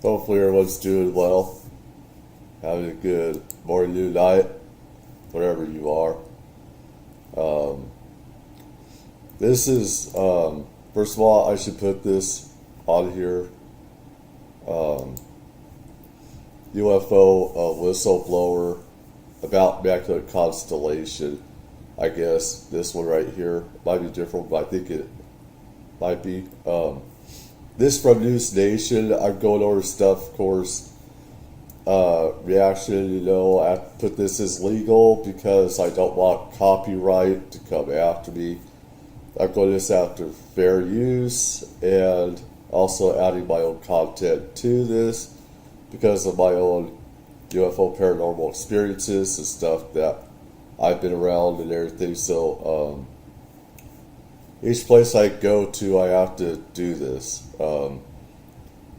Hopefully everyone's doing well. Having a good morning, noon, night, wherever you are. This is, first of all, I should put this on here. UFO whistleblower about Immaculate Constellation. I guess this one right here might be different, but I think it might be. This from News Nation. I'm going over stuff, of course. Reaction, I put this as legal because I don't want copyright to come after me. I'm going this after fair use and also adding my own content to this because of my own UFO paranormal experiences and stuff that I've been around and everything. So each place I go to, I have to do this.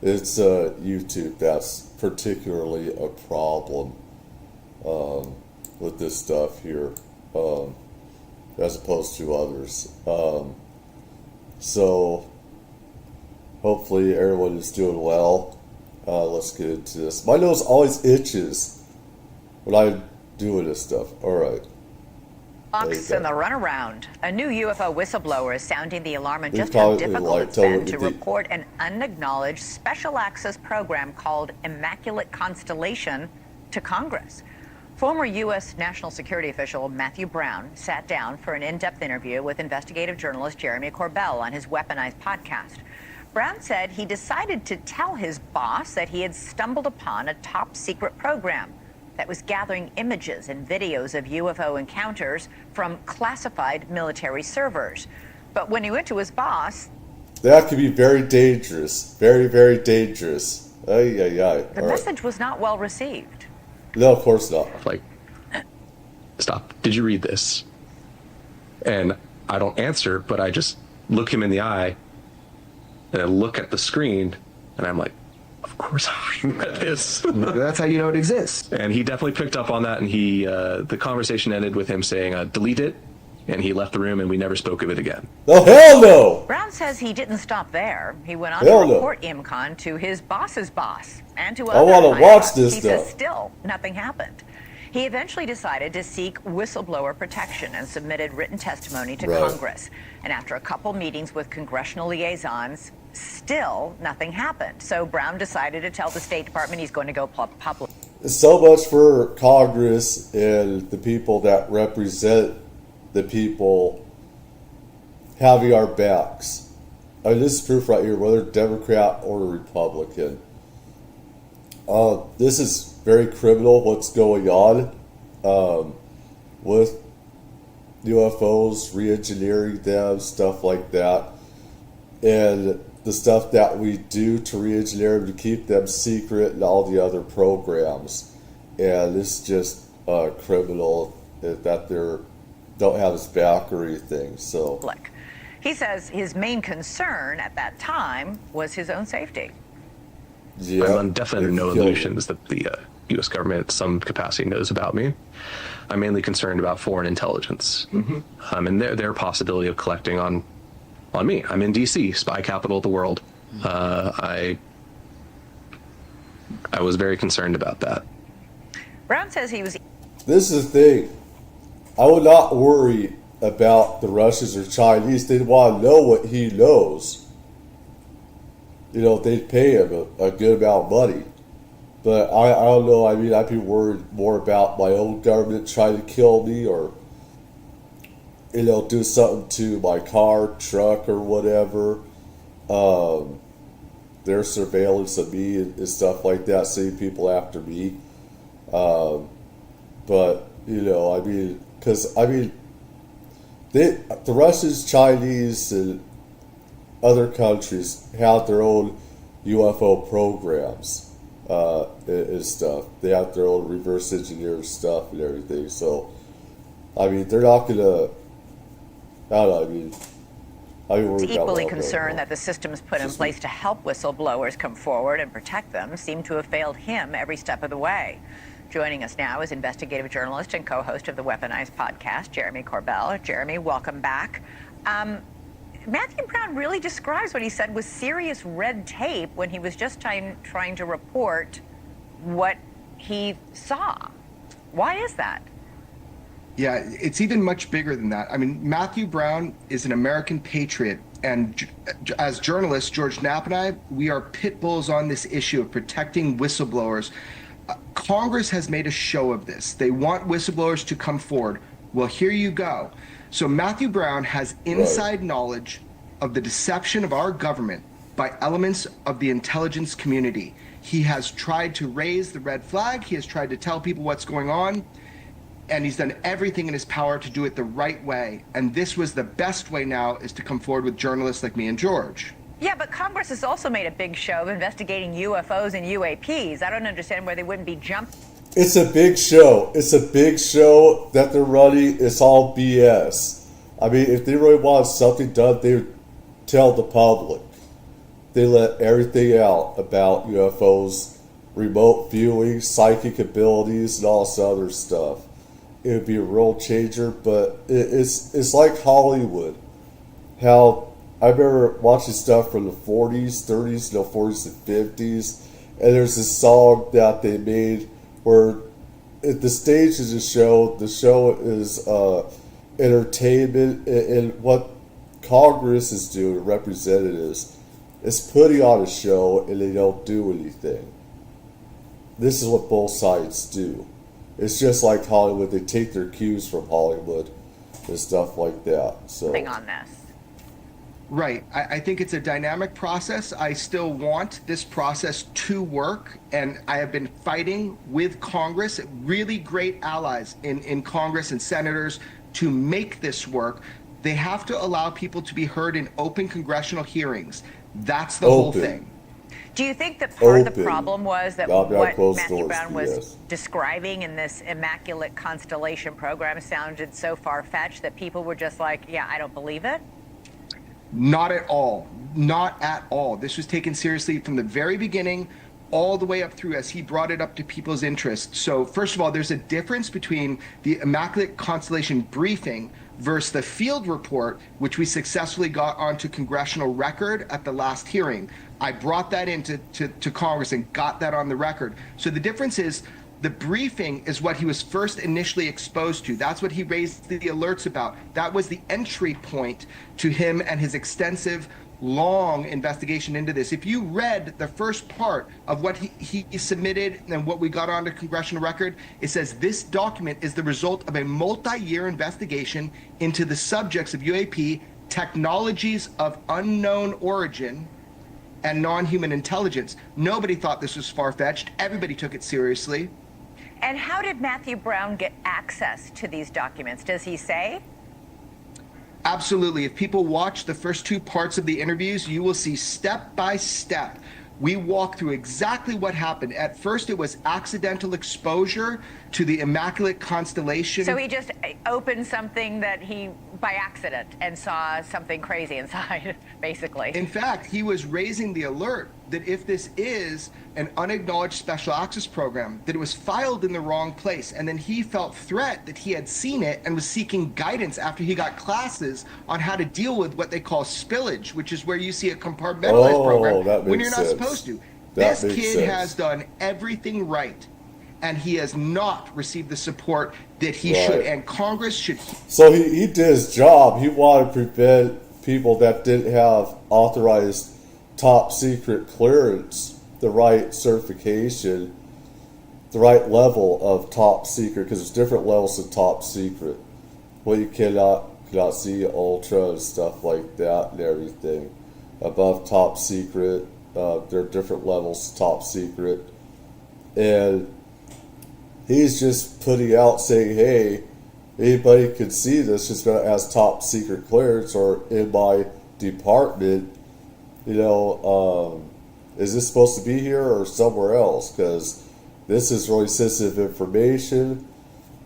It's YouTube that's particularly a problem with this stuff here, as opposed to others. So hopefully everyone is doing well. Let's get into this. My nose always itches when I'm doing this stuff. All right. Fox and the runaround. A new UFO whistleblower is sounding the alarm on just how difficult it's been to report an unacknowledged special access program called Immaculate Constellation to Congress. Former U.S. national security official Matthew Brown sat down for an in-depth interview with investigative journalist Jeremy Corbell on his Weaponized podcast. Brown said he decided to tell his boss that he had stumbled upon a top-secret program that was gathering images and videos of UFO encounters from classified military servers. But when he went to his boss... That could be very dangerous. Very, very dangerous. The message was not well received. No, of course not. Stop. Did you read this? And I don't answer, but I just look him in the eye and I look at the screen and I'm like, of course I read this. That's how you know it exists. And he definitely picked up on that, and the conversation ended with him saying, delete it, and he left the room and we never spoke of it again. Oh, hell no! Brown says he didn't stop there. He went on to report IMCON to his boss's boss and to other high-ups. He says still nothing happened. He eventually decided to seek whistleblower protection and submitted written testimony to Congress. And after a couple meetings with congressional liaisons, still nothing happened. So Brown decided to tell the State Department he's going to go public. So much for Congress and the people that represent the people having our backs. I mean, this is proof right here, whether Democrat or Republican. This is very criminal what's going on with UFOs, re-engineering them, stuff like that. And the stuff that we do to re-engineer them to keep them secret and all the other programs. And it's just criminal that they don't have his back or anything. So he says his main concern at that time was his own safety. Yeah, I'm definitely no illusions that the U.S. government at some capacity knows about me. I'm mainly concerned about foreign intelligence and their possibility of collecting on me. I'm in D.C., spy capital of the world. I was very concerned about that. Brown says he was... This is the thing. I would not worry about the Russians or Chinese. They'd want to know what he knows. They'd pay him a good amount of money. But I don't know. I mean, I'd be worried more about my own government trying to kill me or, do something to my car, truck, or whatever. Their surveillance of me and stuff like that, sending people after me. But, the Russians, Chinese, and other countries have their own UFO programs and stuff. They have their own reverse engineer stuff and everything. So, they're not going to... I don't know, He's equally concerned that the systems put in place to help whistleblowers come forward and protect them seem to have failed him every step of the way. Joining us now is investigative journalist and co-host of the Weaponized podcast, Jeremy Corbell. Jeremy, welcome back. Matthew Brown really describes what he said was serious red tape when he was just trying to report what he saw. Why is that? Yeah, it's even much bigger than that. I mean, Matthew Brown is an American patriot. And as journalists, George Knapp and I, we are pit bulls on this issue of protecting whistleblowers. Congress has made a show of this. They want whistleblowers to come forward. Well, here you go. So Matthew Brown has inside knowledge of the deception of our government by elements of the intelligence community. He has tried to raise the red flag. He has tried to tell people what's going on. And he's done everything in his power to do it the right way. And this was the best way now, is to come forward with journalists like me and George. Yeah, but Congress has also made a big show of investigating UFOs and UAPs. I don't understand why they wouldn't be jumped. It's a big show. It's a big show that they're running. It's all BS. I mean, if they really wanted something done, they would tell the public. They let everything out about UFOs, remote viewing, psychic abilities, and all this other stuff. It would be a real changer, but it's like Hollywood. How I remember watching stuff from the 40s, 30s, 40s, and 50s, and there's this song that they made where at the stage of the show is entertainment, and what Congress is doing, representatives, is putting on a show, and they don't do anything. This is what both sides do. It's just like Hollywood. They take their cues from Hollywood and stuff like that. So on this. Right. I think it's a dynamic process. I still want this process to work, and I have been fighting with Congress, really great allies in Congress and senators, to make this work. They have to allow people to be heard in open congressional hearings. That's the whole thing. Do you think that part of the problem was that what Matthew Brown was yes. describing in this Immaculate Constellation program sounded so far-fetched that people were just like, yeah, I don't believe it? Not at all. Not at all. This was taken seriously from the very beginning, all the way up through as he brought it up to people's interest. So first of all, there's a difference between the Immaculate Constellation briefing versus the field report, which we successfully got onto congressional record at the last hearing. I brought that into to Congress and got that on the record. So the difference is the briefing is what he was first initially exposed to. That's what he raised the alerts about. That was the entry point to him and his extensive, long investigation into this. If you read the first part of what he submitted and what we got onto congressional record, it says this document is the result of a multi-year investigation into the subjects of UAP, technologies of unknown origin, and non-human intelligence. Nobody thought this was far-fetched. Everybody took it seriously. And how did Matthew Brown get access to these documents? Does he say? Absolutely. If people watch the first two parts of the interviews, you will see step by step. We walk through exactly what happened. At first, it was accidental exposure to the Immaculate Constellation. So he just opened something that he, by accident, and saw something crazy inside, basically. In fact, he was raising the alert that if this is an unacknowledged special access program, that it was filed in the wrong place. And then he felt threat that he had seen it and was seeking guidance after he got classes on how to deal with what they call spillage, which is where you see a compartmentalized program when you're not supposed to. This kid has done everything right, and he has not received the support that he should, and Congress should. So he did his job. He wanted to prevent people that didn't have authorized top secret clearance, the right certification, the right level of top secret, because there's different levels of top secret. Well, you cannot see ultra and stuff like that and everything. Above top secret, there are different levels of top secret. And he's just putting out saying, hey, anybody can see this just as top secret clearance, or in my department, is this supposed to be here or somewhere else? Because this is really sensitive information.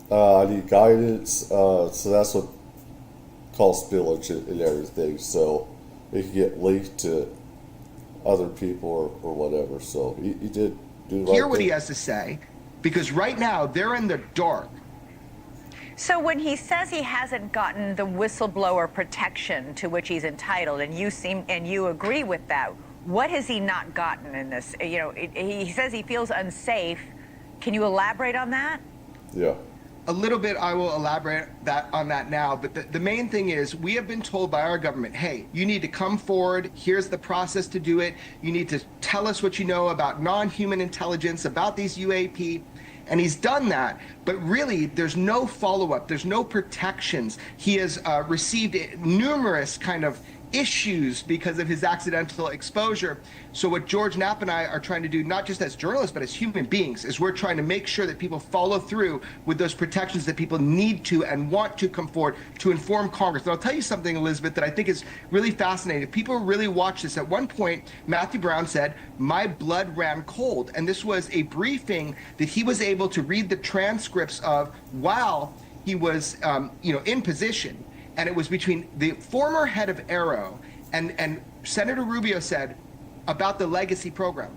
I need guidance. So that's what calls spillage and everything. So it can get leaked to other people or whatever. So he did do the right Hear what thing. he has to say, because right now they're in the dark. So when he says he hasn't gotten the whistleblower protection to which he's entitled, and you agree with that, what has he not gotten in this? You know, he says he feels unsafe. Can you elaborate on that? Yeah. A little bit, I will elaborate on that now, but the main thing is we have been told by our government, hey, you need to come forward, here's the process to do it, you need to tell us what you know about non-human intelligence, about these UAP, and he's done that, but really there's no follow-up, there's no protections. He has received numerous kind of issues because of his accidental exposure. So what George Knapp and I are trying to do, not just as journalists, but as human beings, is we're trying to make sure that people follow through with those protections that people need to and want to come forward to inform Congress. And I'll tell you something, Elizabeth, that I think is really fascinating. If people really watch this, at one point, Matthew Brown said, my blood ran cold. And this was a briefing that he was able to read the transcripts of while he was in position. And it was between the former head of Aero and Senator Rubio said about the legacy program.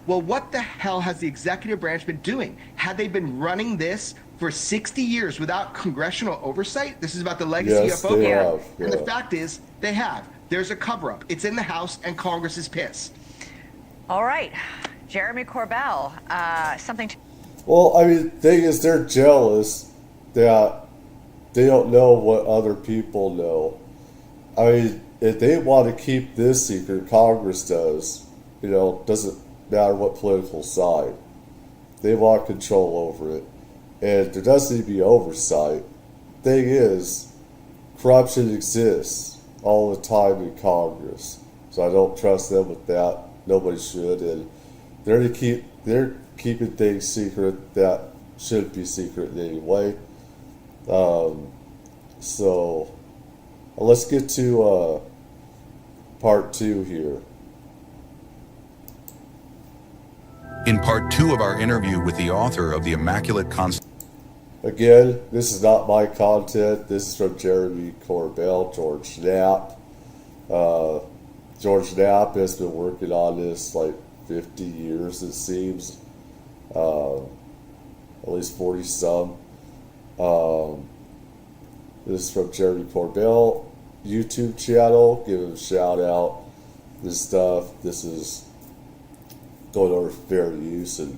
Well, what the hell has the executive branch been doing? Had they been running this for 60 years without congressional oversight? This is about the legacy Yes, UFO they program. have, yeah. And the fact is, they have. There's a cover-up. It's in the House, and Congress is pissed. All right. Jeremy Corbell, something to... Well, I mean, the thing is, they're jealous that they don't know what other people know. I mean, if they want to keep this secret, Congress does. You know, doesn't matter what political side. They want control over it. And there does need to be oversight. Thing is, corruption exists all the time in Congress. So I don't trust them with that. Nobody should. And they're keeping things secret that shouldn't be secret in any way. So let's get to part 2 here. In part 2 of our interview with the author of the Immaculate Constellation. Again, this is not my content. This is from Jeremy Corbell, George Knapp. George Knapp has been working on this like 50 years, it seems. At least 40 some. This is from Jeremy Corbell YouTube channel. Give him a shout out. This stuff, this is going over fair use and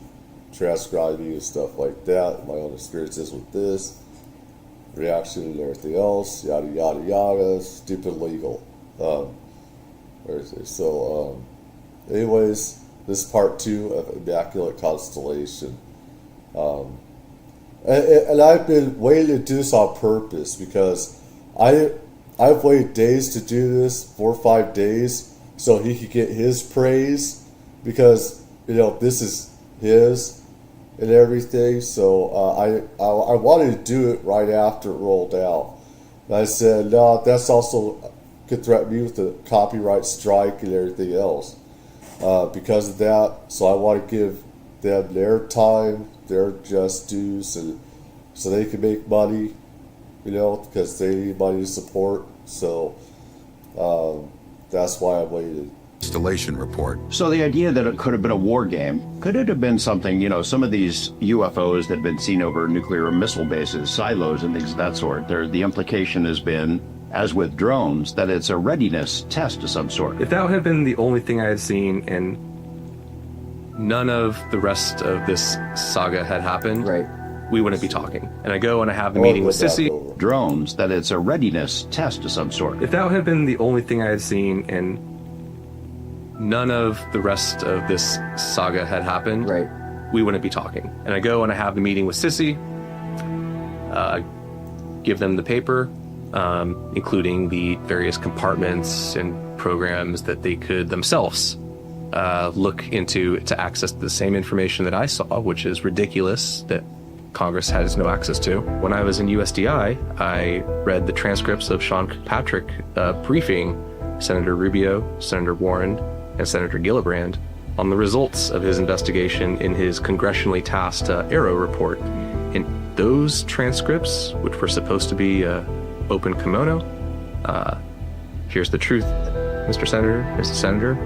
transcribing and stuff like that. My own experiences with this, reaction and everything else, yada yada yada. Stupid legal. Anyways, this is part 2 of Immaculate Constellation. And I've been waiting to do this on purpose because I've waited days to do this, 4 or 5 days, so he could get his praise because, you know, this is his and everything. So I wanted to do it right after it rolled out. And I said, no, that's also could threaten me with a copyright strike and everything else because of that. So I want to give them their time, their just dues, and so they can make money, you know, because they need money to support. So that's why I waited. Constellation report. So the idea that it could have been a war game, could it have been something, you know, some of these UFOs that have been seen over nuclear missile bases, silos and things of that sort, the implication has been, as with drones, that it's a readiness test of some sort. If that had been the only thing I had seen and none of the rest of this saga had happened, Right. we wouldn't be talking. And I go and I have the meeting with Sissy. Drones, that it's a readiness test of some sort. If that had been the only thing I had seen and none of the rest of this saga had happened, Right. we wouldn't be talking. And I go and I have the meeting with Sissy, give them the paper, including the various compartments and programs that they could themselves look into to access the same information that I saw, which is ridiculous that Congress has no access to. When I was in USDI, I read the transcripts of Sean Kirkpatrick briefing Senator Rubio, Senator Warren, and Senator Gillibrand on the results of his investigation in his congressionally tasked Aero report. And those transcripts, which were supposed to be open kimono, here's the truth, Mr. Senator, Mrs. Senator,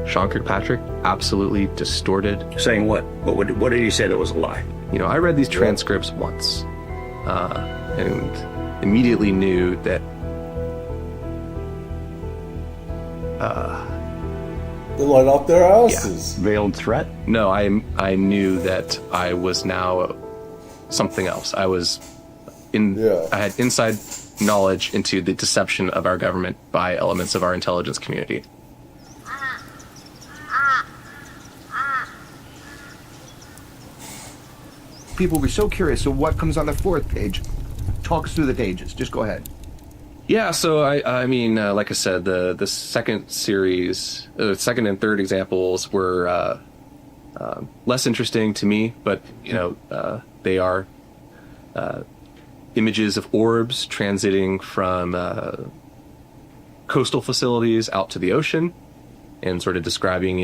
Sean Kirkpatrick absolutely distorted. Saying what? What did he say that was a lie? You know, I read these transcripts once, and immediately knew that They light up their asses. Veiled threat? no, I knew that I was now something else. I had inside knowledge into the deception of our government by elements of our intelligence community. People will be so curious. So what comes on the 4th page? Talk us through the pages. Just go ahead. Yeah, so I mean, like I said, the second series, second and third examples were less interesting to me, but they are images of orbs transiting from coastal facilities out to the ocean, and sort of describing,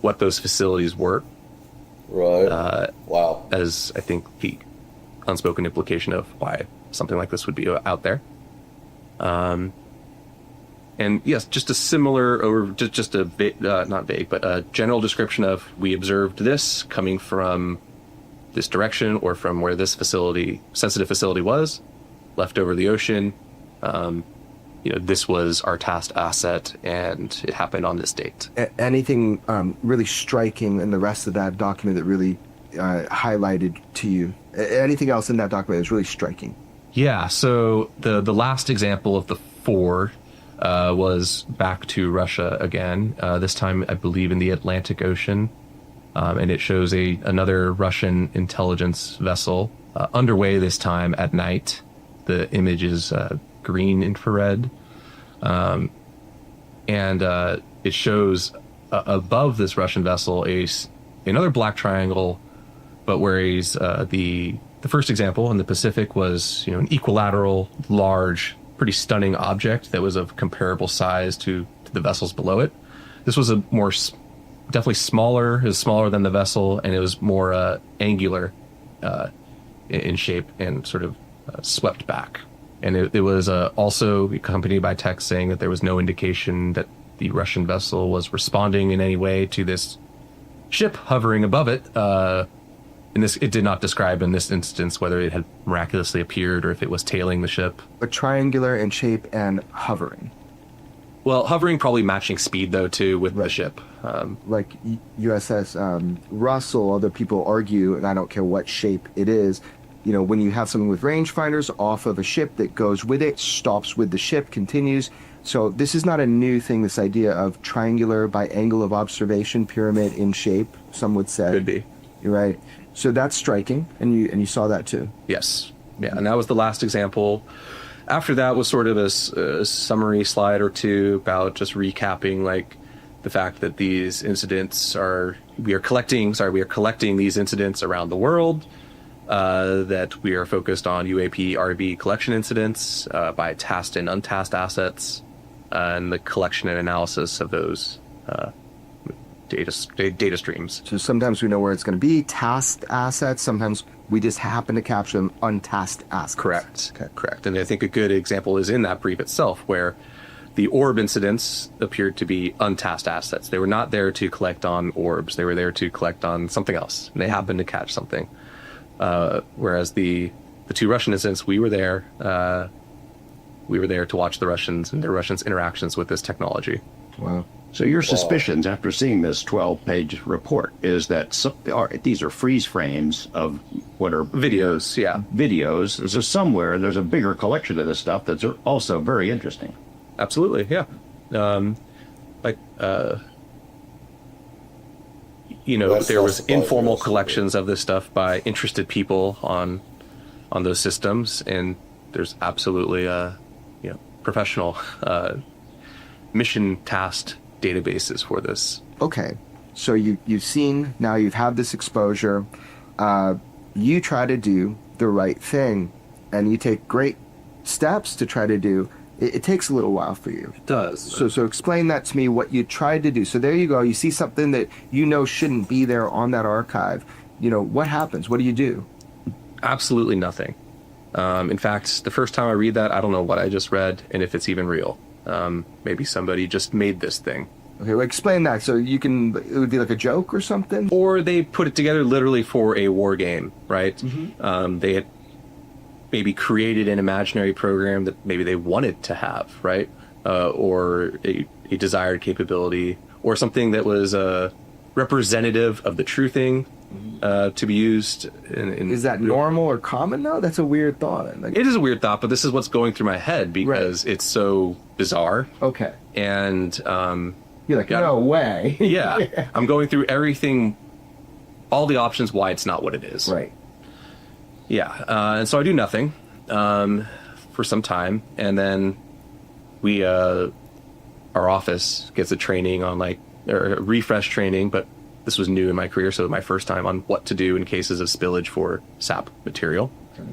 what those facilities were. Right. Wow. As I think the unspoken implication of why something like this would be out there. And yes, just a similar, or just a not vague, but a general description of, we observed this coming from this direction or from where this sensitive facility was, left over the ocean. This was our tasked asset, and it happened on this date. Anything really striking in the rest of that document that really highlighted to you? Anything else in that document that was really striking? Yeah, so the last example of the 4 was back to Russia again, this time I believe in the Atlantic Ocean, and it shows another Russian intelligence vessel underway, this time at night. The image is green infrared, and it shows above this Russian vessel another black triangle, but whereas the first example in the Pacific was an equilateral, large, pretty stunning object that was of comparable size to the vessels below it. This was definitely smaller. It was smaller than the vessel, and it was more angular in shape and sort of swept back. And it was also accompanied by text saying that there was no indication that the Russian vessel was responding in any way to this ship hovering above it. It did not describe in this instance whether it had miraculously appeared or if it was tailing the ship. But triangular in shape and hovering. Well, hovering probably matching speed, though, too, with the ship. Like USS Russell, other people argue, and I don't care what shape it is, when you have something with rangefinders off of a ship that goes with it, stops with the ship, continues. So this is not a new thing, this idea of triangular by angle of observation, pyramid in shape, some would say. Could be. You're right. So that's striking, and you saw that too. Yes. Yeah, and that was the last example. After that was sort of a summary slide or two about just recapping, like, the fact that these incidents we are collecting these incidents around the world, that we are focused on UAP, RV collection incidents by tasked and untasked assets, and the collection and analysis of those data streams. So sometimes we know where it's going to be, tasked assets. Sometimes we just happen to capture them untasked assets. Correct. Okay. Correct. And I think a good example is in that brief itself, where the orb incidents appeared to be untasked assets. They were not there to collect on orbs. They were there to collect on something else. And they happened to catch something. Whereas the 2 Russian incidents, we were there to watch the Russians and the Russians' interactions with this technology. Wow. So your suspicions after seeing this 12-page report is that these are freeze frames of what are videos, yeah. Videos. So somewhere there's a bigger collection of this stuff that's also very interesting. Absolutely, yeah. There was informal collections of this stuff by interested people on those systems, and there's absolutely professional mission tasked databases for this. Okay, so you've seen, now you've had this exposure, you try to do the right thing, and you take great steps to try to do. It takes a little while for you. It does. So explain that to me, what you tried to do. So there you go, you see something that shouldn't be there on that archive. What happens? What do you do? Absolutely nothing. In fact, the first time I read that, I don't know what I just read and if it's even real. Maybe somebody just made this thing. Okay, well, explain that. So it would be like a joke or something? Or they put it together literally for a war game, right? Mm-hmm. maybe created an imaginary program that maybe they wanted to have, right? Or a desired capability, or something that was representative of the true thing to be used. Is that normal or common though? That's a weird thought. Like, it is a weird thought, but this is what's going through my head because it's so bizarre. Okay. And you're like, no way. Yeah. I'm going through everything, all the options why it's not what it is. Right. Yeah. And so I do nothing for some time, and then we our office gets a training on or a refresh training, but this was new in my career, so my first time on what to do in cases of spillage for sap material. Okay.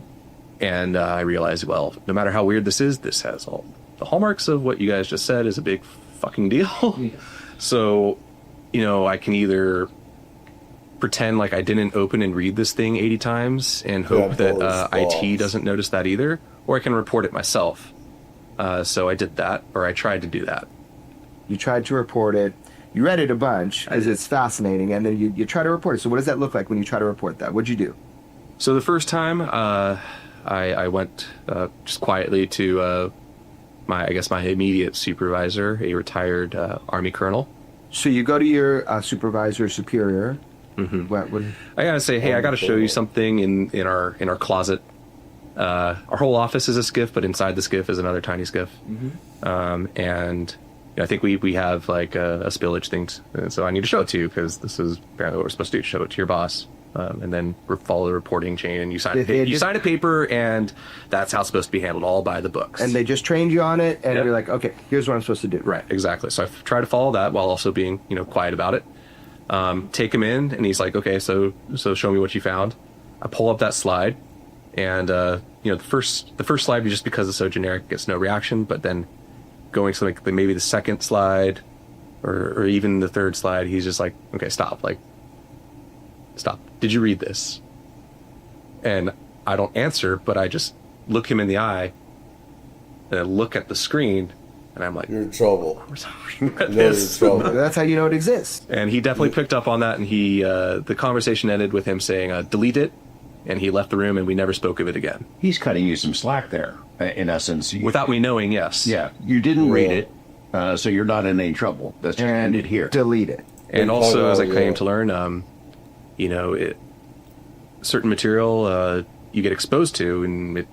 And I realized, well, no matter how weird this is, this has all the hallmarks of what you guys just said is a big fucking deal. Yeah. So, I can either pretend like I didn't open and read this thing 80 times and hope that IT doesn't notice that either, or I can report it myself. So I did that, or I tried to do that. You tried to report it. You read it a bunch because it's fascinating, and then you try to report it. So what does that look like when you try to report that? What'd you do? So the first time, I went just quietly to my immediate supervisor, a retired Army colonel. So you go to your supervisor, superior. Mm-hmm. What? I gotta say, hey, I gotta show you something in our closet. Our whole office is a skiff, but inside the skiff is another tiny skiff. Mm-hmm. And I think we have like a spillage thing, so I need to show it to you because this is apparently what we're supposed to do: show it to your boss, and then follow the reporting chain. And you sign a paper, and that's how it's supposed to be handled, all by the books. And they just trained you on it, and you're like, okay, here's what I'm supposed to do. Right, exactly. So I try to follow that while also being quiet about it. Take him in, and he's like, okay, so show me what you found. I pull up that slide, and the first slide, just because it's so generic, gets no reaction. But then going to maybe the second slide, or even the third slide, he's just like, okay, stop. Stop. Did you read this? And I don't answer, but I just look him in the eye, and I look at the screen, and I'm like, you're in trouble. That's how you know it exists. And he definitely picked up on that, and he the conversation ended with him saying, delete it, and he left the room, and we never spoke of it again. He's cutting you some slack there, in essence. Without me knowing, yes. Yeah, you didn't read it, so you're not in any trouble. That's just ended here. Delete it. And also, as I came to learn, certain material you get exposed to, and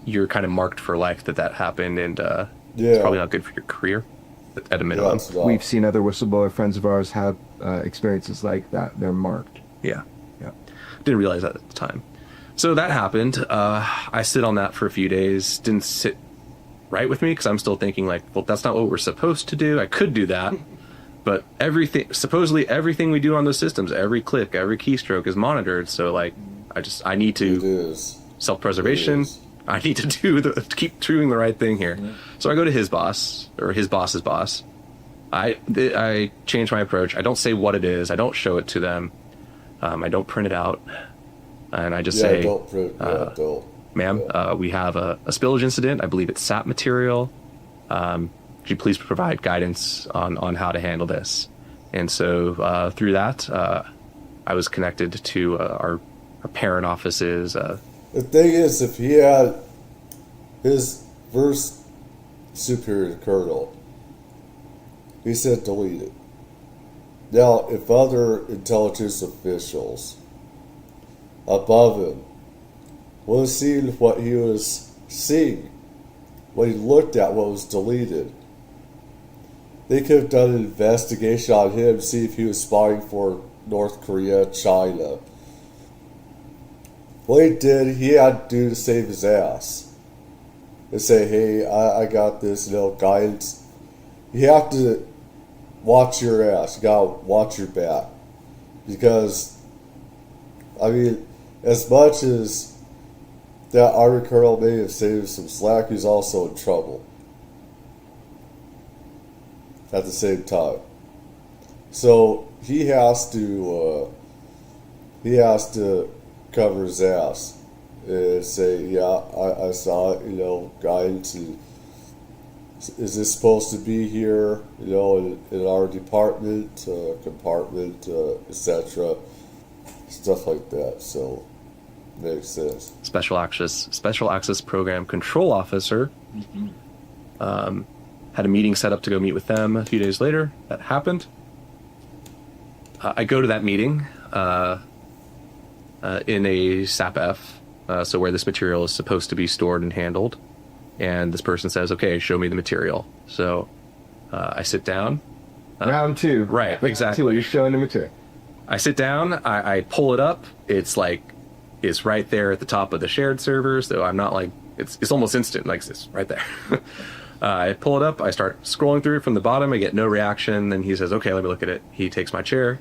you're kind of marked for life that happened, and it's probably not good for your career at a minimum. We've seen other whistleblower friends of ours have experiences like that. They're marked. Yeah. Didn't realize that at the time. So that happened. I sit on that for a few days. Didn't sit right with me because I'm still thinking well, that's not what we're supposed to do. I could do that. But supposedly everything we do on those systems, every click, every keystroke is monitored. So I need to self-preservation. I need to keep doing the right thing here. Yeah. So I go to his boss, or his boss's boss. I change my approach. I don't say what it is. I don't show it to them. I don't print it out. And I just say, don't print it out, ma'am, we have a spillage incident. I believe it's sap material. Could you please provide guidance on how to handle this? And so through that, I was connected to our parent offices. The thing is, if he had his first superior colonel, he said delete it. Now, if other intelligence officials above him would have seen what he was seeing, what he looked at, what was deleted, they could have done an investigation on him, see if he was spying for North Korea, China. What he did, he had to do to save his ass. And say, hey, I got this, guidance. You have to watch your ass. You gotta watch your back. Because, as much as that Army colonel may have saved some slack, he's also in trouble. At the same time. So, he has to cover his ass and say, yeah, I saw it, guidance. And is this supposed to be here, in our department, compartment, etc., stuff like that. So, Makes sense. Special access program control officer. Had a meeting set up to go meet with them a few days later. That happened. I go to that meeting in a SAP-F, so where this material is supposed to be stored and handled. And this person says, okay, show me the material. So I sit down. Round two. Right, exactly. What you're showing the material. I sit down, I pull it up. It's right there at the top of the shared server. So I'm not like, it's almost instant, like it's right there. I pull it up, I start scrolling through it from the bottom, I get no reaction, then he says, okay, let me look at it. He takes my chair,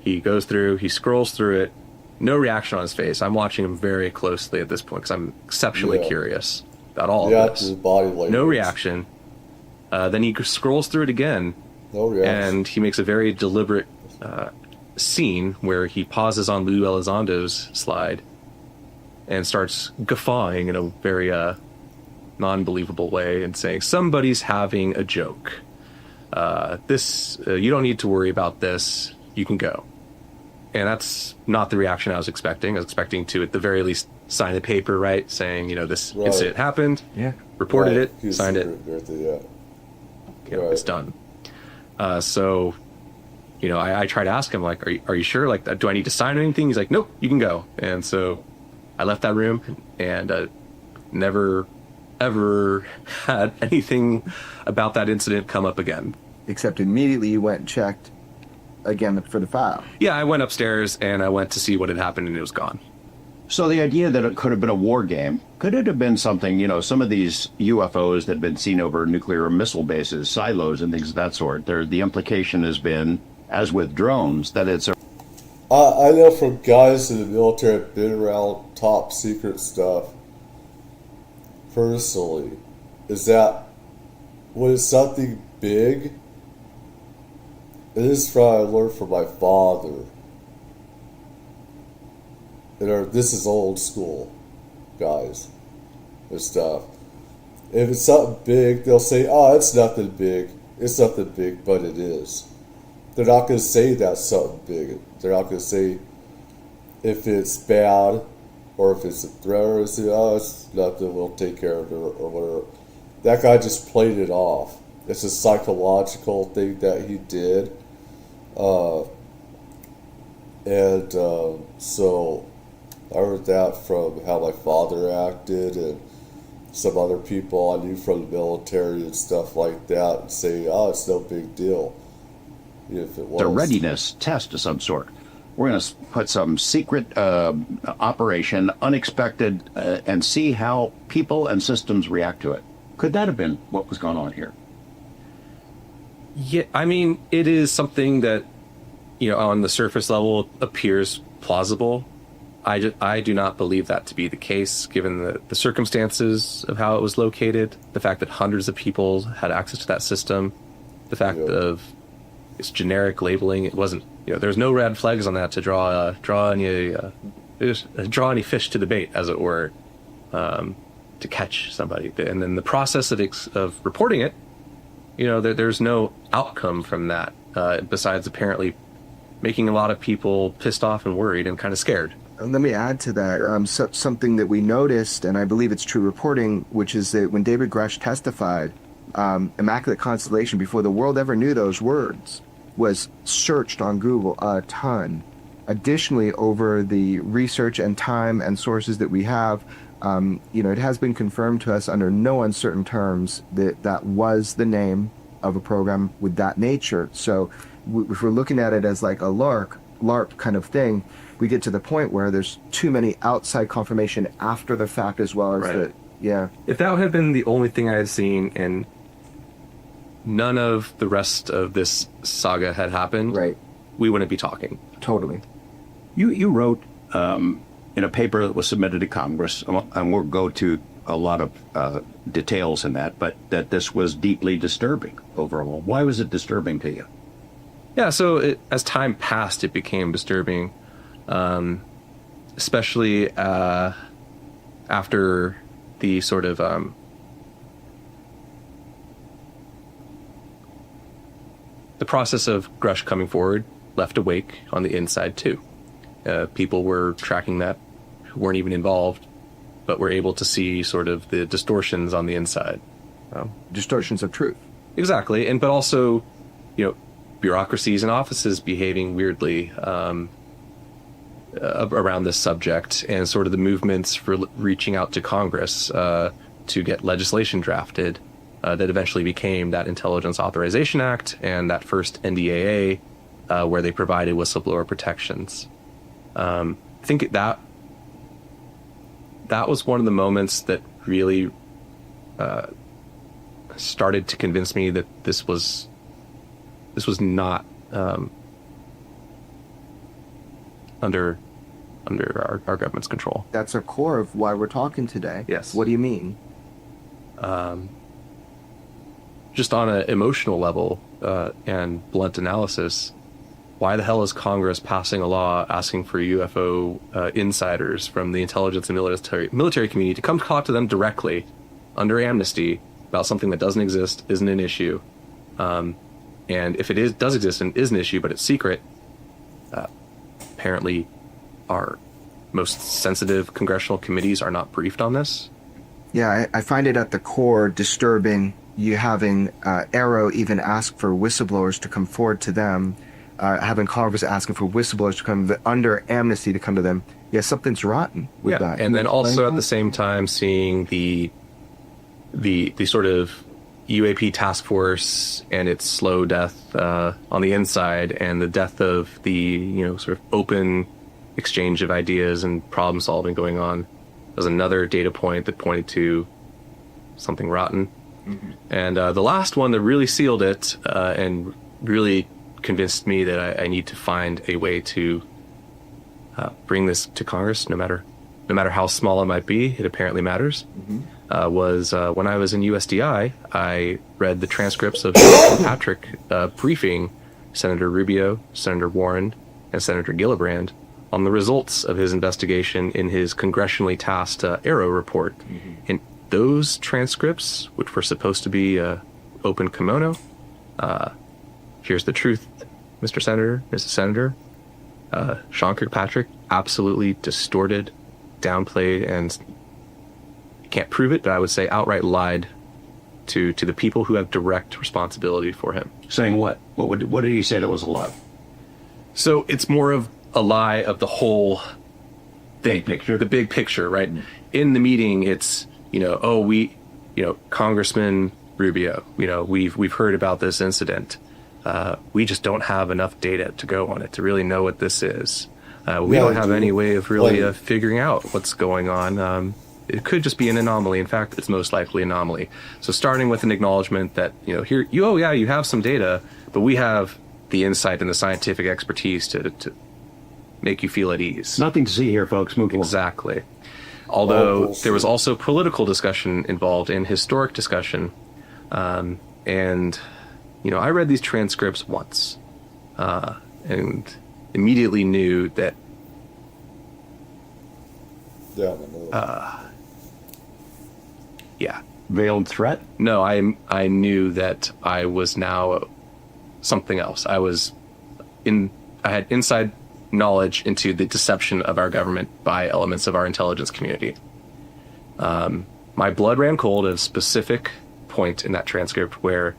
he goes through, he scrolls through it, no reaction on his face. I'm watching him very closely at this point because I'm exceptionally curious about all of this. His body language. No reaction. Then he scrolls through it again, no reaction. And he makes a very deliberate scene where he pauses on Lou Elizondo's slide and starts guffawing in a very non-believable way and saying, somebody's having a joke. You don't need to worry about this. You can go. And that's not the reaction I was expecting. I was expecting to, at the very least, sign a paper, right? Saying, this incident happened. Yeah. Reported it, signed it. Right. It's done. So, I try to ask him, like, are you sure? Like, do I need to sign anything? He's like, nope, you can go. And so I left that room and never ever had anything about that incident come up again. Except immediately you went and checked again for the file. Yeah, I went upstairs and I went to see what had happened and it was gone. So the idea that it could have been a war game, could it have been something, some of these UFOs that have been seen over nuclear missile bases, silos and things of that sort, the implication has been, as with drones, that it's a... I know from guys in the military have been around top secret stuff, personally, is that when it's something big, it is from I learned from my father. This is old school, guys, and stuff. If it's something big, they'll say, oh, it's nothing big. It's nothing big, but it is. They're not going to say that's something big. They're not going to say if it's bad or if it's a threat, or say, oh, it's nothing, we'll take care of it, or whatever. That guy just played it off. It's a psychological thing that he did. So I heard that from how my father acted and some other people I knew from the military and stuff like that, and say, oh, it's no big deal. If it was. A readiness test of some sort. We're going to put some secret operation, unexpected, and see how people and systems react to it. Could that have been what was going on here? Yeah, I mean, it is something that, on the surface level appears plausible. I do not believe that to be the case, given the circumstances of how it was located, the fact that hundreds of people had access to that system, the fact of its generic labeling. It wasn't, there's no red flags on that to draw any fish to the bait, as it were, to catch somebody. And then the process of reporting it, there's no outcome from that, besides apparently making a lot of people pissed off and worried and kind of scared. Let me add to that something that we noticed, and I believe it's true reporting, which is that when David Grush testified, Immaculate Constellation, before the world ever knew those words, was searched on Google a ton. Additionally, over the research and time and sources that we have, it has been confirmed to us under no uncertain terms that that was the name of a program with that nature. So if we're looking at it as like a LARP kind of thing, we get to the point where there's too many outside confirmation after the fact, as well as right. If that had been the only thing I had seen and none of the rest of this saga had happened, right, we wouldn't be talking. Totally. You wrote in a paper that was submitted to Congress, and we'll go to a lot of details in that, but that this was deeply disturbing overall. Why was it disturbing to you? Yeah, so as time passed, it became disturbing, especially after the sort of the process of Grush coming forward left a wake on the inside too. People were tracking that who weren't even involved, but were able to see sort of the distortions on the inside. Distortions of truth. Exactly, but also, bureaucracies and offices behaving weirdly around this subject, and sort of the movements for reaching out to Congress to get legislation drafted that eventually became that Intelligence Authorization Act and that first NDAA, where they provided whistleblower protections. I think that was one of the moments that really started to convince me that this was not under our government's control. That's a core of why we're talking today. Yes. What do you mean? Just on an emotional level and blunt analysis, why the hell is Congress passing a law asking for UFO insiders from the intelligence and military community to come talk to them directly under amnesty about something that doesn't exist, isn't an issue? And if it does exist and is an issue, but it's secret, apparently our most sensitive congressional committees are not briefed on this. Yeah, I find it at the core disturbing you having Arrow even ask for whistleblowers to come forward to them, having Congress asking for whistleblowers to come under amnesty to come to them. Yeah, something's rotten with that. And then also at the same time seeing the sort of UAP task force and its slow death on the inside, and the death of the sort of open exchange of ideas and problem solving going on was another data point that pointed to something rotten. Mm-hmm. And the last one that really sealed it and really convinced me that I need to find a way to bring this to Congress, no matter how small it might be. It apparently matters. Mm-hmm. Was when I was in USDI, I read the transcripts of Patrick briefing Senator Rubio, Senator Warren, and Senator Gillibrand on the results of his investigation in his congressionally tasked Arrow report. Mm-hmm. And those transcripts, which were supposed to be open kimono, here's the truth, Mr. Senator, Mrs. Senator, Sean Kirkpatrick absolutely distorted, downplayed, and can't prove it, but I would say outright lied to the people who have direct responsibility for him. Saying what? What did he say that was a lie? So it's more of a lie of the whole thing, the big picture, right? Mm-hmm. In the meeting, it's Congressman Rubio, we've heard about this incident. We just don't have enough data to go on it to really know what this is. We don't have any way of really figuring out what's going on. It could just be an anomaly. In fact, it's most likely an anomaly. So starting with an acknowledgement that, here, you have some data, but we have the insight and the scientific expertise to make you feel at ease. Nothing to see here, folks. Move along. Exactly. Although there was also political discussion involved and historic discussion. And I read these transcripts once and immediately knew that veiled threat? No, I knew that I was now something else. I had inside knowledge into the deception of our government by elements of our intelligence community. My blood ran cold at a specific point in that transcript where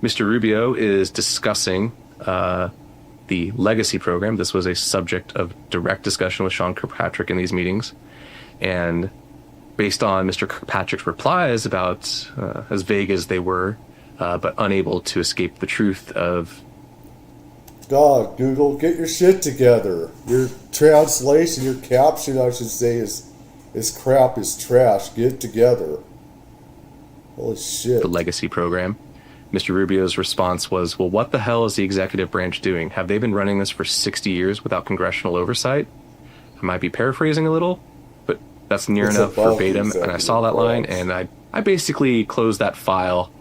Mr. Rubio is discussing the legacy program. This was a subject of direct discussion with Sean Kirkpatrick in these meetings. And based on Mr. Kirkpatrick's replies about, as vague as they were, but unable to escape the truth of... God, Google, get your shit together. Your translation, your caption, I should say, is crap, is trash. Get it together. Holy shit. The legacy program. Mr. Rubio's response was, well, what the hell is the executive branch doing? Have they been running this for 60 years without congressional oversight? I might be paraphrasing a little, but that's near enough verbatim. And I saw that line, and I basically closed that file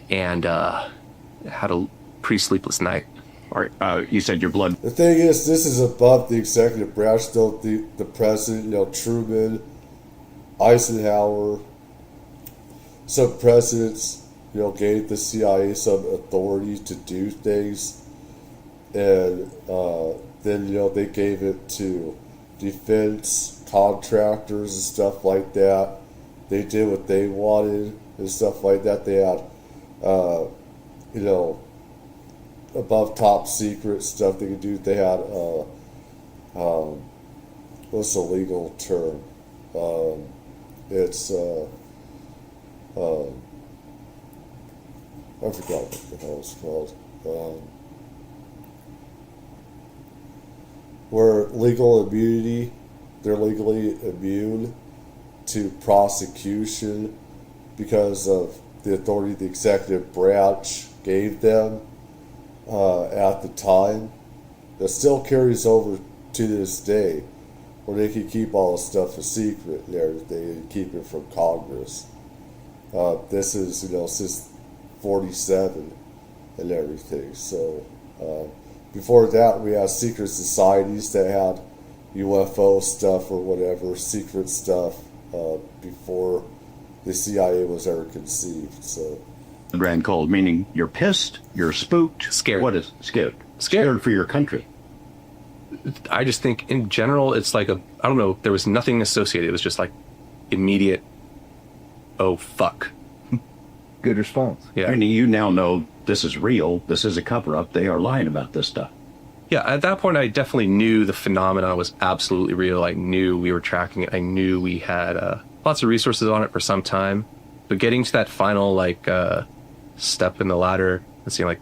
and had a pretty sleepless night. All right, you said your blood. The thing is, this is above the executive branch. Still, the president, Truman, Eisenhower, some presidents, gave the CIA some authority to do things, and then they gave it to defense contractors and stuff like that. They did what they wanted and stuff like that. They had, above top secret stuff they could do. They had, what's the legal term? It's, I forgot what the hell it's called. Where legal immunity, they're legally immune to prosecution because of the authority the executive branch gave them at the time. That still carries over to this day, where they can keep all the stuff a secret and everything and keep it from Congress. This is, since 47 and everything. So before that, we had secret societies that had UFO stuff or whatever, secret stuff, before the CIA was ever conceived. So Ran cold, meaning you're pissed, you're spooked. Scared. What is scared? Scared for your country. I just think in general, it's like I don't know, there was nothing associated. It was just like immediate, oh, fuck. Good response. Yeah. Meaning you now know this is real, this is a cover-up, they are lying about this stuff. Yeah, at that point, I definitely knew the phenomenon was absolutely real. I knew we were tracking it. I knew we had lots of resources on it for some time. But getting to that final, step in the ladder and seeing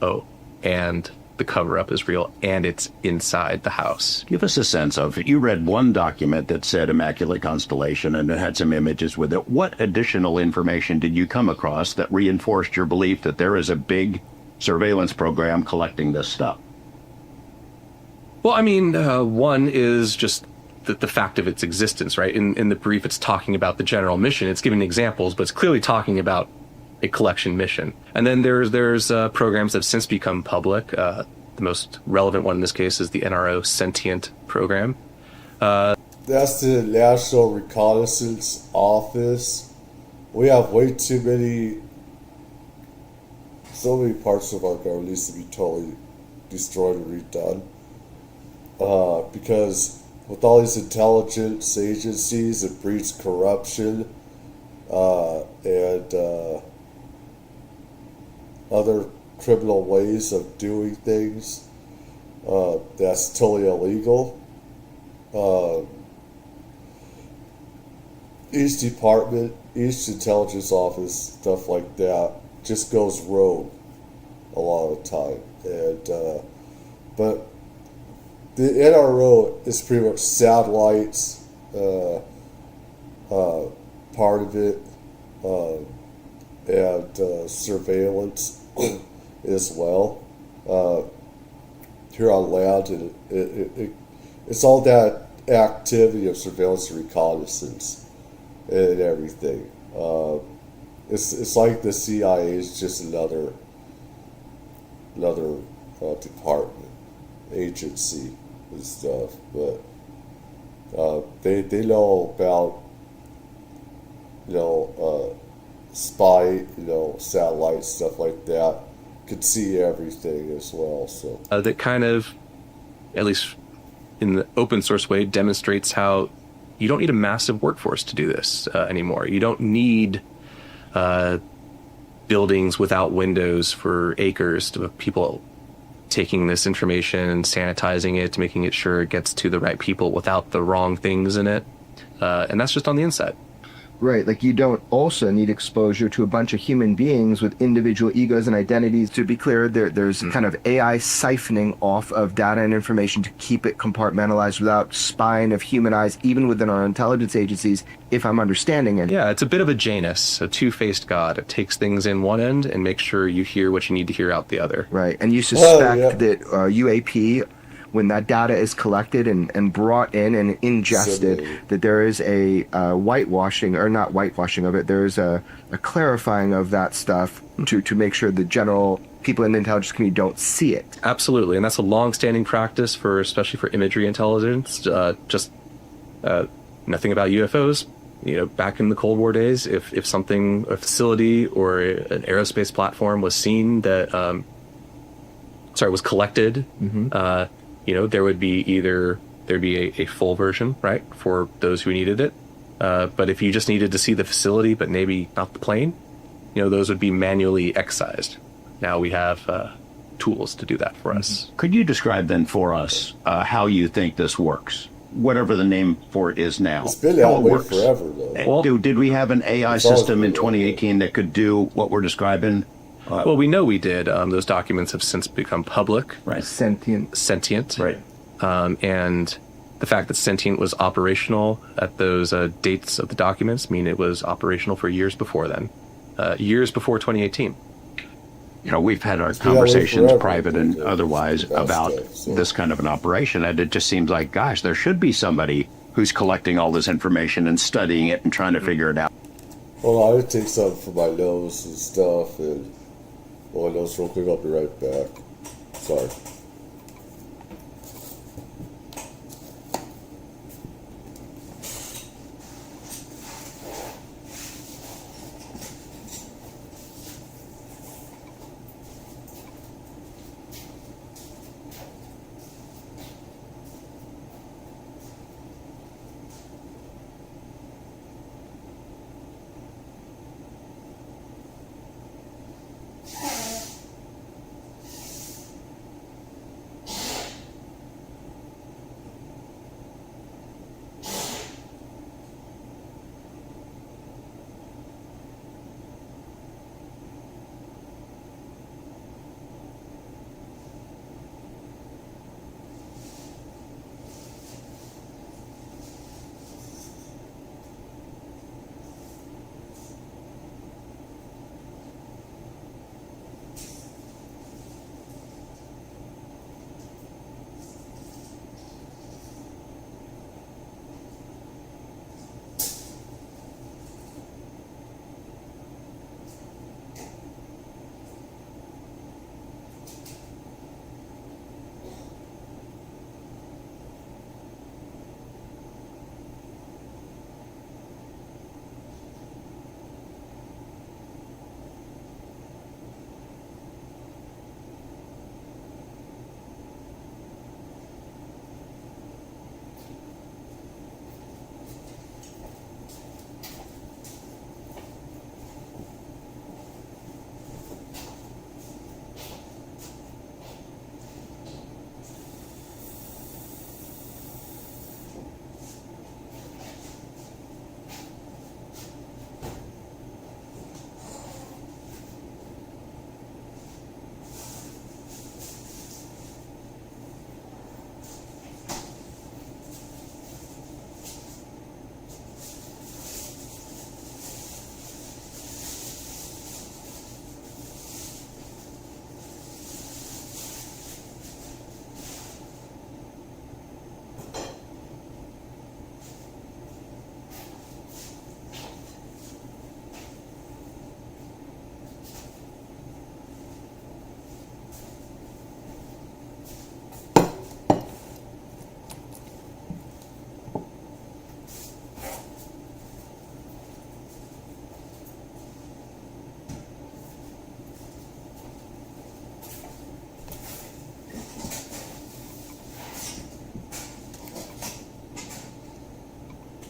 oh, and the cover-up is real, and it's inside the house. Give us a sense of, you read one document that said Immaculate Constellation and it had some images with it. What additional information did you come across that reinforced your belief that there is a big surveillance program collecting this stuff? Well, I mean, one is just the fact of its existence, right? In the brief, it's talking about the general mission. It's giving examples, but it's clearly talking about a collection mission. And then there's programs that have since become public. The most relevant one in this case is the NRO Sentient program. that's the National Reconnaissance Office. We have way too many, so many parts of our government needs to be totally destroyed and redone. Because with all these intelligence agencies, it breeds corruption and other criminal ways of doing things that's totally illegal. Each department, each intelligence office, stuff like that, just goes rogue a lot of the time. And but the NRO is pretty much satellites, part of it, and surveillance as well. Here on land, and it's all that activity of surveillance and reconnaissance and everything. It's like the CIA is just another department, agency and stuff, but they know about spy, satellites, stuff like that. Could see everything as well. So that kind of, at least in the open source way, demonstrates how you don't need a massive workforce to do this anymore. You don't need buildings without windows for acres to people taking this information and sanitizing it, making it sure it gets to the right people without the wrong things in it. And that's just on the inside. Right, like you don't also need exposure to a bunch of human beings with individual egos and identities. To be clear, there's kind of AI siphoning off of data and information to keep it compartmentalized without spying of human eyes, even within our intelligence agencies, if I'm understanding it. Yeah, it's a bit of a Janus, a two-faced god. It takes things in one end and makes sure you hear what you need to hear out the other. Right, and you suspect that UAP, when that data is collected and brought in and ingested, that there is a whitewashing, or not whitewashing of it, there is a clarifying of that stuff to make sure the general people in the intelligence community don't see it. Absolutely, and that's a long-standing practice especially for imagery intelligence. Nothing about UFOs. Back in the Cold War days, if a facility or an aerospace platform was seen that, was collected, there would be either there'd be a full version, right, for those who needed it. But if you just needed to see the facility, but maybe not the plane, those would be manually excised. Now we have tools to do that for us. Could you describe then for us how you think this works? Whatever the name for it is now. It's been that way forever, though. Well, did we have an AI system in 2018 that could do what we're describing? Well, we know we did. Those documents have since become public. Right. Sentient. Right. And the fact that Sentient was operational at those dates of the documents mean it was operational for years before then. Years before 2018. We've had our conversations, private and otherwise, about this kind of an operation, and it just seems like, gosh, there should be somebody who's collecting all this information and studying it and trying to figure it out. Hold on, I take something for my nose and stuff, and my nose real quick, I'll be right back. Sorry.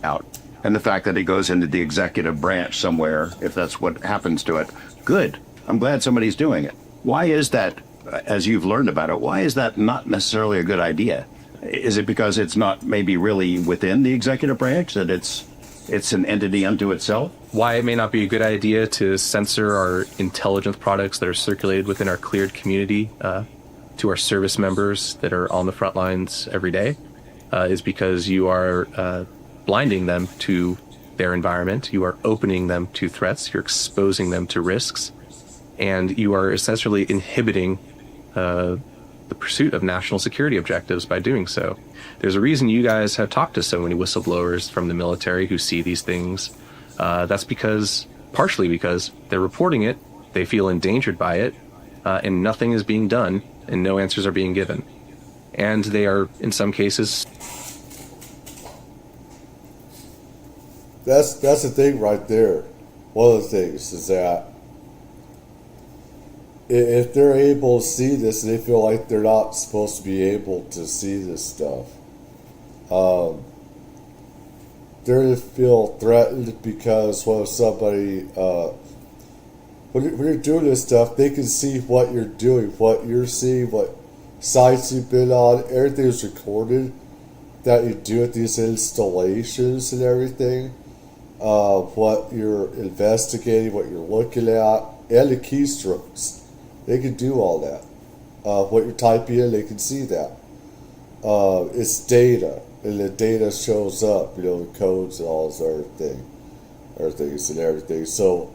Out. And the fact that it goes into the executive branch somewhere, if that's what happens to it, good. I'm glad somebody's doing it. Why is that, as you've learned about it, why is that not necessarily a good idea? Is it because it's not maybe really within the executive branch, that it's an entity unto itself? Why it may not be a good idea to censor our intelligence products that are circulated within our cleared community to our service members that are on the front lines every day is because you are blinding them to their environment. You are opening them to threats. You're exposing them to risks. And you are essentially inhibiting the pursuit of national security objectives by doing so. There's a reason you guys have talked to so many whistleblowers from the military who see these things. That's partially because they're reporting it, they feel endangered by it, and nothing is being done, and no answers are being given. And they are, in some cases... That's the thing right there. One of the things is that if they're able to see this and they feel like they're not supposed to be able to see this stuff, they're going to feel threatened because when somebody, when you're doing this stuff, they can see what you're doing, what you're seeing, what sites you've been on. Everything is recorded that you do at these installations and everything. What you're investigating, what you're looking at, and the keystrokes. They can do all that. What you're typing in, they can see that. It's data, and the data shows up, the codes and all this other things and everything. So,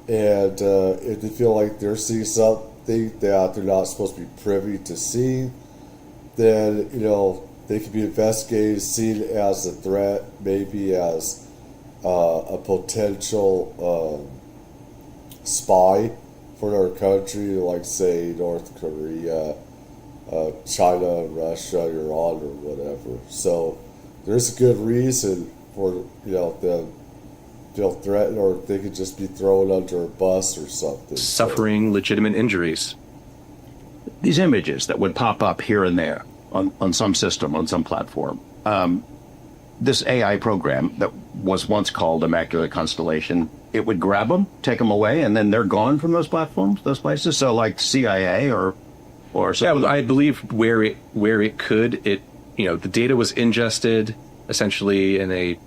if they feel like they're seeing something that they're not supposed to be privy to see, then, they can be investigated, seen as a threat, maybe as a potential spy for our country, like, say, North Korea, China, Russia, Iran, or whatever. So there's a good reason for, them to feel threatened, or they could just be thrown under a bus or something. Suffering legitimate injuries. These images that would pop up here and there on some system, on some platform. This AI program that was once called Immaculate Constellation, it would grab them, take them away, and then they're gone from those platforms, those places. So like CIA or something. Yeah, I believe where it could, the data was ingested essentially in a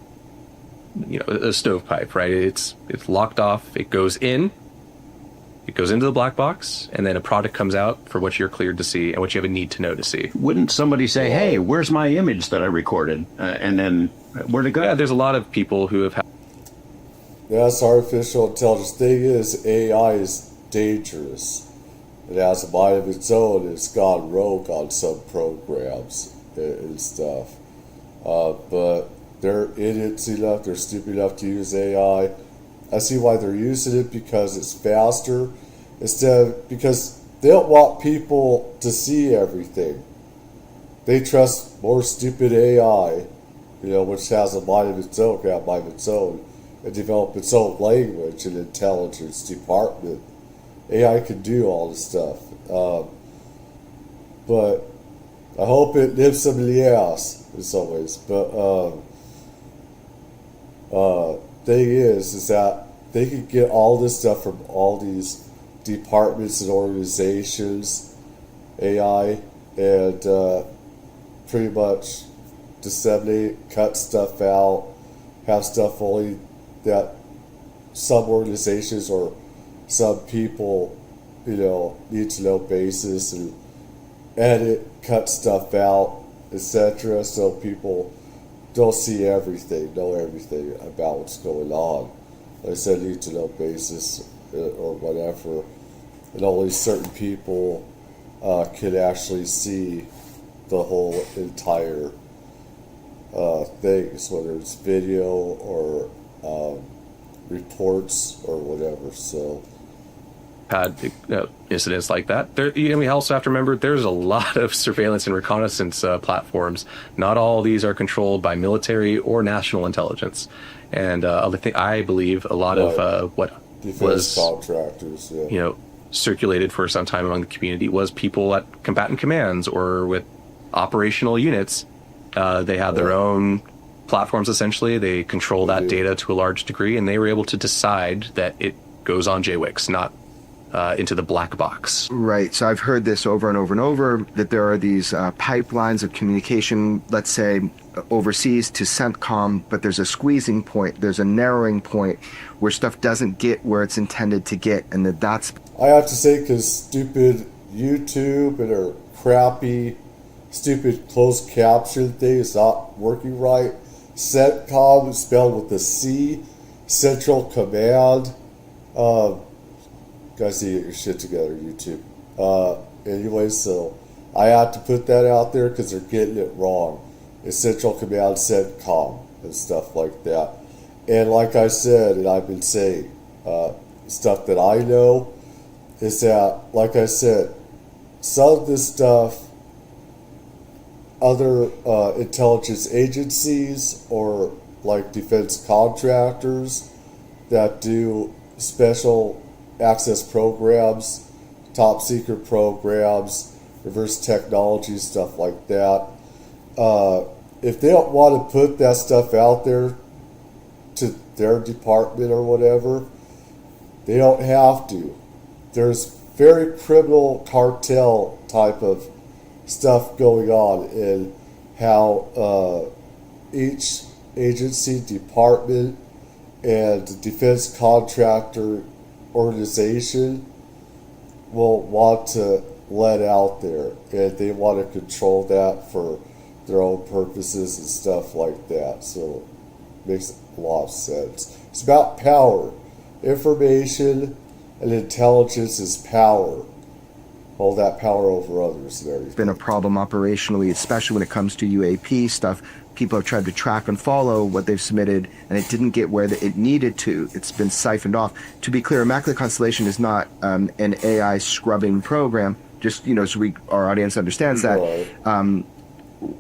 stovepipe, right? It's locked off. It goes into the black box, and then a product comes out for what you're cleared to see and what you have a need to know to see. Wouldn't somebody say, "Hey, where's my image that I recorded?" And then where'd it go? Yeah, there's a lot of people who have had. That's artificial intelligence. Thing is, AI is dangerous. It has a mind of its own. It's gone rogue on some programs and stuff. But they're idiots enough, they're stupid enough to use AI. I see why they're using it, because it's faster, because they don't want people to see everything. They trust more stupid AI, which has a mind of its own, and develop its own language and intelligence department. AI can do all this stuff. But I hope it nips them in the ass in some ways. But thing is that they can get all this stuff from all these departments and organizations, AI, and pretty much disseminate, cut stuff out, have stuff only that some organizations or some people, need to know basis, and edit, cut stuff out, etc. So people don't see everything, know everything about what's going on. Like I said, need to know basis or whatever. And only certain people can actually see the whole entire things, whether it's video or reports or whatever. So had incidents like that. We also have to remember there's a lot of surveillance and reconnaissance platforms. Not all of these are controlled by military or national intelligence. And I believe a lot of what defense was contractors, circulated for some time among the community was people at combatant commands or with operational units. They had their own platforms, essentially. They control that data to a large degree, and they were able to decide that it goes on JWICs, not into the black box. Right. So I've heard this over and over and over, that there are these pipelines of communication, let's say overseas to CENTCOM, but there's a squeezing point, there's a narrowing point where stuff doesn't get where it's intended to get, and that's... I have to say, because stupid YouTube and their crappy, stupid closed caption thing is not working right. CENTCOM is spelled with a C, Central Command. Guys, need to get your shit together, YouTube. Anyway, so I have to put that out there because they're getting it wrong. It's Central Command CENTCOM and stuff like that. And like I said, and I've been saying, stuff that I know is that, like I said, some of this stuff, other intelligence agencies or like defense contractors that do special access programs, top secret programs, reverse technology, stuff like that, if they don't want to put that stuff out there to their department or whatever, they don't have to. There's very criminal cartel type of stuff going on in how each agency, department, and defense contractor organization will want to let out there, and they want to control that for their own purposes and stuff like that. So it makes a lot of sense. It's about power. Information and intelligence is power. Hold that power over others and everything. It's been a problem operationally, especially when it comes to UAP stuff. People have tried to track and follow what they've submitted, and it didn't get where it needed to. It's been siphoned off. To be clear, Immaculate Constellation is not an AI scrubbing program. Just, so our audience understands that. Right.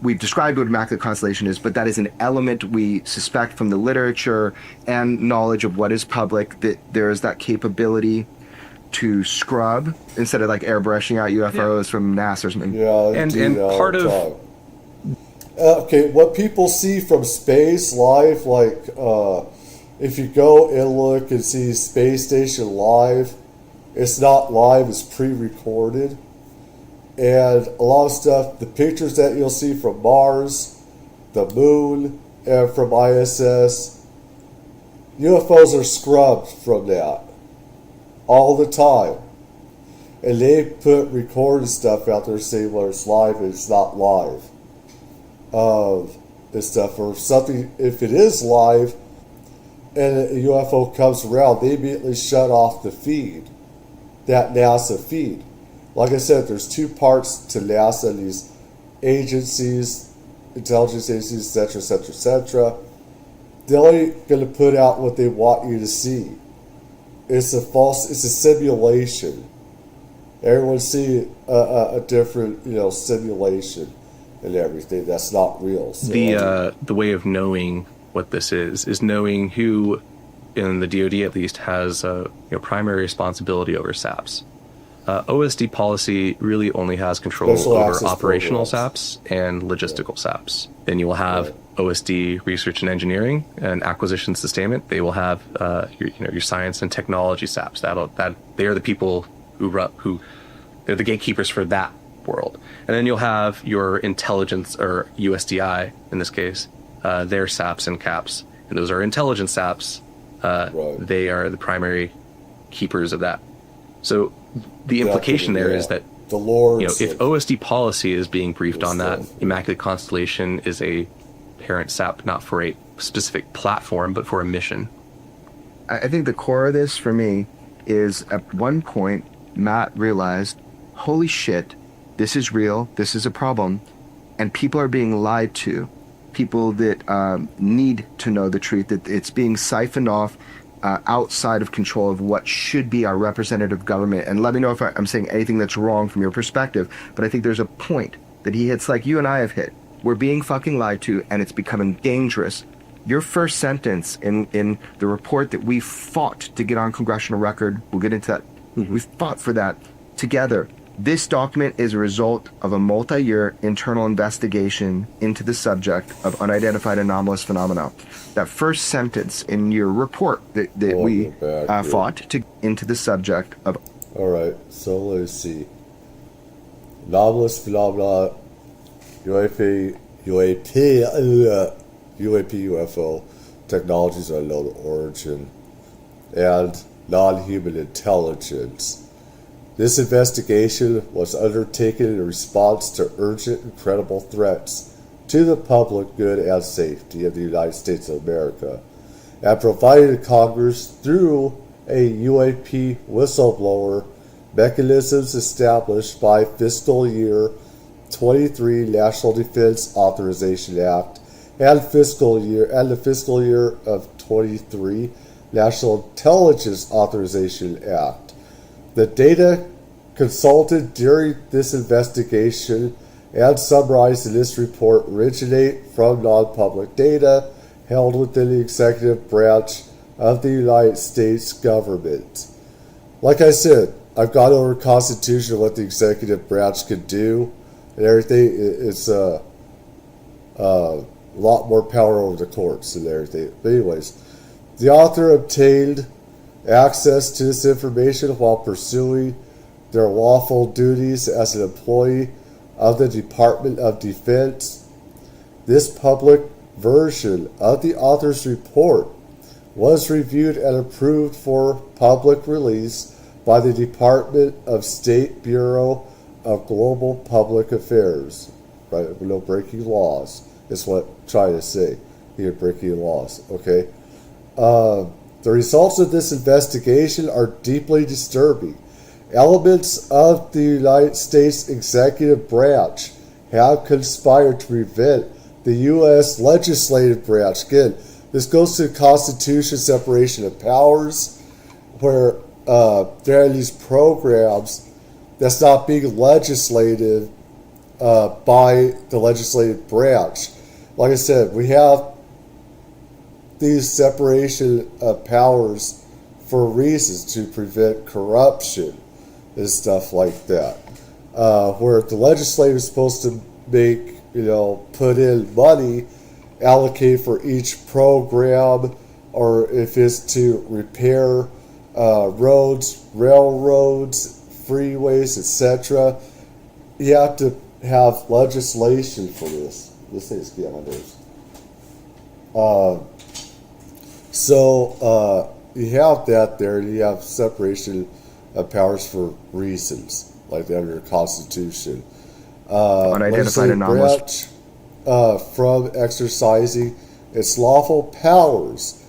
We've described what Immaculate Constellation is, but that is an element we suspect from the literature and knowledge of what is public, that there is that capability to scrub instead of like airbrushing out UFOs from NASA or something. Yeah, and part of okay, what people see from space live, like if you go and look and see Space Station live, it's not live, it's pre-recorded. And a lot of stuff, the pictures that you'll see from Mars, the moon, and from ISS, UFOs are scrubbed from that all the time. And they put recorded stuff out there saying whether it's live and it's not live. And stuff, or something, if it is live and a UFO comes around, they immediately shut off the feed, that NASA feed. Like I said, there's two parts to NASA, these agencies, intelligence agencies, etc., etc., etc. They're only going to put out what they want you to see. It's a simulation. Everyone see a different, simulation and everything. That's not real. So the way of knowing what this is knowing who, in the DoD at least, has primary responsibility over SAPs. OSD policy really only has control Special over access operational programs. SAPs and logistical SAPs. Then you will have OSD research and engineering and acquisition sustainment. They will have your science and technology SAPs. They are the people who they're the gatekeepers for that world. And then you'll have your intelligence, or USDI in this case, their SAPs and CAPs, and those are intelligence SAPs. They are the primary keepers of that. So the implication there is that the Lords, if OSD policy is being briefed on that, Immaculate Constellation is a parent SAP, not for a specific platform, but for a mission. I think the core of this for me is, at one point, Matt realized, holy shit, this is real, this is a problem, and people are being lied to. People that need to know the truth, that it's being siphoned off outside of control of what should be our representative government. And let me know if I'm saying anything that's wrong from your perspective, but I think there's a point that he hits like you and I have hit. We're being fucking lied to, and it's becoming dangerous. Your first sentence in the report that we fought to get on congressional record, we'll get into that. We fought for that together. This document is a result of a multi-year internal investigation into the subject of unidentified anomalous phenomena. That first sentence in your report that we fought to into the subject of. All right, so let's see. Anomalous phenomena, UFO technologies of unknown origin, and non-human intelligence. This investigation was undertaken in response to urgent and credible threats to the public good and safety of the United States of America, and provided Congress through a UAP whistleblower mechanisms established by fiscal year 23 National Defense Authorization Act and the fiscal year of 23 National Intelligence Authorization Act. The data consulted during this investigation and summarized in this report originate from non-public data held within the executive branch of the United States government. Like I said, I've gone over the Constitution, what the executive branch could do and everything. It's a lot more power over the courts and everything. But anyways, the author obtained access to this information while pursuing their lawful duties as an employee of the Department of Defense. This public version of the author's report was reviewed and approved for public release by the Department of State Bureau of Global Public Affairs. Right? No breaking laws is what I'm trying to say. You're breaking laws, okay? The results of this investigation are deeply disturbing. Elements of the United States executive branch have conspired to prevent the U.S. legislative branch. Again, this goes to the Constitution separation of powers, where there are these programs that's not being legislated by the legislative branch. Like I said, we have these separation of powers for reasons to prevent corruption and stuff like that. Where the legislature is supposed to make, put in money, allocate for each program, or if it's to repair roads, railroads, freeways, etc. You have to have legislation for this. This thing's getting on my nerves. So you have that there, and you have separation of powers for reasons, like under the Constitution. Unidentified anomalous. From exercising its lawful powers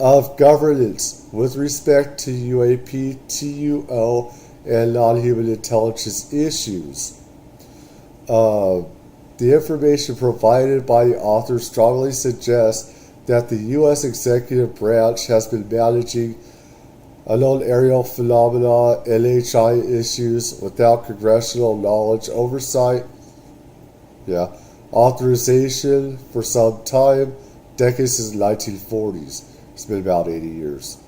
of governance with respect to UAP, TUO, and non-human intelligence issues. The information provided by the author strongly suggests that the U.S. executive branch has been managing unknown aerial phenomena, LHI issues, without congressional knowledge, oversight, authorization for some time, decades since the 1940s. It's been about 80 years.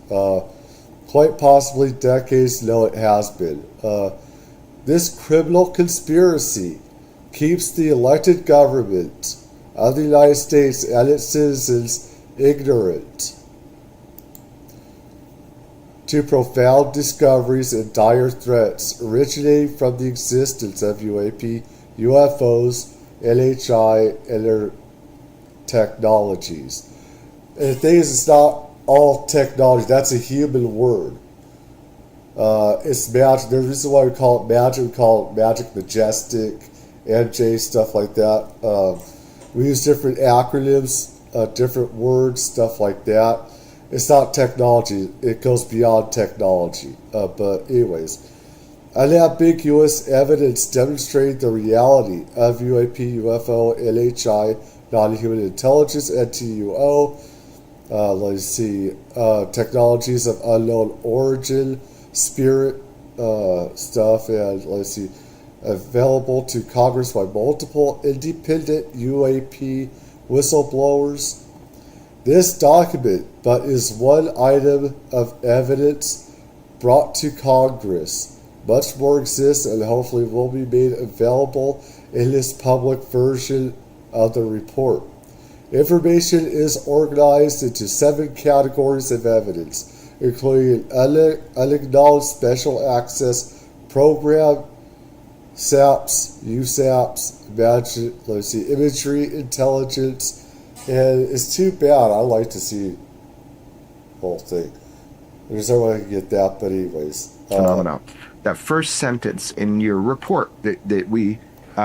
Quite possibly decades, no, it has been. This criminal conspiracy keeps the elected government of the United States and its citizens ignorant to profound discoveries and dire threats originating from the existence of UAP, UFOs, LHI, and their technologies. And the thing is, it's not all technology. That's a human word. It's magic. There's a reason why we call it magic. We call it magic, majestic, MJ, stuff like that. We use different acronyms, different words, stuff like that. It's not technology. It goes beyond technology. But anyways, unambiguous evidence demonstrating the reality of UAP, UFO, LHI, non-human intelligence, NTUO. Let's see, technologies of unknown origin, spirit stuff, and let's see, available to Congress by multiple independent UAP whistleblowers. This document but is one item of evidence brought to Congress. Much more exists and hopefully will be made available in this public version of the report. Information is organized into 7 categories of evidence, including unacknowledged special access program, SAPs, USAPs, imagery, intelligence, and it's too bad. I'd like to see the whole thing. There's no way I can get that, but anyways. Phenomenal. That first sentence in your report that we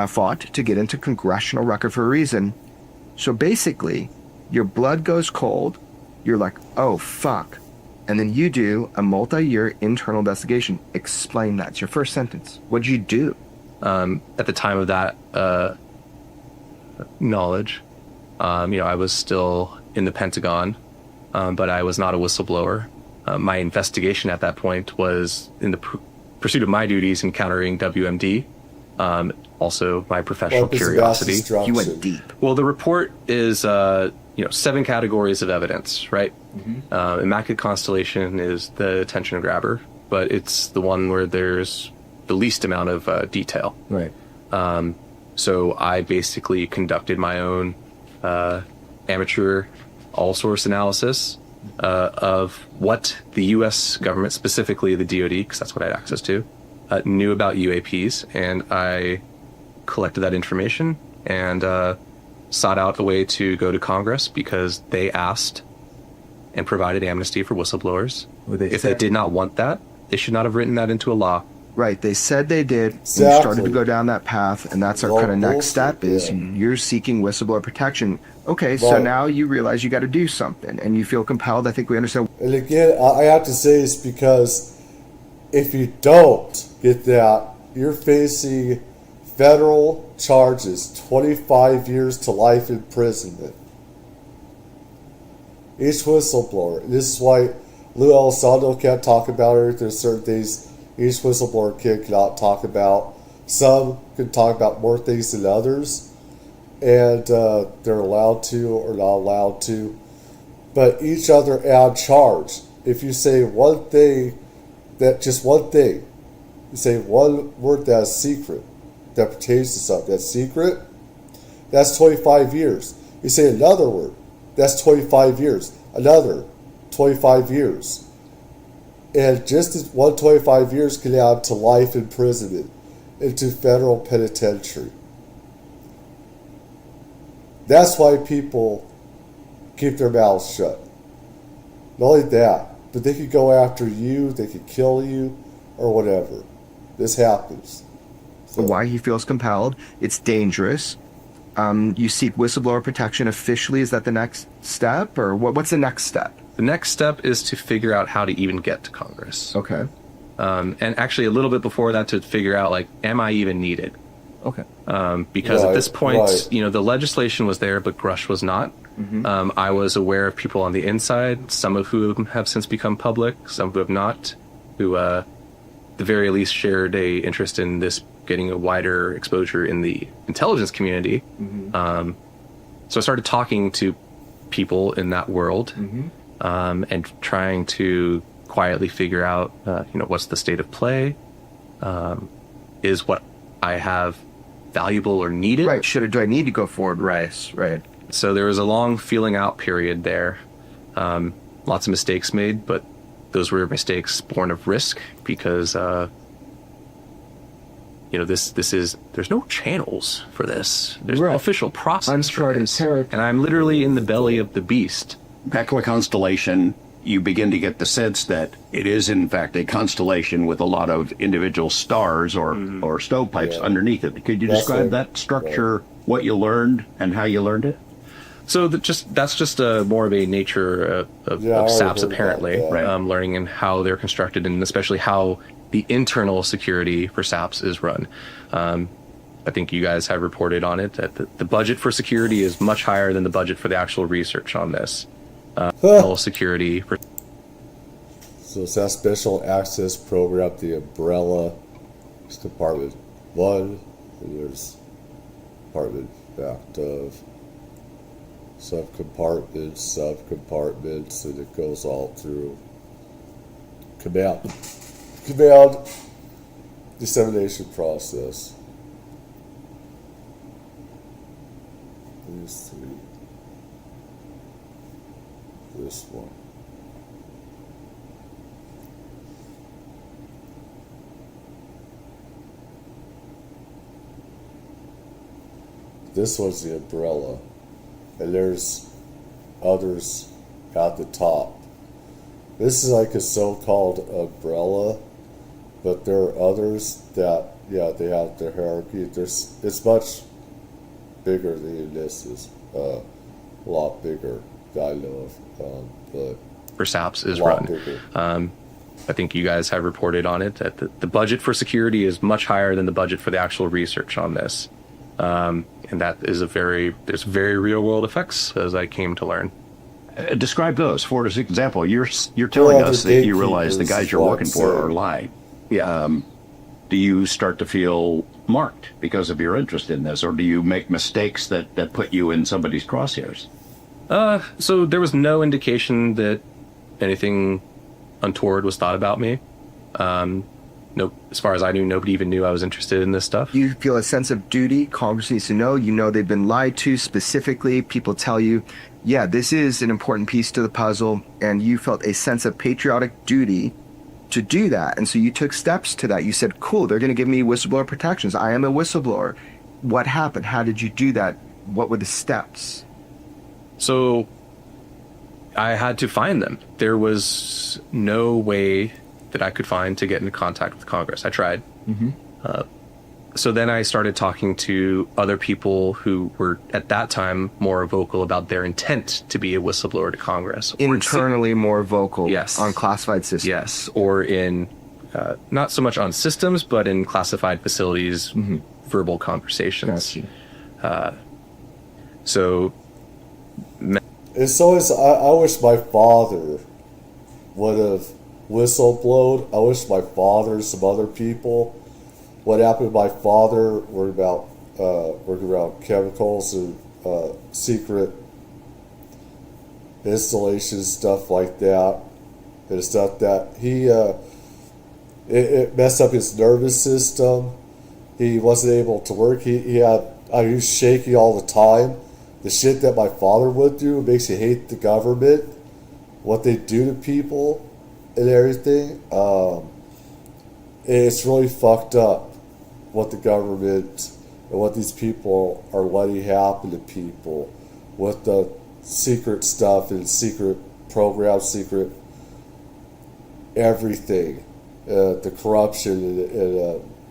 fought to get into congressional record for a reason. So basically, your blood goes cold. You're like, oh, fuck. And then you do a multi-year internal investigation. Explain that. It's your first sentence. What'd you do? At the time of that knowledge, I was still in the Pentagon, but I was not a whistleblower. My investigation at that point was in the pursuit of my duties encountering WMD. Also, my professional curiosity. You went deep. Well, the report is 7 categories of evidence, right? Mm-hmm. Immaculate Constellation is the attention grabber, but it's the one where there's the least amount of detail. Right. So I basically conducted my own amateur all-source analysis of what the U.S. government, specifically the DoD, because that's what I had access to, knew about UAPs, and I collected that information and sought out a way to go to Congress because they asked and provided amnesty for whistleblowers. If they did not want that, they should not have written that into a law. Right, they said they did. Exactly. You started to go down that path, and that's our Well, kind of next bullshit, step is yeah. you're seeking whistleblower protection. Okay, so Right. now you realize you got to do something, and you feel compelled. I think we understand. And again, I have to say it's because if you don't get that, you're facing federal charges, 25 years to life imprisonment. Each whistleblower. This is why Lou Elizondo can't talk about it. There's certain things each whistleblower kid cannot talk about. Some can talk about more things than others, and they're allowed to or not allowed to. But each other add charge. If you say one thing, just one thing, you say one word that's secret, that pertains to something that's secret, that's 25 years. You say another word, that's 25 years. Another 25 years. And just as 125 years can add to life imprisonment into federal penitentiary. That's why people keep their mouths shut. Not only that, but they could go after you, they could kill you, or whatever. This happens. So, Why he feels compelled. It's dangerous. You seek whistleblower protection officially. Is that the next step, or what's the next step? The next step is to figure out how to even get to Congress. Okay. And actually a little bit before that to figure out, like, am I even needed? Okay. Because at this point, right. the legislation was there, but Grush was not. I was aware of people on the inside, some of whom have since become public, some who have not, who, at the very least, shared a interest in this getting a wider exposure in the intelligence community. So I started talking to people in that world, and trying to quietly figure out, what's the state of play? Is what I have valuable or needed? Right. Do I need to go forward? Right. So there was a long feeling out period there. Lots of mistakes made, but those were mistakes born of risk because, there's no channels for this. There's no Right. official process. Uncharted territory. And I'm literally in the belly of the beast. Back to a constellation, you begin to get the sense that it is, in fact, a constellation with a lot of individual stars or stovepipes underneath it. Could you That's describe right. that structure, what you learned, and how you learned it? So that's just more of a nature of Yeah, I already SAPs, heard about apparently. that. Learning in how they're constructed and especially how the internal security for SAPs is run. I think you guys have reported on it that the budget for security is much higher than the budget for the actual research on this. Internal security for So it's that special access program, the umbrella. It's Department 1, and there's Department backed of subcompartments, and it goes all through command dissemination process. These three. This one. This was the umbrella, and there's others at the top. This is like a so-called umbrella, but there are others that, they have their hierarchy. It's much bigger than this is, a lot bigger that I know of, but for SAPs is a lot run. bigger. I think you guys have reported on it that the budget for security is much higher than the budget for the actual research on this. And that is there's very real world effects, as I came to learn. Describe those. For example, you're telling Well, us the that you realize the gatekeepers guys you're is working for what I'm are lying. Do you start to feel marked because of your interest in this, or do you make mistakes that put you in somebody's crosshairs? So there was no indication that anything untoward was thought about me. no, as far as I knew, nobody even knew I was interested in this stuff. You feel a sense of duty. Congress needs to know. You know they've been lied to specifically. People tell you, yeah, this is an important piece to the puzzle, and you felt a sense of patriotic duty to do that. And so you took steps to that. You said, cool, they're going to give me whistleblower protections. I am a whistleblower. What happened? How did you do that? What were the steps? So I had to find them. There was no way that I could find to get into contact with Congress. I tried. So then I started talking to other people who were at that time more vocal about their intent to be a whistleblower to Congress. Internally more vocal. Yes. On classified systems. Yes, or in not so much on systems, but in classified facilities, verbal conversations. Gotcha. So It's always, I wish my father would have whistleblowed. I wish my father and some other people. What happened to my father working around chemicals and secret installations, stuff like that, and stuff that it messed up his nervous system. He wasn't able to work. He was shaking all the time. The shit that my father went through makes you hate the government, what they do to people and everything. It's really fucked up what the government and what these people are letting happen to people with the secret stuff and secret programs, secret everything. The corruption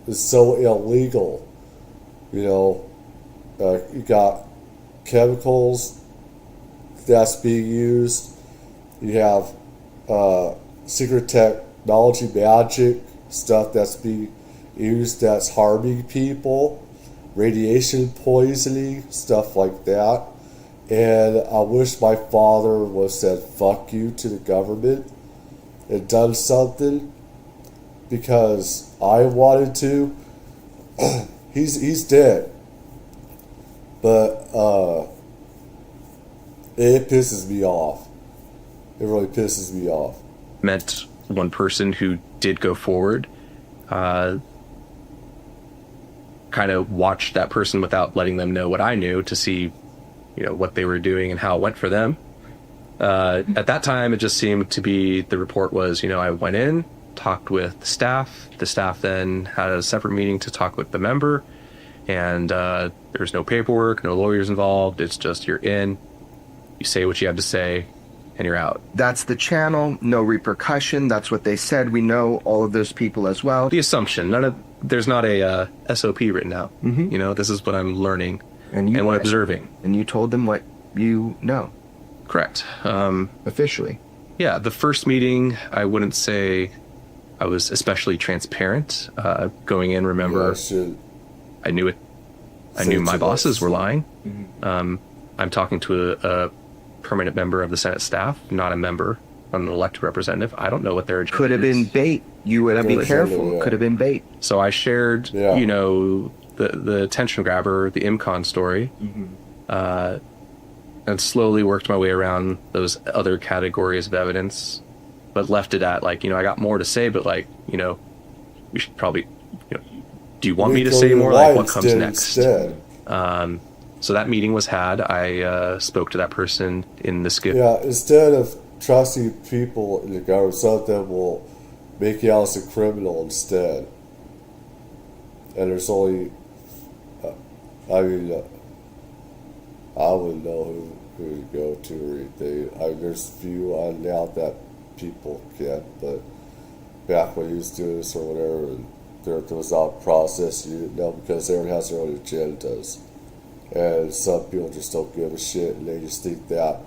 is so illegal. You got chemicals that's being used. You have secret technology, magic stuff that's being used that's harming people, radiation poisoning, stuff like that. And I wish my father would have said fuck you to the government and done something, because I wanted to. He's dead. But it pisses me off. It really pisses me off. met one person who did go forward, kind of watched that person without letting them know what I knew to see, what they were doing and how it went for them. At that time, it just seemed to be, the report was, I went in, talked with the staff. The staff then had a separate meeting to talk with the member, and there's no paperwork, no lawyers involved. It's just, you're in, you say what you have to say, and you're out. That's the channel, no repercussion. That's what they said. We know all of those people as well. The assumption, there's not a SOP written out. Mm-hmm. This is what I'm learning and what observing. And you told them what you know. Correct. Officially. Yeah, the first meeting, I wouldn't say I was especially transparent. Going in, remember, I knew it. I knew my bosses were lying. Mm-hmm. I'm talking to a permanent member of the Senate staff, not a member, an elected representative. I don't know what their agenda Could have been bait. You would have been careful. Could have been bait. So I shared, the attention grabber, the IMCON story, and slowly worked my way around those other categories of evidence, but left it at I got more to say, but we should probably, do you want me to say more? What comes next? So that meeting was had. I spoke to that person in the skip. Yeah, instead of trusting people in the government, some of them will make you out as a criminal instead. And there's only, I wouldn't know who to go to or anything. There's a few on now that people can't, but back when he was doing this or whatever, and there was not a process, you didn't know, because everyone has their own agendas. And some people just don't give a shit, and they just think that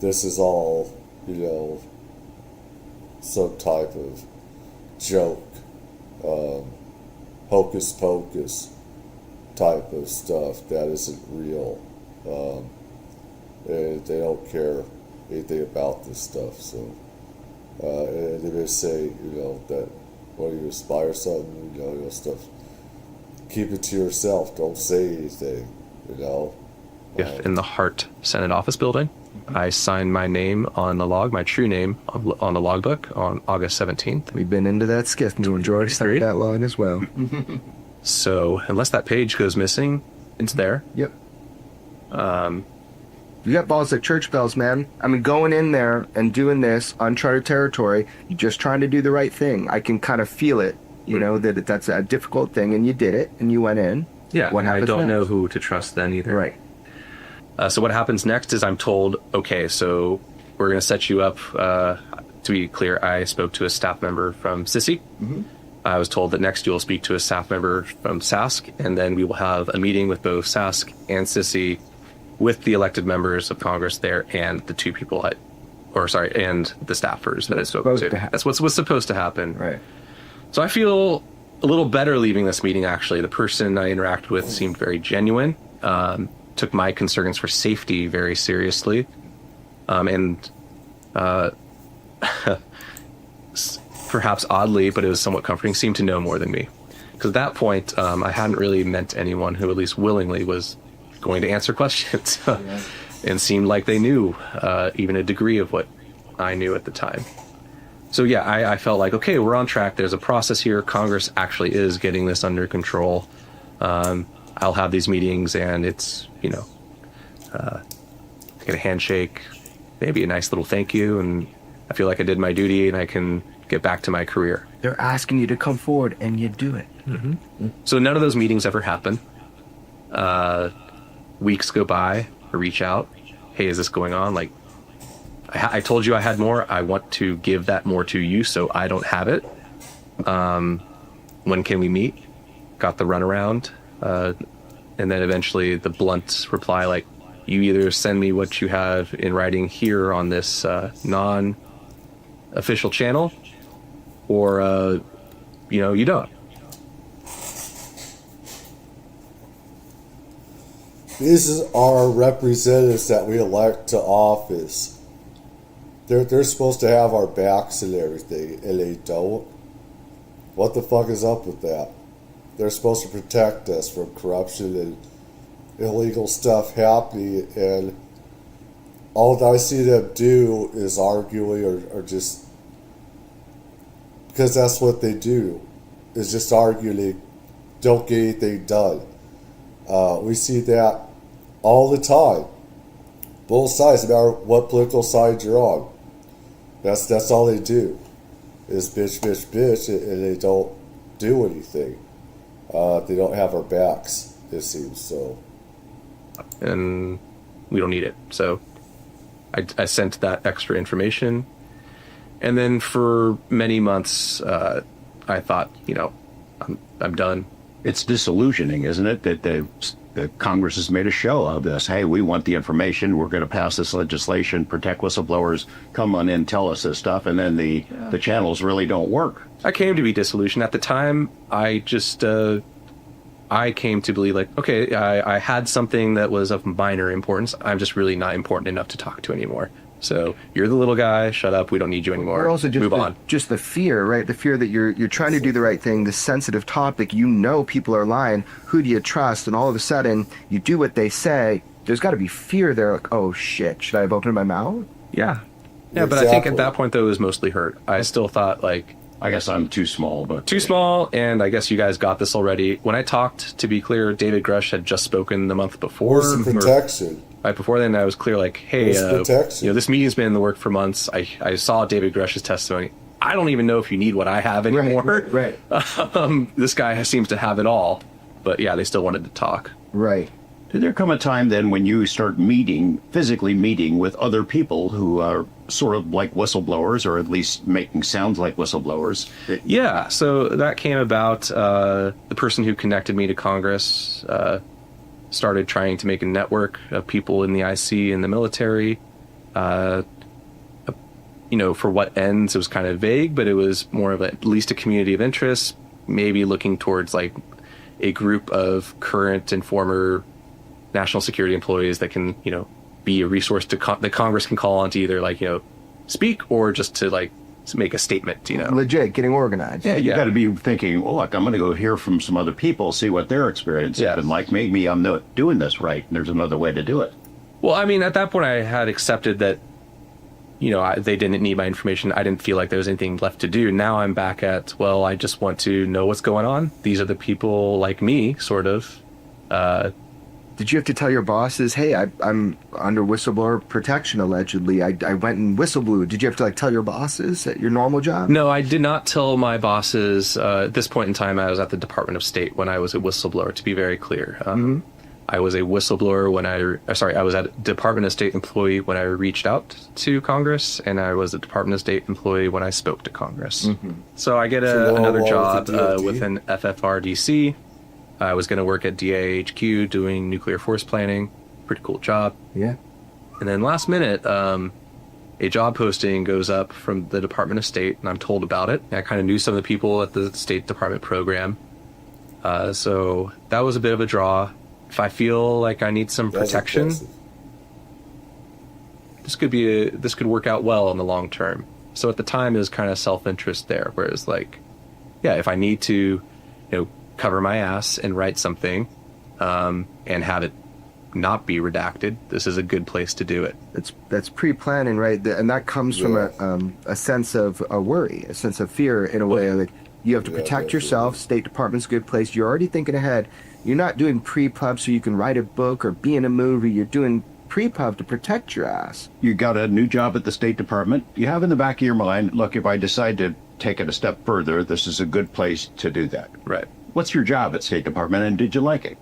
this is all, some type of joke, hocus pocus type of stuff that isn't real. And they don't care anything about this stuff. So, and they just say, that when you aspire something, stuff, keep it to yourself. Don't say anything. In the Hart Senate office building. I signed my name on the log, my true name on the logbook on August 17th. We've been into that skiff, and George signed that line as well. So unless that page goes missing, it's there. Yep. You got balls like church bells, man. I mean, going in there and doing this uncharted territory, you're just trying to do the right thing. I can kind of feel it, that that's a difficult thing, and you did it, and you went in. Yeah, What I happens don't next? know who to trust then either. Right. So what happens next is I'm told, okay, so we're going to set you up. To be clear, I spoke to a staff member from SISI. I was told that next you'll speak to a staff member from SASC, and then we will have a meeting with both SASC and SISI with the elected members of Congress there and the two people and the staffers that I spoke to. That's what's supposed to happen. Right. So I feel a little better leaving this meeting, actually. The person I interacted with seemed very genuine, took my concerns for safety very seriously, and perhaps oddly, but it was somewhat comforting, seemed to know more than me. Because at that point, I hadn't really met anyone who at least willingly was going to answer questions and seemed like they knew even a degree of what I knew at the time. So yeah, I felt like, okay, we're on track. There's a process here. Congress actually is getting this under control. I'll have these meetings and it's, get a handshake, maybe a nice little thank you. And I feel like I did my duty and I can get back to my career. They're asking you to come forward and you do it. So none of those meetings ever happen. Weeks go by, I reach out. Hey, is this going on? Like, I told you I had more. I want to give that more to you so I don't have it. When can we meet? Got the runaround. And then eventually the blunt reply, like, you either send me what you have in writing here on this non-official channel, or, you don't. These are representatives that we elect to office. They're supposed to have our backs and everything, and they don't. What the fuck is up with that? They're supposed to protect us from corruption and illegal stuff happening, and all that I see them do is arguing or just... Because that's what they do, is just argue. They don't get anything done. We see that all the time. Both sides, no matter what political side you're on. That's all they do, is bitch, bitch, bitch, and they don't do anything. They don't have our backs, it seems, so. And we don't need it. So I sent that extra information. And then for many months, I thought, I'm done. It's disillusioning, isn't it, that the Congress has made a show of this. Hey, we want the information. We're going to pass this legislation, protect whistleblowers, come on in, tell us this stuff, and then the channels really don't work. I came to be disillusioned. At the time, I just, I came to believe, like, okay, I had something that was of minor importance. I'm just really not important enough to talk to anymore. So you're the little guy. Shut up. We don't need you anymore. Or also just move on. Just the fear, right? The fear that you're trying to do the right thing, the sensitive topic. People are lying. Who do you trust? And all of a sudden, you do what they say. There's got to be fear there. Like, oh shit, should I have opened my mouth? Yeah. Yeah, but I think at that point though, it was mostly hurt. I still thought like, I guess I'm too small, but too small, and I guess you guys got this already. When I talked, to be clear, David Grush had just spoken the month before. Where's the protection? Right before then, I was clear, like, hey, this meeting's been in the work for months. I saw David Grush's testimony. I don't even know if you need what I have anymore. Right. This guy seems to have it all. But yeah, they still wanted to talk. Right. Did there come a time then when you start physically meeting with other people who are sort of like whistleblowers, or at least making sounds like whistleblowers? Yeah, so that came about. The person who connected me to Congress started trying to make a network of people in the IC and the military. For what ends, it was kind of vague, but it was more of at least a community of interest, maybe looking towards like a group of current and former national security employees that can, be a resource that Congress can call on to either speak or just to make a statement, Legit, getting organized. Yeah, you got to be thinking, well, look, I'm going to go hear from some other people, see what their experience has been like. Maybe I'm not doing this right, and there's another way to do it. Well, I mean, at that point, I had accepted that, they didn't need my information. I didn't feel like there was anything left to do. Now I'm back at, well, I just want to know what's going on. These are the people like me, sort of. Did you have to tell your bosses, hey, I'm under whistleblower protection, allegedly. I went and whistleblew. Did you have to tell your bosses at your normal job? No, I did not tell my bosses. At this point in time, I was at the Department of State when I was a whistleblower, to be very clear. I was a whistleblower when I was a Department of State employee when I reached out to Congress, and I was a Department of State employee when I spoke to Congress. So I get another job with an FFRDC. I was going to work at DAHQ doing nuclear force planning. Pretty cool job. Yeah. And then last minute, a job posting goes up from the Department of State, and I'm told about it. I kind of knew some of the people at the State Department program. So that was a bit of a draw. If I feel like I need some protection, this could work out well in the long term. So at the time, it was kind of self-interest there, whereas if I need to, cover my ass and write something, and have it not be redacted, this is a good place to do it. That's pre-planning, right? And that comes from a sense of a worry, a sense of fear in a way. Like you have to protect yourself. State Department's a good place. You're already thinking ahead. You're not doing pre-pub so you can write a book or be in a movie. You're doing pre-pub to protect your ass. You got a new job at the State Department. You have in the back of your mind, look, if I decide to take it a step further, this is a good place to do that. Right. What's your job at State Department, and did you like it?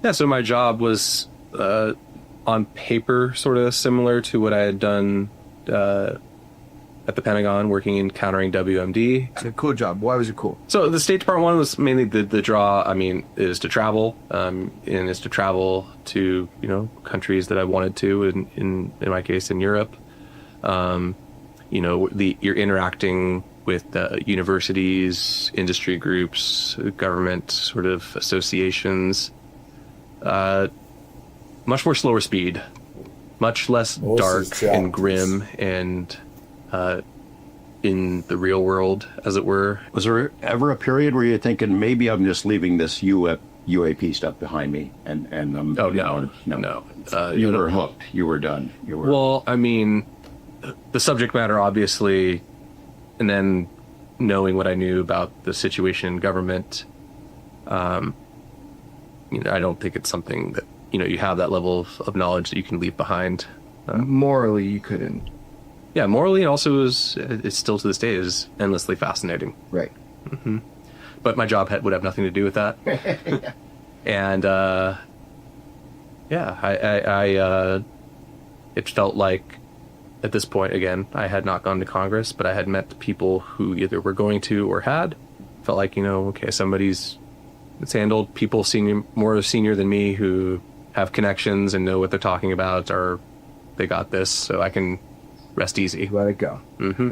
Yeah, so my job was on paper sort of similar to what I had done at the Pentagon, working in countering WMD. It's a cool job. Why was it cool? So the State Department one was mainly the draw. I mean, is to travel, and is to travel to countries that I wanted to. In my case, in Europe. You're interacting with universities, industry groups, government sort of associations. Much more slower speed, much less dark and grim and in the real world, as it were. Was there ever a period where you're thinking, maybe I'm just leaving this UAP stuff behind me, and no. You were hooked. You were done. Well, I mean, the subject matter, obviously, and then knowing what I knew about the situation in government, I don't think it's something that you have that level of knowledge that you can leave behind. Morally, you couldn't. Yeah, morally, and also it's still to this day is endlessly fascinating. Right. Mm-hmm. But my job would have nothing to do with that. And it felt like at this point, again, I had not gone to Congress, but I had met people who either were going to or had. Felt like, okay, it's handled. People more senior than me who have connections and know what they're talking about, or they got this, so I can rest easy. Let it go. Mm-hmm.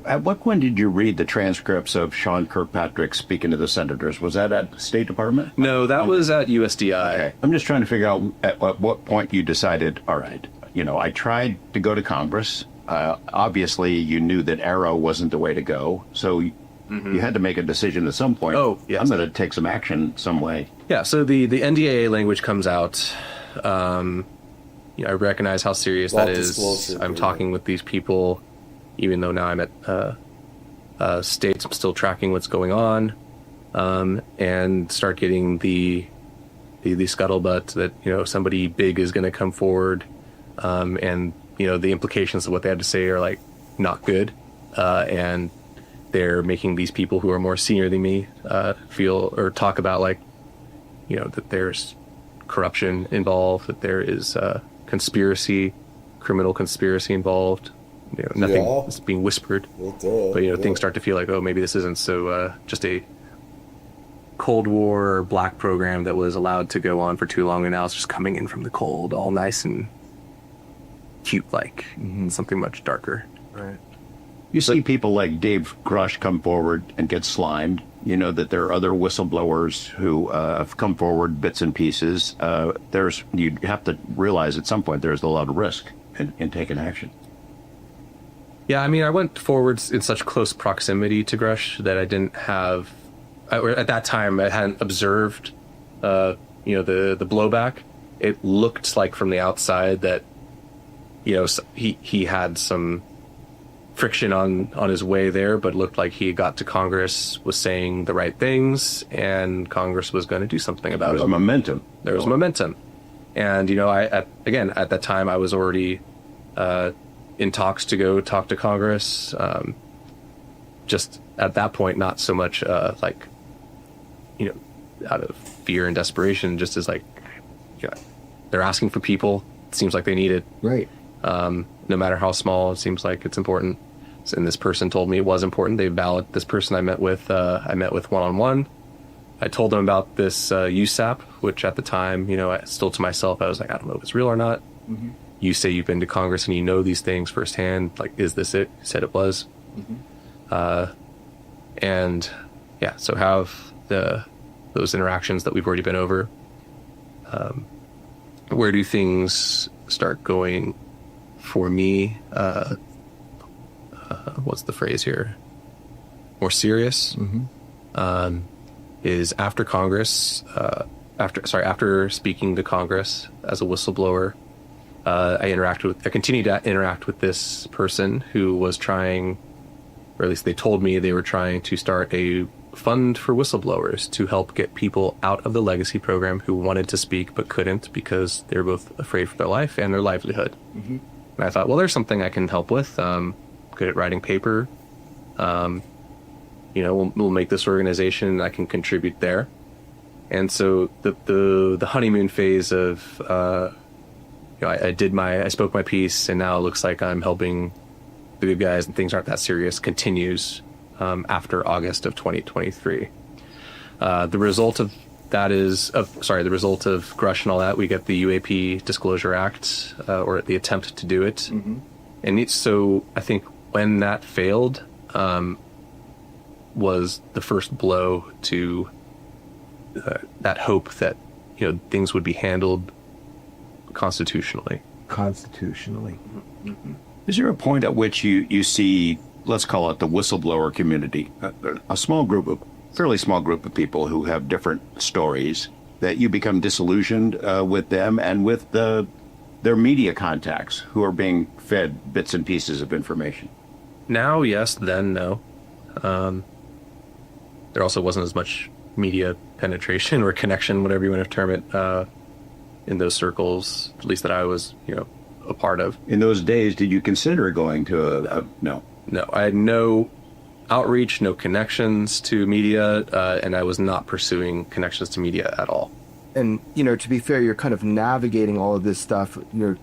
At what point did you read the transcripts of Sean Kirkpatrick speaking to the senators? Was that at the State Department? No, that was at USDI. Okay. I'm just trying to figure out at what point you decided, all right, I tried to go to Congress. Obviously, you knew that Arrow wasn't the way to go, so you had to make a decision at some point. Oh, yes. I'm going to take some action some way. Yeah, so the NDAA language comes out. I recognize how serious that is. I'm talking with these people, even though now I'm at states. I'm still tracking what's going on, and start getting the scuttlebutt that somebody big is going to come forward, and the implications of what they had to say are not good, and they're making these people who are more senior than me feel or talk about that there's corruption involved, that there is criminal conspiracy involved. Nothing is being whispered, but things start to feel like, oh, maybe this isn't so just a Cold War black program that was allowed to go on for too long, and now it's just coming in from the cold, all nice and cute, something much darker. Right. You see people like Dave Grush come forward and get slimed. That there are other whistleblowers who have come forward bits and pieces. You have to realize at some point there's a lot of risk in taking action. Yeah, I mean, I went forwards in such close proximity to Grush that I didn't have, at that time, I hadn't observed, the blowback. it looked like from the outside that, you know, he had some friction on his way there, but looked like he got to Congress, was saying the right things, and Congress was going to do something about it. There was momentum. There was momentum. And, you know, at that time, I was already in talks to go talk to Congress. Just at that point, not so much like, you know, out of fear and desperation, just as like, you know, they're asking for people. It seems like they need it. Right. No matter how small, it seems like it's important. And this person told me it was important. This person I met with one-on-one. I told them about this USAP, which at the time, you know, I still to myself, I was like, I don't know if it's real or not. Mm-hmm. You say you've been to Congress and you know these things firsthand. Like, is this it? He said it was. Mm-hmm. And yeah, so have those interactions that we've already been over. Where do things start going for me? What's the phrase here? More serious. Mm-hmm. Is after Congress, after speaking to Congress as a whistleblower, I continued to interact with this person who was trying, or at least they told me they were trying to start a fund for whistleblowers to help get people out of the legacy program who wanted to speak but couldn't because they were both afraid for their life and their livelihood. Mm-hmm. And I thought, well, there's something I can help with. Good at writing paper. You know, we'll make this organization and I can contribute there. And so the honeymoon phase of, you know, I spoke my piece and now it looks like I'm helping the good guys and things aren't that serious continues after August of 2023. The result of that is, the result of Grush and all that, we get the UAP Disclosure Act, or the attempt to do it. Mm-hmm. And so I think when that failed, was the first blow to that hope that, you know, things would be handled constitutionally. Mm-hmm. Is there a point at which you see, let's call it the whistleblower community, a fairly small group of people who have different stories, that you become disillusioned with them and with their media contacts who are being fed bits and pieces of information? Now, yes, then no. There also wasn't as much media penetration or connection, whatever you want to term it, in those circles, at least that I was, you know, a part of. In those days, did you consider going to no? No, I had no outreach, no connections to media, and I was not pursuing connections to media at all. And, you know, to be fair, you're kind of navigating all of this stuff, you know,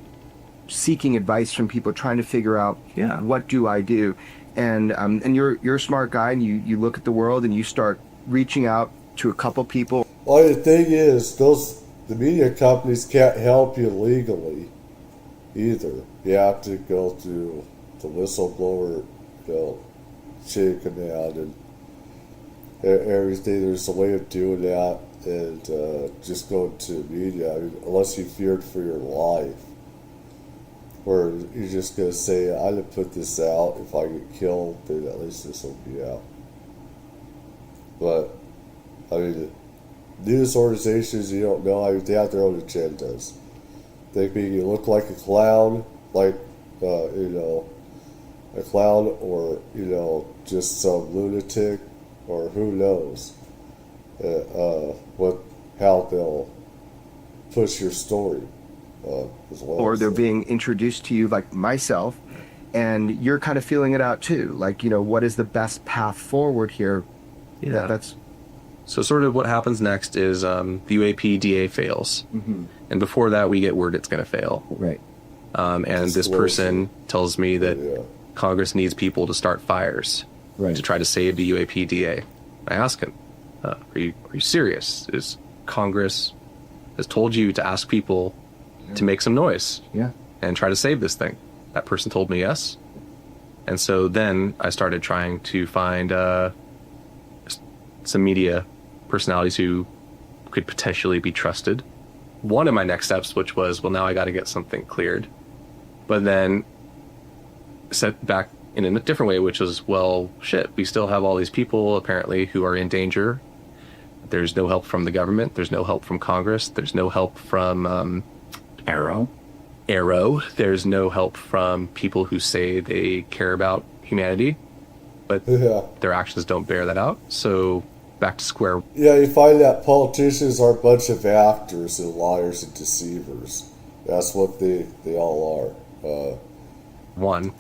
seeking advice from people, trying to figure out, what do I do? And you're a smart guy, and you look at the world and you start reaching out to a couple people. Well, the thing is, the media companies can't help you legally either. You have to go through the whistleblower, you know, chain of command and everything. There's a way of doing that, and just going to media, I mean, unless you feared for your life. Or you're just going to say, I didn't put this out. If I get killed, then at least this will be out. But, I mean, news organizations, you don't know, I mean, they have their own agendas. They make you look like a clown, like, you know, a clown, or, you know, just some lunatic, or who knows how they'll push your story. As well. Or they're being introduced to you, like myself, and you're kind of feeling it out too. Like, you know, what is the best path forward here? Yeah. That's so sort of what happens next is the UAP DA fails. Mm-hmm. And before that, we get word it's going to fail. Right. And this person tells me that Congress needs people to start fires to try to save the UAP DA. I ask him, are you serious? Is Congress has told you to ask people to make some noise and try to save this thing? That person told me yes. And so then I started trying to find some media personalities who could potentially be trusted. One of my next steps, which was, well, now I got to get something cleared. But then set back in a different way, which was, well, shit, we still have all these people apparently who are in danger. There's no help from the government. There's no help from Congress. There's no help from Arrow. There's no help from people who say they care about humanity, but their actions don't bear that out. So back to square. Yeah, you find that politicians are a bunch of actors and liars and deceivers. That's what they all are. One.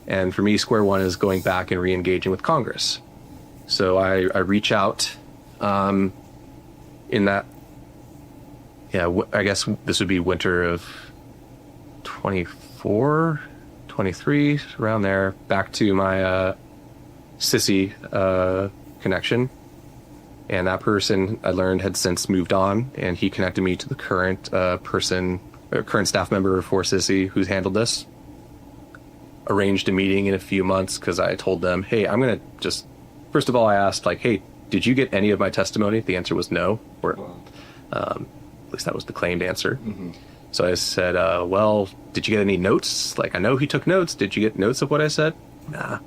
And for me, square one is going back and re-engaging with Congress. So I reach out in that, I guess this would be winter of 24, 23, around there, back to my sissy connection. And that person, I learned, had since moved on, and he connected me to the current current staff member for Sissy who's handled this. Arranged a meeting in a few months because I told them, hey, I'm going to just... First of all, I asked, like, hey, did you get any of my testimony? The answer was no. Or at least that was the claimed answer. Mm-hmm. So I said, well, did you get any notes? Like, I know he took notes. Did you get notes of what I said? Nah.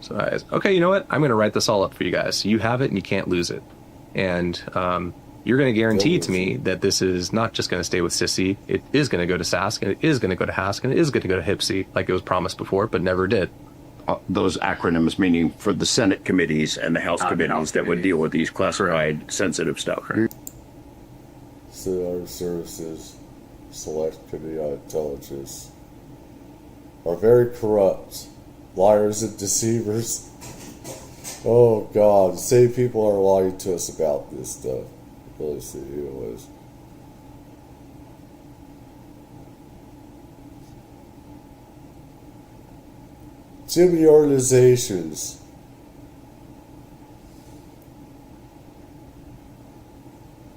So I said, okay, you know what? I'm going to write this all up for you guys. You have it and you can't lose it. And you're going to guarantee to me that this is not just going to stay with Sissy. It is going to go to Sask, and it is going to go to Hask, and it is going to go to Hipsy, like it was promised before, but never did. Those acronyms meaning for the Senate committees and the House committees that would deal with these classified, sensitive stuff. Right? So our services, Select Committee on Intelligence, are very corrupt. Liars and deceivers. Oh, God. Same people are lying to us about this stuff. Really see who it is. Too many organizations.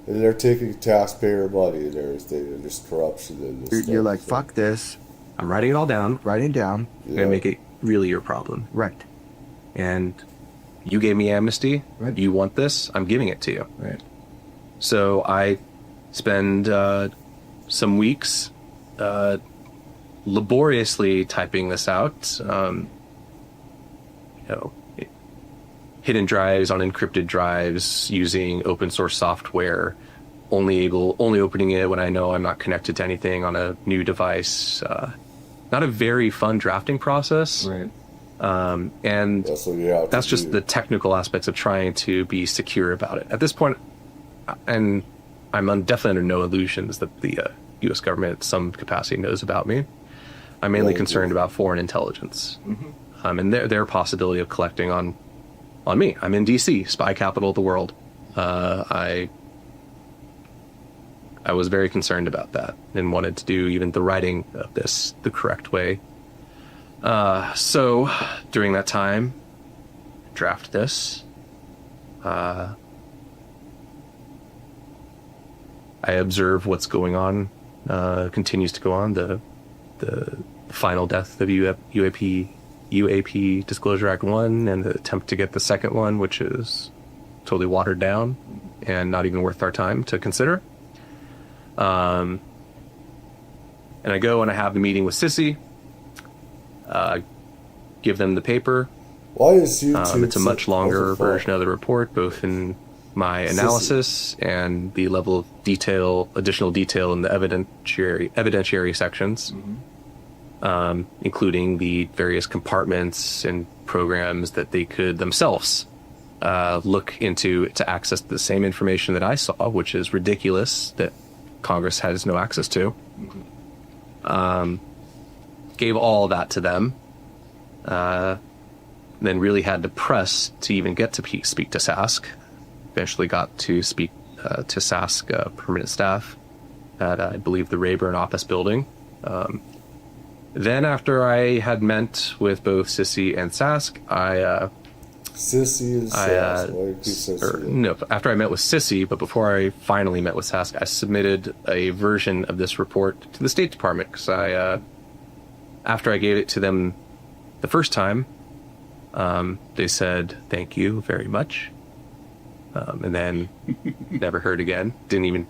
And they're taking taxpayer money and everything, and there's corruption in this You're like, fuck this. I'm writing it all down. Writing down. I'm going to make it really your problem. Right. And you gave me amnesty. Right. You want this? I'm giving it to you. Right. So I spend some weeks laboriously typing this out. Hidden drives on encrypted drives using open source software. Only opening it when I know I'm not connected to anything on a new device. Not a very fun drafting process. Right. And that's just the technical aspects of trying to be secure about it. At this point, and I'm definitely under no illusions that the U.S. government at some capacity knows about me. I'm mainly concerned about foreign intelligence. Mm-hmm. And their possibility of collecting on me. I'm in D.C., spy capital of the world. I was very concerned about that and wanted to do even the writing of this the correct way. So during that time, draft this. I observe what's going on, continues to go on. The final death of UAP Disclosure Act 1 and the attempt to get the second one, which is totally watered down and not even worth our time to consider. And I go and I have the meeting with Sissy, give them the paper. Why is YouTube it's a much longer version of the report, both in my analysis and the level of detail, additional detail in the evidentiary sections, including the various compartments and programs that they could themselves look into to access the same information that I saw, which is ridiculous that Congress has no access to. Gave all that to them. Then really had to press to even get to speak to Sask. Eventually got to speak to Sask permanent staff at, I believe, the Rayburn office building. Then after I had met with both Sissy and Sask, after I met with Sissy, but before I finally met with Sask, I submitted a version of this report to the State Department because after I gave it to them the first time, they said, thank you very much. And then never heard again. Didn't even...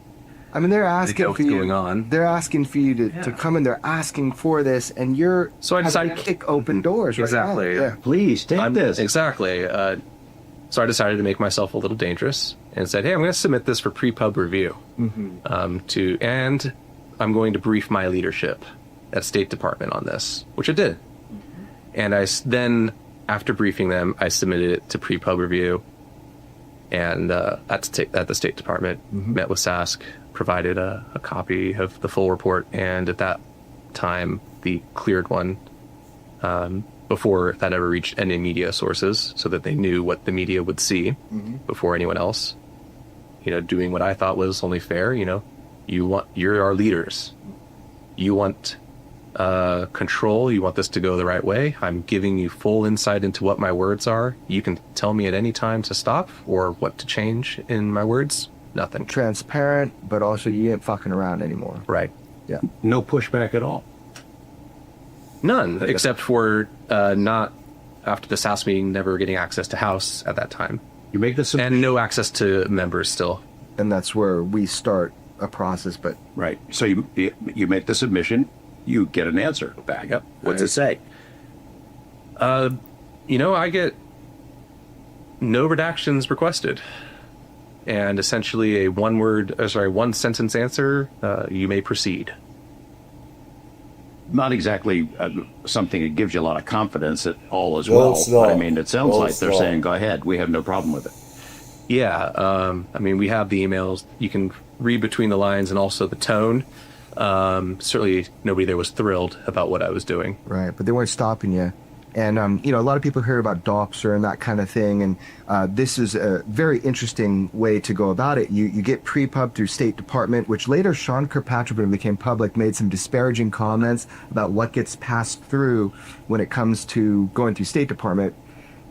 I mean, they're asking for you. Going on. They're asking for you to come in. They're asking for this, and you're... So I decided... kick open doors. Exactly. Right now. Yeah. Please, take this. Exactly. So I decided to make myself a little dangerous and said, hey, I'm going to submit this for pre-pub review. And I'm going to brief my leadership at State Department on this, which I did. And then, after briefing them, I submitted it to pre-pub review. And at the State Department, met with Sask, provided a copy of the full report, and at that time, the cleared one, before that ever reached any media sources, so that they knew what the media would see before anyone else. Doing what I thought was only fair. You're our leaders. You want control. You want this to go the right way. I'm giving you full insight into what my words are. You can tell me at any time to stop or what to change in my words. Nothing. Transparent, but also you ain't fucking around anymore. Right. Yeah. No pushback at all. None, except for not after the House meeting, never getting access to House at that time. You make this, and no access to members still. And that's where we start a process. But right. So you make the submission, you get an answer back. Yep. What's it say? I get no redactions requested, and essentially a one sentence answer. You may proceed. Not exactly something that gives you a lot of confidence at all as well. But I mean, it sounds like they're saying, go ahead, we have no problem with it. Yeah. We have the emails. You can read between the lines and also the tone. Certainly nobody there was thrilled about what I was doing. Right, but they weren't stopping you. And, a lot of people hear about Doppler and that kind of thing, and this is a very interesting way to go about it. You get pre-pub through State Department, which later Sean Kirkpatrick, when it became public, made some disparaging comments about what gets passed through when it comes to going through State Department.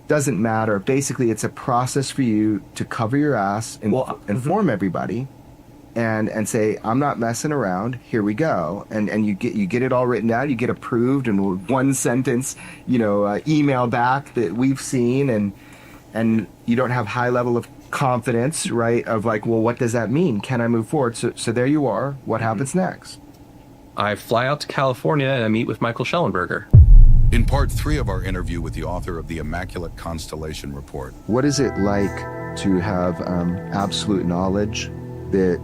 Doesn't matter. Basically, it's a process for you to cover your ass and inform everybody. And say, I'm not messing around, here we go. And you get it all written down, you get approved and one sentence, email back that we've seen, and you don't have high level of confidence, right? Of like, well, what does that mean? Can I move forward? So there you are. What happens next? I fly out to California and I meet with Michael Schellenberger. In part 3 of our interview with the author of the Immaculate Constellation report. What is it like to have absolute knowledge that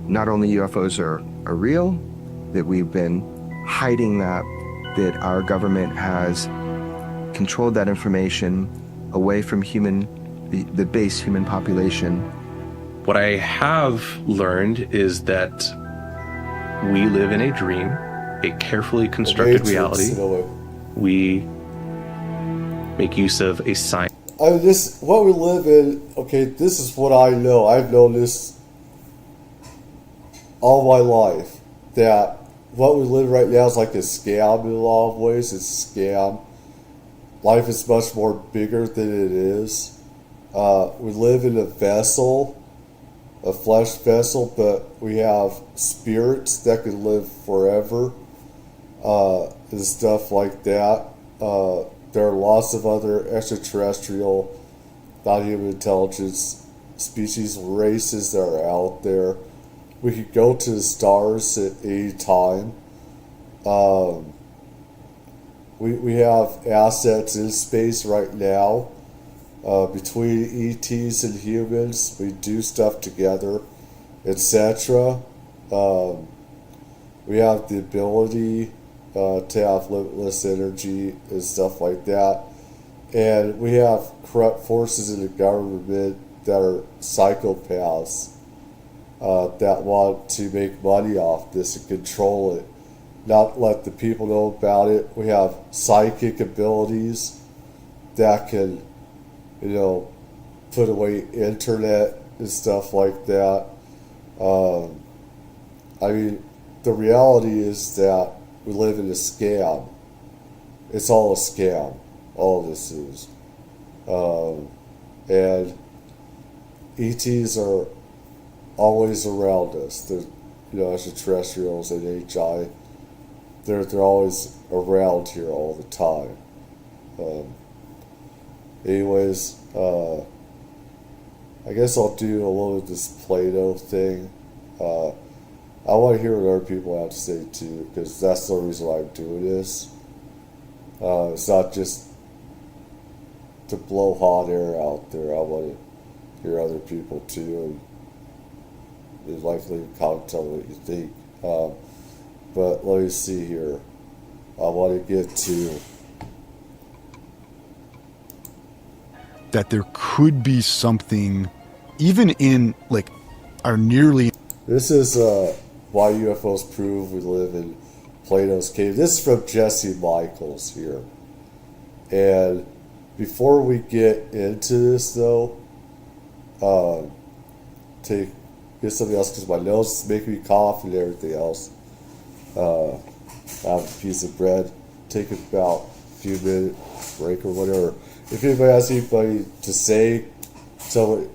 not only UFOs are real, that we've been hiding that our government has controlled that information away from the base human population? What I have learned is that we live in a dream, a carefully constructed reality. We make use of a science. What we live in, okay, this is what I know. I've known this all my life, that what we live right now is like a scam in a lot of ways. It's a scam. Life is much more bigger than it is. We live in a vessel, a flesh vessel, but we have spirits that can live forever, and stuff like that. There are lots of other extraterrestrial, non-human intelligence species, races that are out there. We could go to the stars at any time. We have assets in space right now. Between ETs and humans, we do stuff together, etc. We have the ability to have limitless energy and stuff like that. And we have corrupt forces in the government that are psychopaths. That want to make money off this and control it, not let the people know about it. We have psychic abilities that can, put away internet and stuff like that. The reality is that we live in a scam. It's all a scam. All this is. And ETs are always around us. They're, extraterrestrials and HI. They're always around here all the time. Anyways, I guess I'll do a little of this Plato thing. I want to hear what other people have to say too, because that's the reason why I'm doing this. It's not just to blow hot air out there. I want to hear other people too, and you're likely to comment on what you think. But let me see here. I want to get to that there could be something, even in like our nearly. this is why UFOs prove we live in Plato's cave. This is from Jesse Michaels here. And before we get into this, though, get something else because my nose is making me cough and everything else. I have a piece of bread. Take about a few minutes break or whatever. If anybody has anybody to say, tell what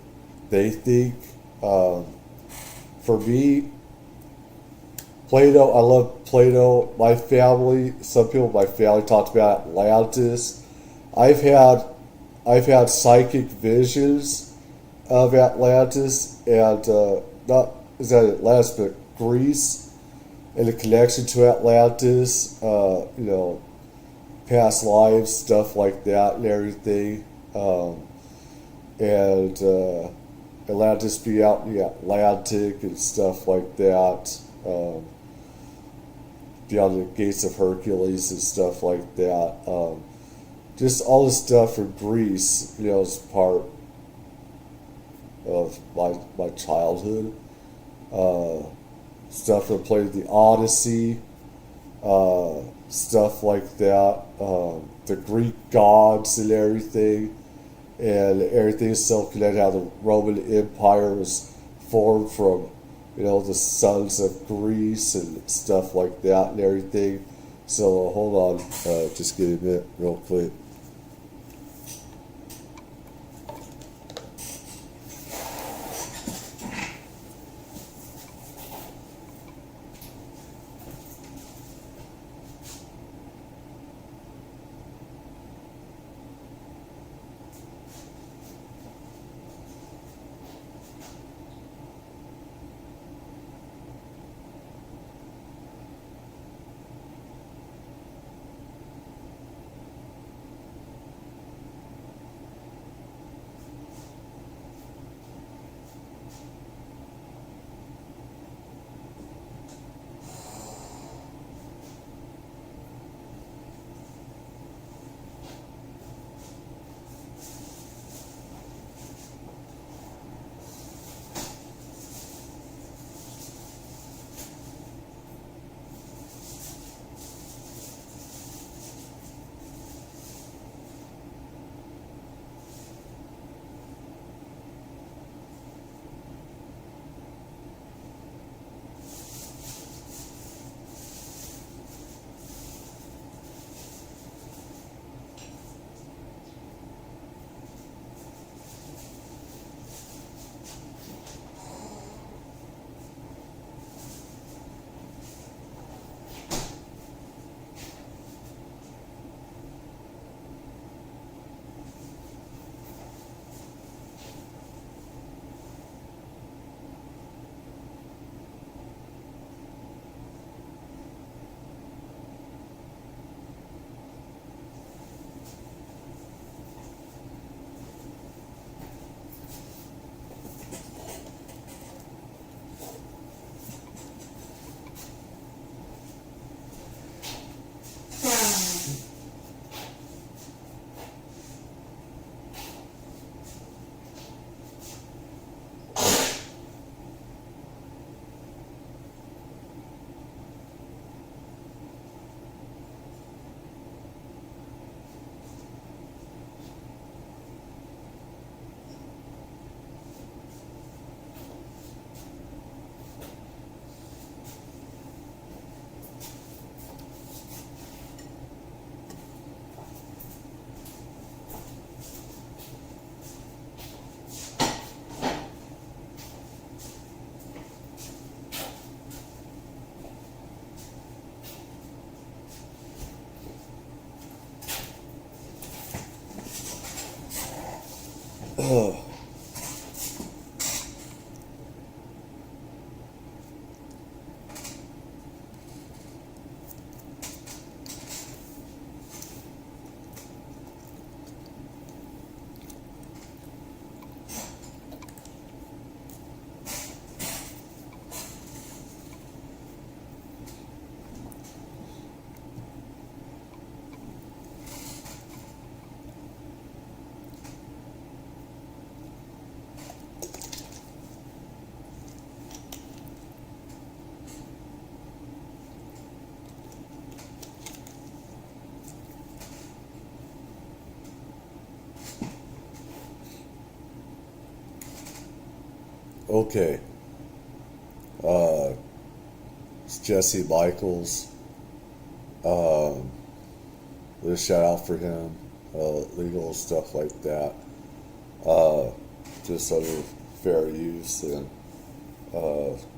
they think. For me, Plato, I love Plato. My family, some people in my family talked about Atlantis. I've had psychic visions of Atlantis and not is that Atlantis, but Greece and the connection to Atlantis. Past lives, stuff like that, and everything. Atlantis be out in the Atlantic and stuff like that. Beyond the gates of Hercules and stuff like that. Just all this stuff from Greece, is part of my childhood. Stuff from playing the Odyssey, stuff like that. The Greek gods and everything. And everything is so connected, how the Roman Empire was formed from, the sons of Greece and stuff like that and everything. So hold on, just give me a minute real quick. Okay. It's Jesse Michaels. A shout out for him. Legal stuff like that. Just under fair use and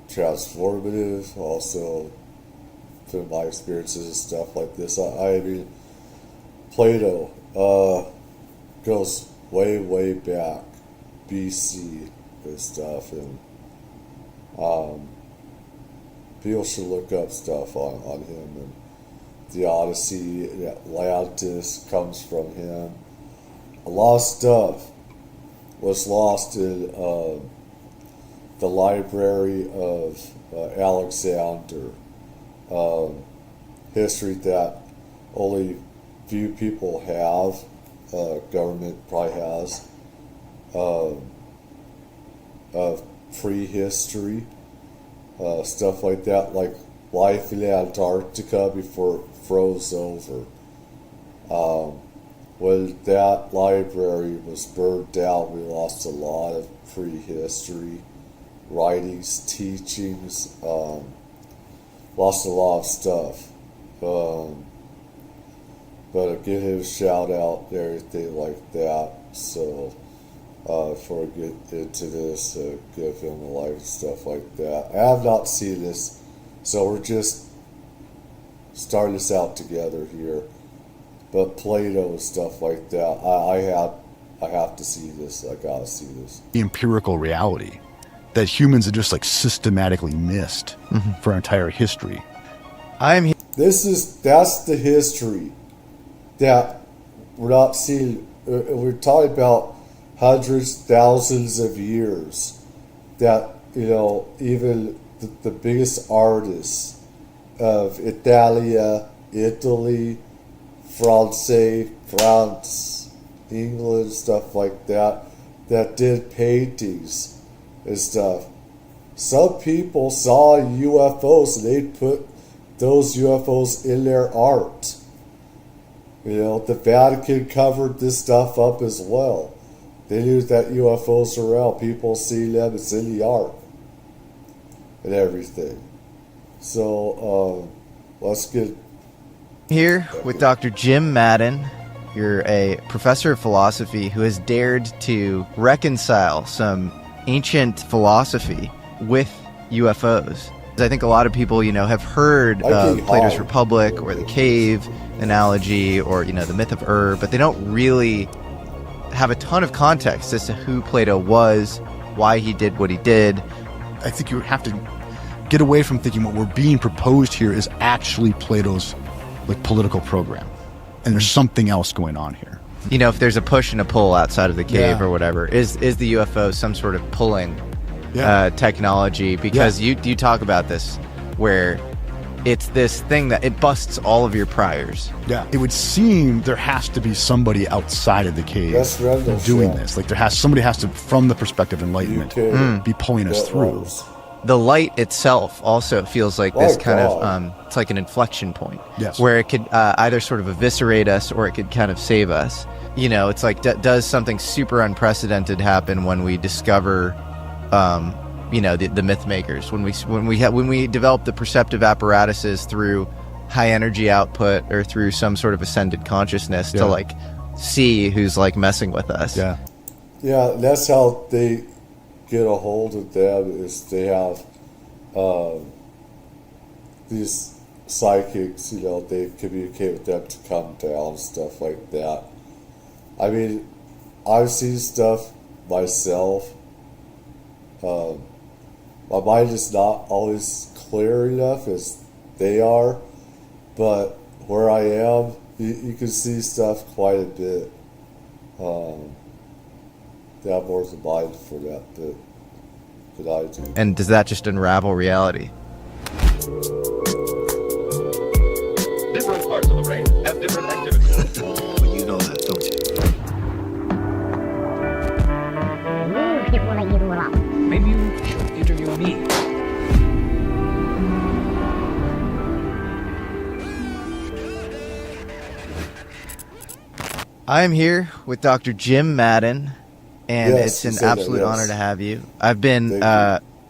transformative. Also, from my experiences and stuff like this. I mean, Plato goes way, way back, BC and stuff, and people should look up stuff on him, and the Odyssey and Atlantis comes from him. A lot of stuff was lost in the library of Alexander. History that only few people have, government probably has, of prehistory, stuff like that, like life in Antarctica before it froze over. When that library was burned down, we lost a lot of prehistory writings, teachings, lost a lot of stuff. But I give him a shout out and everything like that. So before I get into this, give him a like and stuff like that. I have not seen this, so we're just starting this out together here. But Plato and stuff like that, I have to see this. I gotta see this. The empirical reality that humans are just like systematically missed for our entire history. That's the history that we're not seeing. We're talking about hundreds, thousands of years that, even the biggest artists of Italia, Italy, France, England, stuff like that did paintings and stuff. Some people saw UFOs and they put those UFOs in their art. The Vatican covered this stuff up as well. They knew that UFOs are real. People see them, it's in the art and everything. So, let's get here with Dr. Jim Madden. You're a professor of philosophy who has dared to reconcile some ancient philosophy with UFOs. I think a lot of people, have heard of Plato's Republic or the cave analogy or, the myth of Ur, but they don't really have a ton of context as to who Plato was, why he did what he did. I think you have to get away from thinking what we're being proposed here is actually Plato's political program. And there's something else going on here. If there's a push and a pull outside of the cave or whatever, is the UFO some sort of pulling technology? Because you talk about this where it's this thing that it busts all of your priors. Yeah, it would seem there has to be somebody outside of the cave doing this. Somebody has to, from the perspective of enlightenment, be pulling us through. The light itself also feels like this kind of, it's like an inflection point. Yes. Where it could either sort of eviscerate us or it could kind of save us. It's like, does something super unprecedented happen when we discover, the myth makers, when we develop the perceptive apparatuses through high energy output or through some sort of ascended consciousness to see who's messing with us. Yeah, that's how they get a hold of them, is they have these psychics, they communicate with them to come down, stuff like that. I mean, I've seen stuff myself. My mind is not always clear enough as they are, but where I am, you can see stuff quite a bit. They have more of the mind for that than I do. And does that just unravel reality? Different parts of the brain have different activities. Well, you know that, don't you? Maybe you should interview me. I am here with Dr. Jim Madden. and Yes, it's an absolute honor to have you. I've been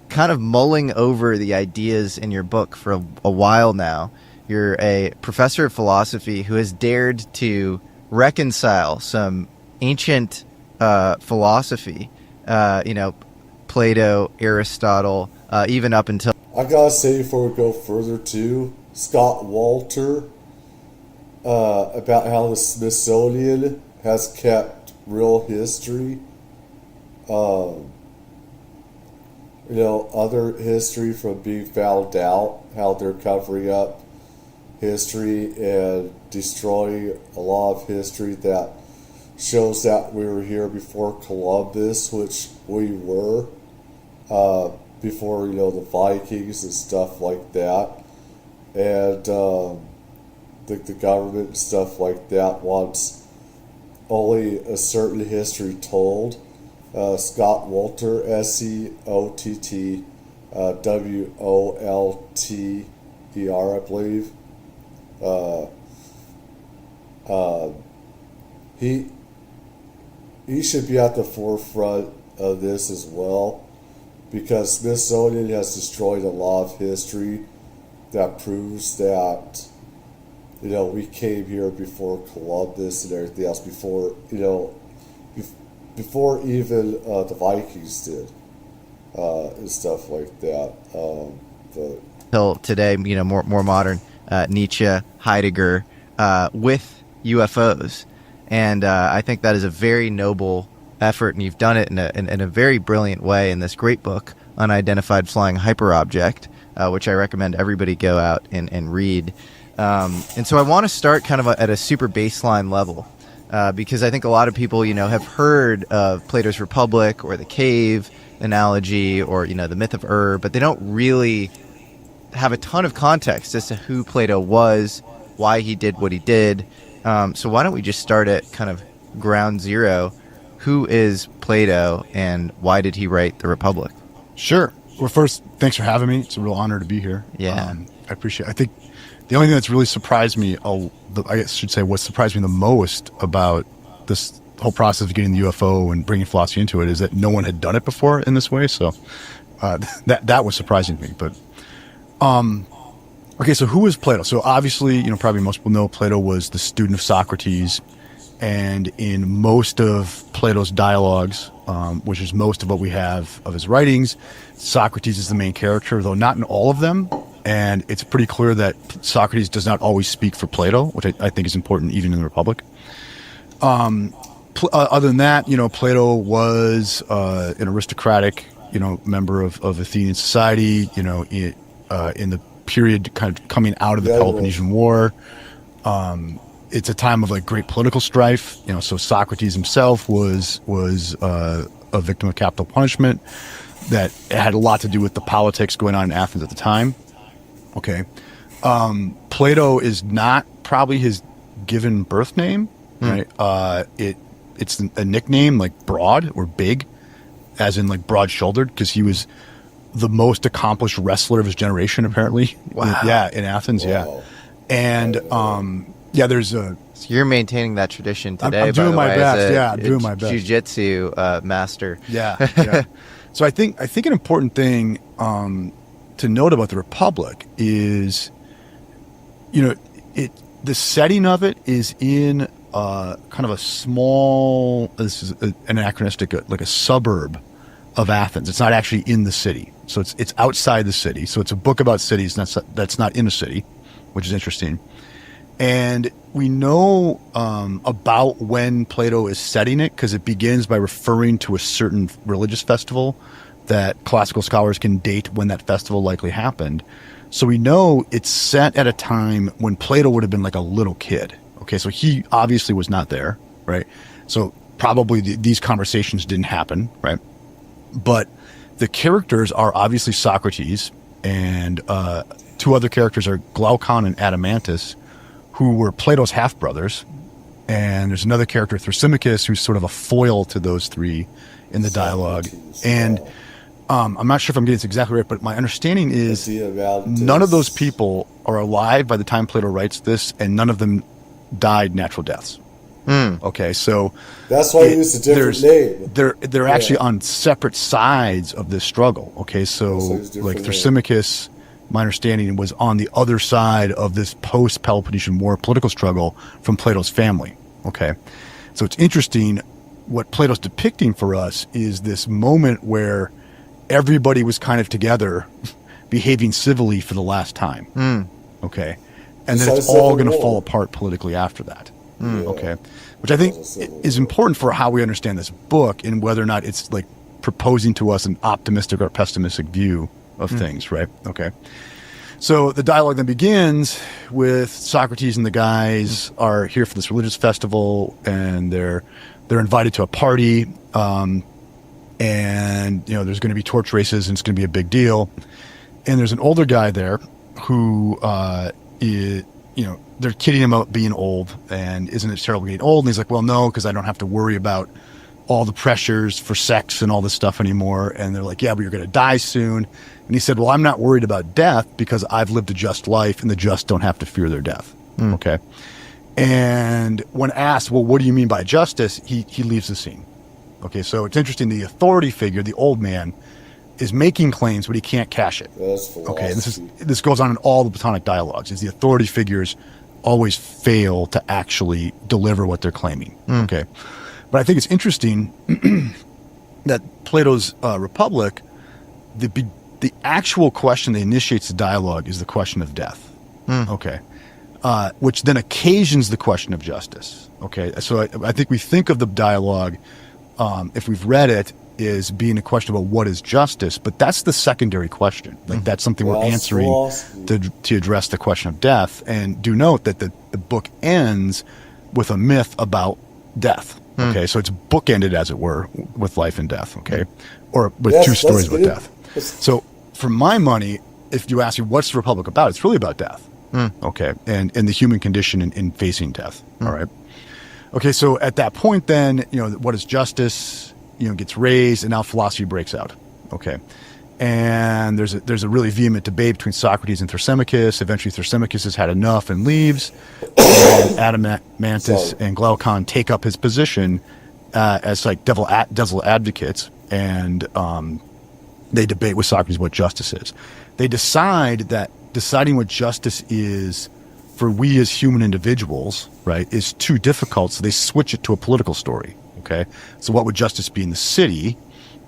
kind of mulling over the ideas in your book for a while now. You're a professor of philosophy who has dared to reconcile some ancient philosophy, Plato, Aristotle, even up until... I gotta say, before we go further too, Scott Walter, about how the Smithsonian has kept real history, other history from being found out, how they're covering up history and destroying a lot of history that shows that we were here before Columbus, which we were, before, the Vikings and stuff like that. And the government and stuff like that wants only a certain history told. Scott Wolter, SCOTT, WOLTER, I believe. He should be at the forefront of this as well, because Smithsonian has destroyed a lot of history that proves that we came here before Columbus and everything else, before before even the Vikings did, and stuff like that. Till today, more modern, Nietzsche, Heidegger, with UFOs. And I think that is a very noble effort, and you've done it in a very brilliant way in this great book, Unidentified Flying Hyperobject, which I recommend everybody go out and read. And so I want to start kind of at a super baseline level, because I think a lot of people, have heard of Plato's Republic or the cave analogy or, the myth of but they don't really have a ton of context as to who Plato was, why he did what he did. So why don't we just start at kind of ground zero? Who is Plato and why did he write the Republic? Sure. Well, first, thanks for having me. It's a real honor to be here. Yeah. I appreciate it. I think the only thing that's really surprised me, I should say what surprised me the most about this whole process of getting the UFO and bringing philosophy into it is that no one had done it before in this way. So that was surprising to me. But okay, so who is Plato? So obviously, probably most people know Plato was the student of Socrates, and in most of Plato's dialogues, which is most of what we have of his writings, Socrates is the main character, though not in all of them. And it's pretty clear that Socrates does not always speak for Plato, which I think is important even in the Republic. Other than that, Plato was an aristocratic, member of Athenian society, in the period kind of coming out of the Peloponnesian War. It's a time of great political strife, so Socrates himself was a victim of capital punishment. That had a lot to do with the politics going on in Athens at the time. Okay. Plato is not probably his given birth name, right? It's a nickname like Broad or Big, as in broad-shouldered, because he was the most accomplished wrestler of his generation, apparently. Wow. In Athens, yeah. And there's a... So you're maintaining that tradition today. I'm doing my best. I'm doing my best. Jiu-jitsu master. Yeah. So I think an important thing to note about the Republic is, the setting of it is in kind of a small, this is an anachronistic, like a suburb of Athens. It's not actually in the city. So it's outside the city. So it's a book about cities that's not in a city, which is interesting. And we know about when Plato is setting it because it begins by referring to a certain religious festival that classical scholars can date when that festival likely happened. So we know it's set at a time when Plato would have been like a little kid. Okay, so he obviously was not there, right? So probably these conversations didn't happen, right? But the characters are obviously Socrates, and two other characters are Glaucon and Adeimantus, who were Plato's half-brothers. And there's another character, Thrasymachus, who's sort of a foil to those three in the dialogue. And I'm not sure if I'm getting this exactly right, but my understanding is none of those people are alive by the time Plato writes this, and none of them died natural deaths. Okay, so that's why I used a different name. They're actually on separate sides of this struggle. Okay, so like Thrasymachus, my understanding, was on the other side of this post-Peloponnesian War political struggle from Plato's family. Okay, so it's interesting. What Plato's depicting for us is this moment where everybody was kind of together, behaving civilly for the last time. Okay, and then it's all going to fall apart politically after that. Okay, which I think is important for how we understand this book and whether or not it's like proposing to us an optimistic or pessimistic view of things, right? Okay. So the dialogue then begins with Socrates and the guys are here for this religious festival, and they're invited to a party, and there's going to be torch races, and it's going to be a big deal. And there's an older guy there who they're kidding him about being old, and isn't it terrible getting old? And he's like, well, no, because I don't have to worry about all the pressures for sex and all this stuff anymore. And they're like, yeah, but you're going to die soon. And he said, well, I'm not worried about death because I've lived a just life, and the just don't have to fear their death. Okay. And when asked, well, what do you mean by justice? He leaves the scene. Okay. So it's interesting. The authority figure, the old man, is making claims, but he can't cash it. Okay. And this goes on in all the Platonic dialogues, is the authority figures always fail to actually deliver what they're claiming. Okay. But I think it's interesting that Plato's Republic, the actual question that initiates the dialogue is the question of death. Okay. Which then occasions the question of justice. Okay. So I think we think of the dialogue, if we've read it, is being a question about what is justice, but that's the secondary question. Like that's something we're answering to address the question of death. And do note that the book ends with a myth about death. Okay, so it's bookended, as it were, with life and death. Okay, or with two stories about death. So for my money, if you ask me what's the Republic about, it's really about death. Okay, and the human condition in facing death. All right. Okay, so at that point, then what is justice? Gets raised, and now philosophy breaks out. Okay, and there's a really vehement debate between Socrates and Thrasymachus. Eventually, Thrasymachus has had enough and leaves, and Adeimantus and Glaucon take up his position as like devil advocates, and they debate with Socrates what justice is. They decide that deciding what justice is for we as human individuals, right, is too difficult, so they switch it to a political story. Okay, so what would justice be in the city?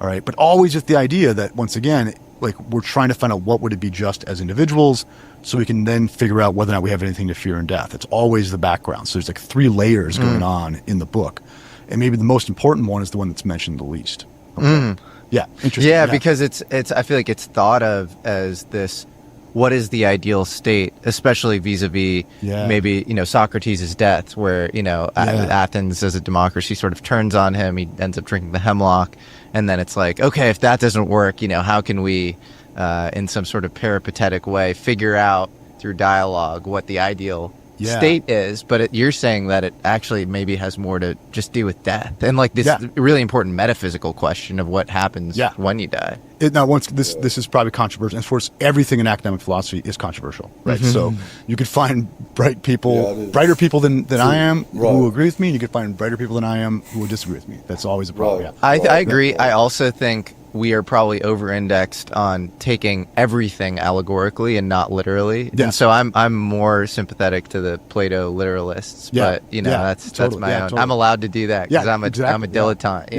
All right, but always with the idea that, once again, like we're trying to find out what would it be just as individuals, so we can then figure out whether or not we have anything to fear in death. It's always the background. So there's like three layers going on in the book, and maybe the most important one is the one that's mentioned the least. Okay. Yeah, interesting. Yeah, because it's I feel like it's thought of as this. What is the ideal state, especially vis-a-vis maybe, Socrates' death, where, Athens as a democracy sort of turns on him. He ends up drinking the hemlock. And then it's like, okay, if that doesn't work, how can we, in some sort of peripatetic way, figure out through dialogue what the ideal state is? But you're saying that it actually maybe has more to just do with death. And like this really important metaphysical question of what happens when you die. This is probably controversial. Of course, everything in academic philosophy is controversial, right? So you could find brighter people than I am who agree with me. You could find brighter people than I am who will disagree with me. That's always a problem. I agree. I also think we are probably over-indexed on taking everything allegorically and not literally. And so I'm more sympathetic to the Plato literalists. But that's my own. Totally. I'm allowed to do that because I'm a dilettante.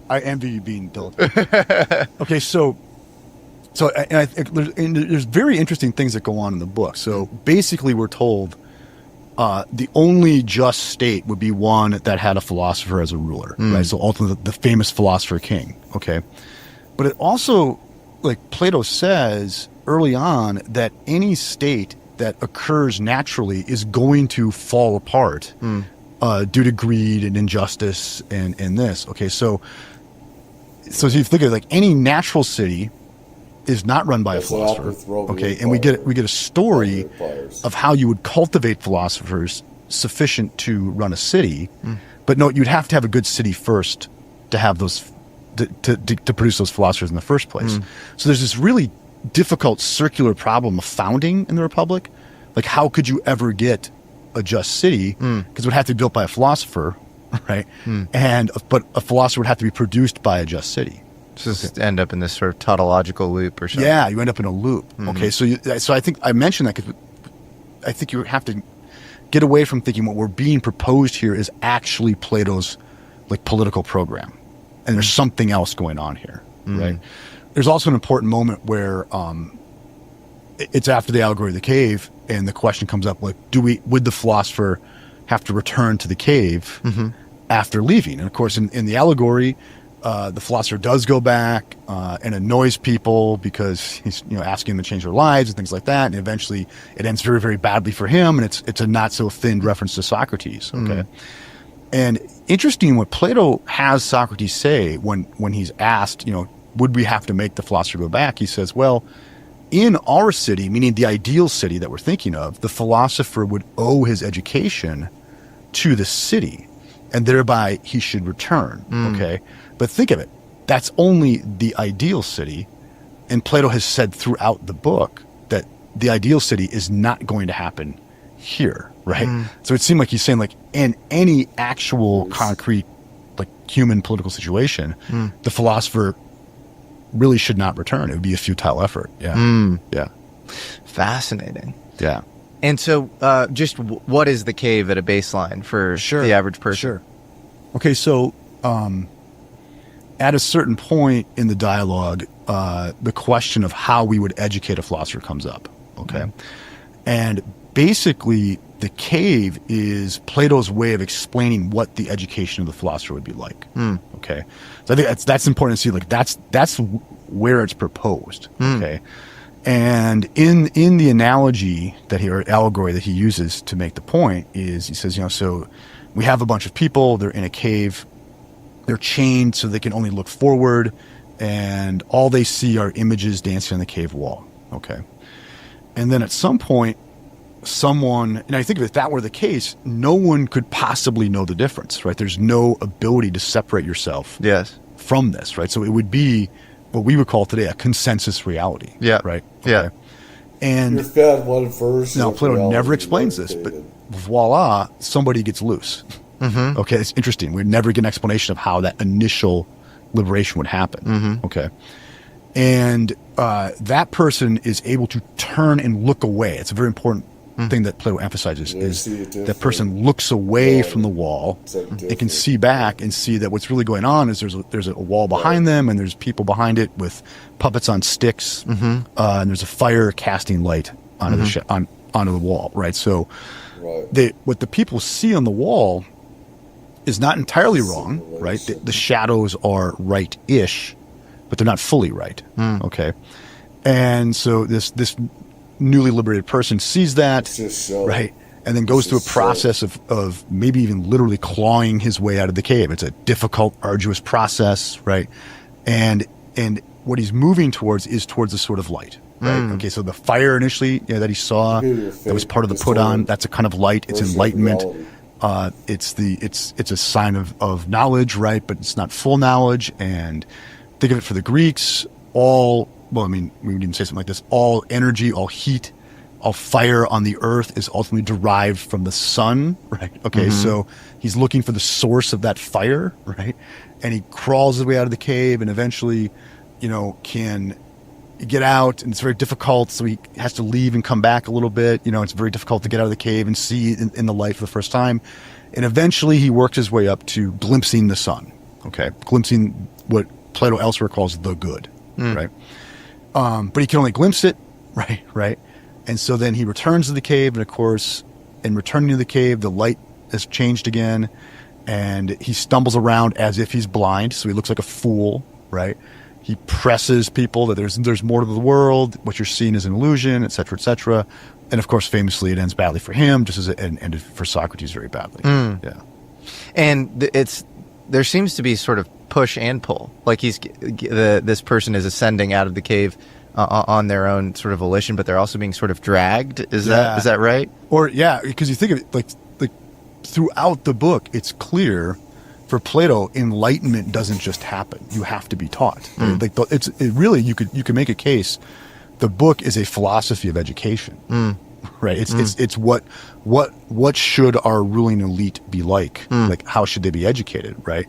I envy you being diligent. Okay, so I think there's very interesting things that go on in the book. So basically, we're told the only just state would be one that had a philosopher as a ruler, right? So ultimately, the famous philosopher king. Okay, but it also, like Plato says early on, that any state that occurs naturally is going to fall apart due to greed and injustice and this. Okay, so if you think of it, like any natural city is not run by a philosopher. Okay, and we get a story of how you would cultivate philosophers sufficient to run a city, but no, you'd have to have a good city first to have those to produce those philosophers in the first place. So there's this really difficult circular problem of founding in the Republic. Like, how could you ever get a just city because it would have to be built by a philosopher, right? But a philosopher would have to be produced by a just city. Just end up in this sort of tautological loop or something. Yeah, you end up in a loop. Okay, so I think I mentioned that because I think you have to get away from thinking what we're being proposed here is actually Plato's like political program, and there's something else going on here, right? There's also an important moment where it's after the allegory of the cave, and the question comes up like, would the philosopher have to return to the cave after leaving? And of course, in the allegory, the philosopher does go back and annoys people because he's asking them to change their lives and things like that, and eventually it ends very, very badly for him, and it's a not so thin reference to Socrates. Okay, and interesting what Plato has Socrates say when he's asked, would we have to make the philosopher go back? He says, well, in our city, meaning the ideal city that we're thinking of, the philosopher would owe his education to the city, and thereby he should return. Okay. But think of it, that's only the ideal city, and Plato has said throughout the book that the ideal city is not going to happen here, right? So it seemed like he's saying, like, in any actual concrete, like, human political situation, the philosopher really should not return. It would be a futile effort. Yeah. Yeah. Fascinating. Yeah. And so just what is the cave at a baseline for the average person? Sure. Okay, so at a certain point in the dialogue, the question of how we would educate a philosopher comes up. Okay. And basically, the cave is Plato's way of explaining what the education of the philosopher would be like. Okay. So I think that's important to see. Like, that's where it's proposed. Okay. And in the analogy or allegory that he uses to make the point is, he says, so we have a bunch of people, they're in a cave, they're chained so they can only look forward, and all they see are images dancing on the cave wall. Okay. And then at some point, and I think if that were the case, no one could possibly know the difference, right? There's no ability to separate yourself from this, right? So it would be what we would call today a consensus reality. Yeah. Right? Okay. Yeah. And you're fed one version. Now, Plato never explains this, but voila, somebody gets loose. Okay, it's interesting. We never get an explanation of how that initial liberation would happen. Okay. And that person is able to turn and look away. It's a very important thing that Plato emphasizes, is that person looks away from the wall and can see back and see that what's really going on is there's a wall behind them, and there's people behind it with puppets on sticks, and there's a fire casting light onto the wall, right? So what the people see on the wall is not entirely wrong, right? The shadows are right-ish, but they're not fully right. Okay. And so this newly liberated person sees that, right, and then goes through a process of maybe even literally clawing his way out of the cave. It's a difficult, arduous process, right? And what he's moving towards is towards a sort of light, right? Okay, so the fire initially that he saw, that was part of the put on, that's a kind of light. It's enlightenment. It's a sign of knowledge, right? But it's not full knowledge. And think of it for the Greeks, we would even say something like this: all energy, all heat, all fire on the earth is ultimately derived from the sun, right? Okay, so he's looking for the source of that fire, right? And he crawls his way out of the cave, and eventually, can get out, and it's very difficult, so he has to leave and come back a little bit. It's very difficult to get out of the cave and see in the light for the first time. And eventually he works his way up to glimpsing the sun, okay? Glimpsing what Plato elsewhere calls the good, right? But he can only glimpse it, right? And so then he returns to the cave, and of course, in returning to the cave, the light has changed again, and he stumbles around as if he's blind, so he looks like a fool, right? He presses people that there's more to the world, what you're seeing is an illusion, et cetera, and of course, famously, it ends badly for him, just as it ended for Socrates very badly. Yeah. And there seems to be sort of push and pull. Like this person is ascending out of the cave on their own sort of volition, but they're also being sort of dragged. Is that right? Or because you think of it like throughout the book, it's clear for Plato, enlightenment doesn't just happen. You have to be taught. You could make a case. The book is a philosophy of education. right? It's what should our ruling elite be like? Like, how should they be educated, right?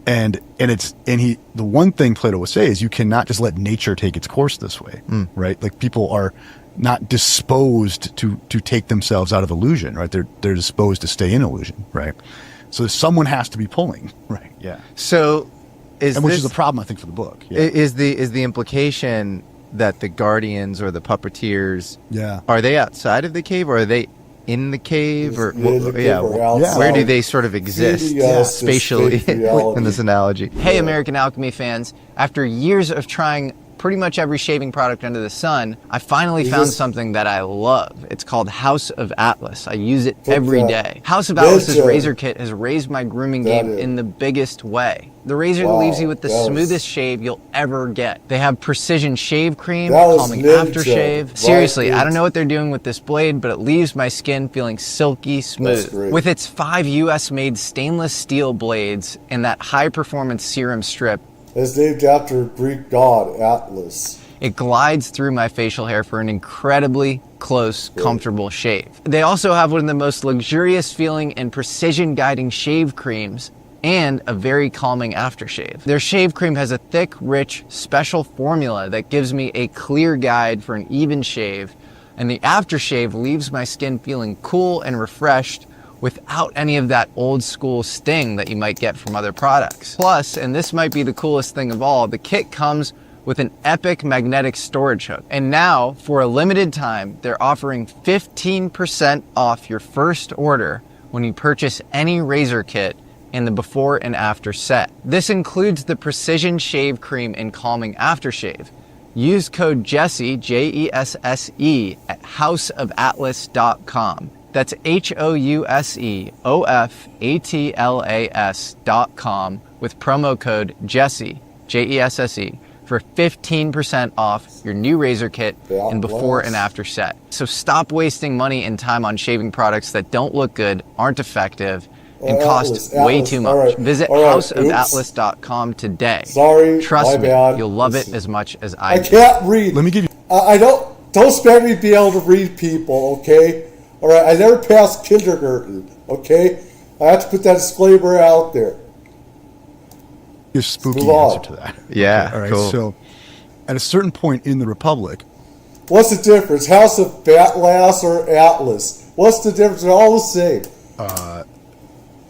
And the one thing Plato would say is you cannot just let nature take its course this way, right? Like, people are not disposed to take themselves out of illusion, right? They're disposed to stay in illusion, right? So someone has to be pulling, right? Yeah. So which is a problem, I think, for the book. Yeah. Is the implication that the guardians or the puppeteers, are they outside of the cave, or are they in the cave, or where do they sort of exist spatially in this analogy? Hey, American Alchemy fans, after years of trying pretty much every shaving product under the sun, I finally found something that I love. It's called House of Atlas. I use it every day. House of Atlas's razor kit has raised my grooming game in the biggest way. The razor leaves you with the smoothest shave you'll ever get. They have precision shave cream, calming aftershave. Seriously, I don't know what they're doing with this blade, but it leaves my skin feeling silky smooth. With its 5 US-made stainless steel blades and that high-performance serum strip, it's named after Greek god Atlas. It glides through my facial hair for an incredibly close, comfortable shave. They also have one of the most luxurious feeling and precision guiding shave creams and a very calming aftershave. Their shave cream has a thick, rich, special formula that gives me a clear guide for an even shave, and the aftershave leaves my skin feeling cool and refreshed without any of that old school sting that you might get from other products. Plus, and this might be the coolest thing of all, the kit comes with an epic magnetic storage hook. And now, for a limited time, they're offering 15% off your first order when you purchase any razor kit in the before and after set. This includes the precision shave cream and calming aftershave. Use code Jesse, Jesse, at houseofatlas.com. That's HOUSEOFATLAS.com with promo code Jesse, Jesse, for 15% off your new razor kit in before and after set. So stop wasting money and time on shaving products that don't look good, aren't effective, and cost way too much. Visit houseofatlas.com today. Trust me, you'll love it as much as I do. can't read. Let me give you... I don't expect me to be able to read people, okay? All right, I never passed kindergarten, okay? I have to put that disclaimer out there. Your spooky answer to that. Yeah, all right, cool. So at a certain point in the Republic... What's the difference? House of Atlas or Atlas? What's the difference? They're all the same.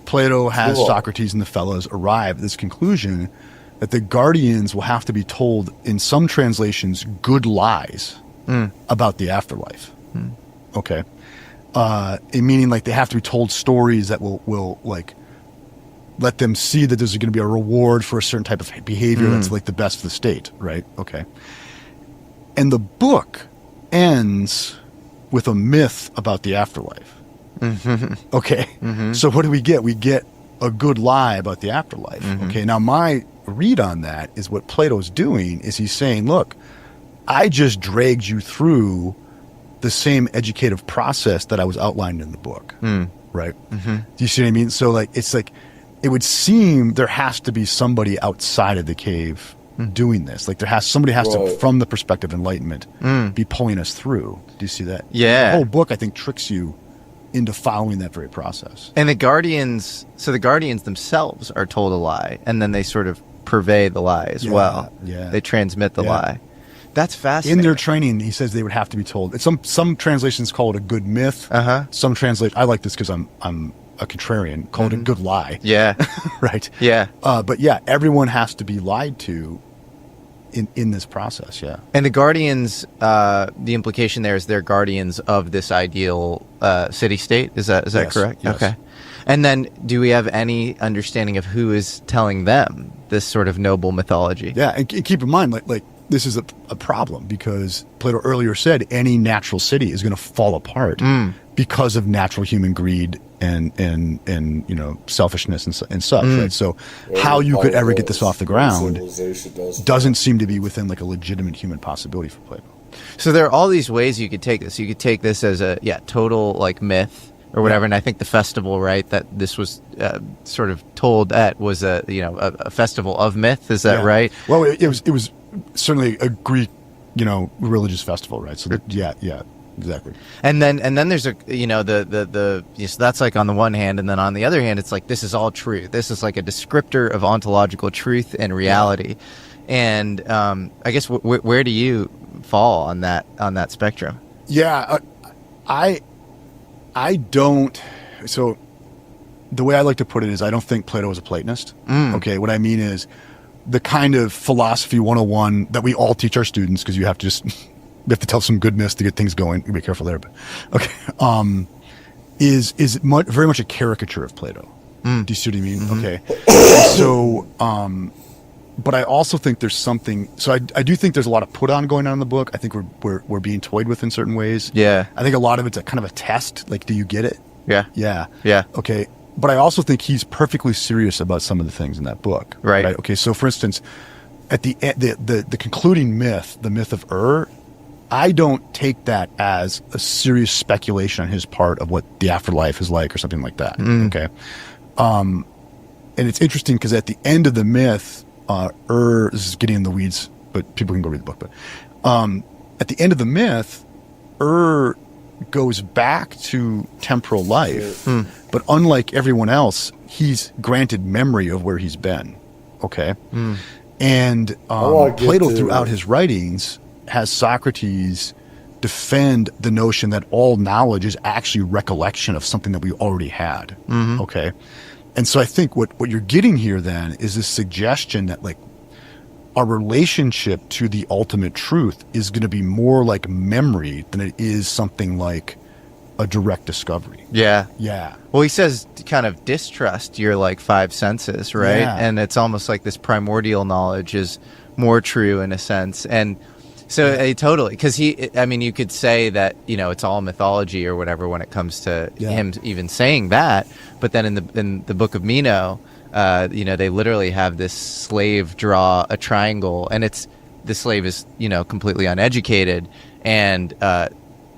Plato has Socrates and the fellows arrive at this conclusion that the guardians will have to be told, in some translations, good lies about the afterlife. Okay. Meaning, like, they have to be told stories that will like let them see that there's going to be a reward for a certain type of behavior that's like the best for the state, right? Okay. And the book ends with a myth about the afterlife. Okay. So what do we get? We get a good lie about the afterlife. Okay. Now my read on that is what Plato's doing is he's saying, look, I just dragged you through the same educative process that I was outlined in the book, right? Do you see what I mean? So like, it's like, it would seem there has to be somebody outside of the cave doing this. Like somebody has to, from the perspective of enlightenment, be pulling us through. Do you see that? Yeah. The whole book, I think, tricks you into following that very process. And the guardians themselves are told a lie, and then they sort of purvey the lie as well. Yeah. They transmit the lie. That's fascinating. In their training, he says they would have to be told. Some translations call it a good myth. Some translate. I like this because I'm a contrarian. Call it a good lie. Yeah. Right. Yeah. But yeah, everyone has to be lied to in this process. Yeah. And the guardians, the implication there is they're guardians of this ideal city-state. Is that correct? Yes. Okay. And then, do we have any understanding of who is telling them this sort of noble mythology? Yeah, and keep in mind, like this is a problem because Plato earlier said any natural city is going to fall apart because of natural human greed and selfishness and such, right? So how you could ever get this off the ground doesn't seem to be within like a legitimate human possibility for Plato. So there are all these ways you could take this. You could take this as a total like myth or whatever, and I think the festival, right, that this was sort of told at was a festival of myth. Is that right? Well, it was certainly a Greek, religious festival, right? So exactly. And then there's a so that's like on the one hand, and then on the other hand, it's like this is all true. This is like a descriptor of ontological truth and reality. And I guess where do you fall on that spectrum? Yeah, I don't. So the way I like to put it is I don't think Plato was a Platonist. Okay, what I mean is the kind of philosophy 101 that we all teach our students, because you have to tell some goodness to get things going. Be careful there, but okay. Is very much a caricature of Plato. Do you see what I mean? Mm-hmm. Okay. So, but I also think there's something. So I do think there's a lot of put on going on in the book. I think we're being toyed with in certain ways. Yeah. I think a lot of it's a kind of a test. Like, do you get it? Yeah. Yeah. Yeah. Okay. But I also think he's perfectly serious about some of the things in that book. Right. Okay. So, for instance, at the concluding myth, the myth of I don't take that as a serious speculation on his part of what the afterlife is like or something like that. Okay. And it's interesting because at the end of the myth, this is getting in the weeds, but people can go read the book. But at the end of the myth, goes back to temporal life, but unlike everyone else, he's granted memory of where he's been. Okay. And Plato, throughout his writings, has Socrates defend the notion that all knowledge is actually recollection of something that we already had. Okay. And so I think what you're getting here then is this suggestion that like our relationship to the ultimate truth is going to be more like memory than it is something like a direct discovery. Yeah. Yeah. Well, he says to kind of distrust your like five senses, right? Yeah. And it's almost like this primordial knowledge is more true in a sense. And so totally, because you could say that, it's all mythology or whatever when it comes to him even saying that. But then in the book of Meno, they literally have this slave draw a triangle, and the slave is, completely uneducated. And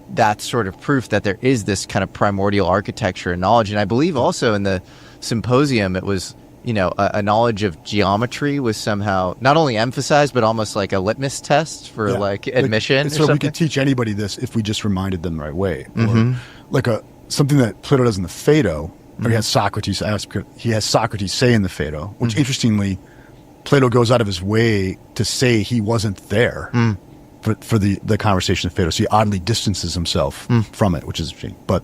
that's sort of proof that there is this kind of primordial architecture and knowledge. And I believe also in the symposium, it was, a knowledge of geometry was somehow not only emphasized, but almost like a litmus test for like admission. So we could teach anybody this if we just reminded them the right way. Or like something that Plato does in the Phaedo, or he has Socrates say in the Phaedo, which interestingly, Plato goes out of his way to say he wasn't there for the conversation of Phaedo. So he oddly distances himself from it, which is interesting. But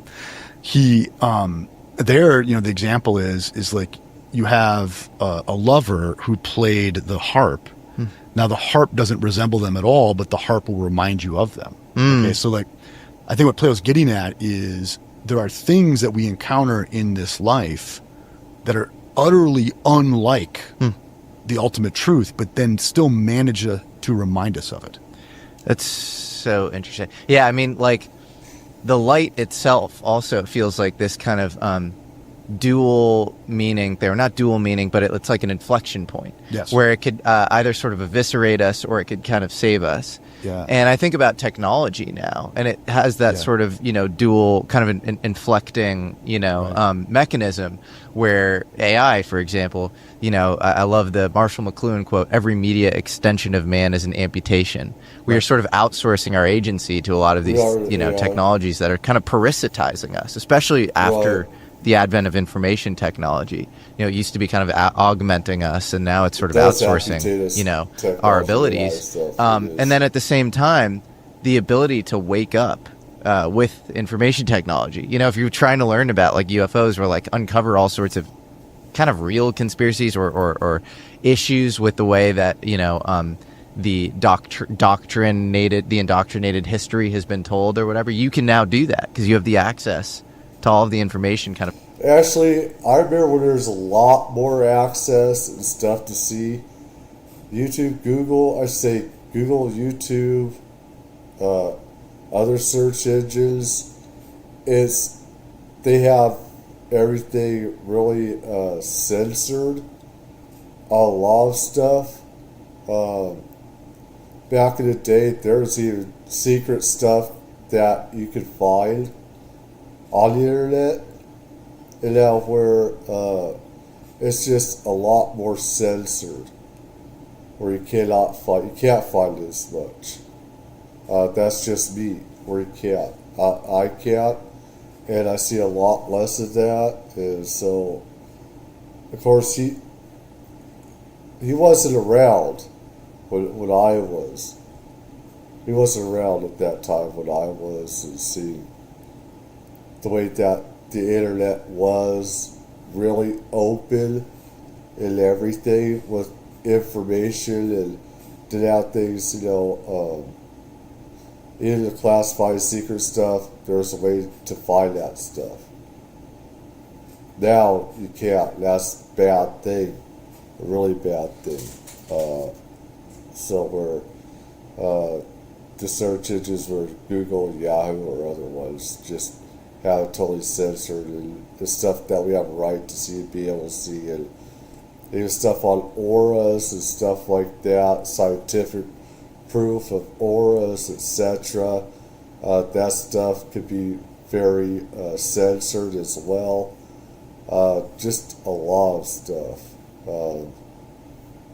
he, the example is like, you have a lover who played the harp. Now the harp doesn't resemble them at all, but the harp will remind you of them. Okay, so like, I think what Plato's getting at is there are things that we encounter in this life that are utterly unlike the ultimate truth, but then still manage to remind us of it. That's so interesting. Yeah, I mean, like the light itself also feels like this kind of dual meaning there. Not dual meaning, but it's like an inflection point. Yes. Where it could either sort of eviscerate us or it could kind of save us. Yeah. And I think about technology now, and it has that sort of, dual kind of an inflecting, mechanism where AI, for example, I love the Marshall McLuhan quote, every media extension of man is an amputation. We are sort of outsourcing our agency to a lot of these, technologies that are kind of parasitizing us, especially after the advent of information technology. It used to be kind of augmenting us, and now it's sort of outsourcing, our abilities. And then at the same time, the ability to wake up with information technology. If you're trying to learn about like UFOs or like uncover all sorts of kind of real conspiracies or issues with the way that, the indoctrinated history has been told or whatever, you can now do that because you have the access to all of the information kind of. Actually, I remember when there's a lot more access and stuff to see. Google, YouTube, other search engines, they have everything really censored. A lot of stuff. Back in the day, there was even secret stuff that you could find on the internet, and now where it's just a lot more censored, where you can't find as much. That's just me, where you can't. I can't, and I see a lot less of that. And so, of course, he wasn't around when I was. He wasn't around at that time when I was, and see the way that the internet was really open and everything with information, and did have things, in the classified secret stuff, there's a way to find that stuff. Now you can't. That's a bad thing, a really bad thing. So where the search engines were Google and Yahoo or other ones just have it totally censored, and the stuff that we have a right to see and be able to see, and even stuff on auras and stuff like that, scientific proof of auras, etc. That stuff could be very censored as well. Just a lot of stuff.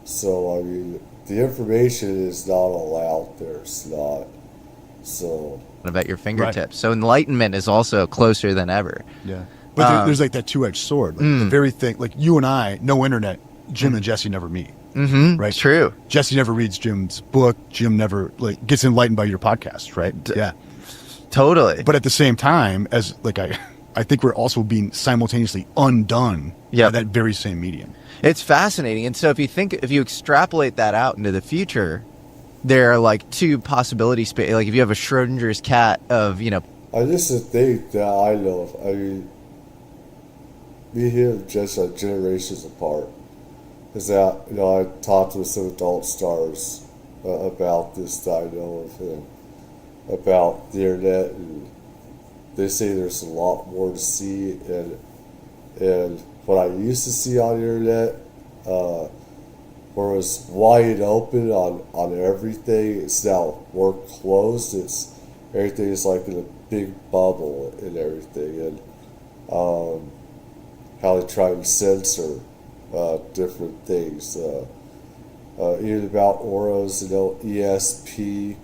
So, I mean, the information is not all out there. It's not. So. About your fingertips. So enlightenment is also closer than ever. Yeah. But there's like that two-edged sword. Like the very thing, like you and I, no internet, Jim and Jesse never meet. Mm-hmm. Right? True. Jesse never reads Jim's book. Jim never gets enlightened by your podcast, right? Yeah. Totally. But at the same time, as I think we're also being simultaneously undone by that very same medium. It's fascinating. And so if you extrapolate that out into the future, there are like two possibility space. Like if you have a Schrodinger's cat of, I just think that I know of. I mean, me and him just generations apart. Is that, I talked with some adult stars about this that I know of, and about the internet, and they say there's a lot more to see, and what I used to see on the internet, where it was wide open on everything, it's now more closed. Everything is like in a big bubble and everything, and how they try and censor different things, even about auras, ESP,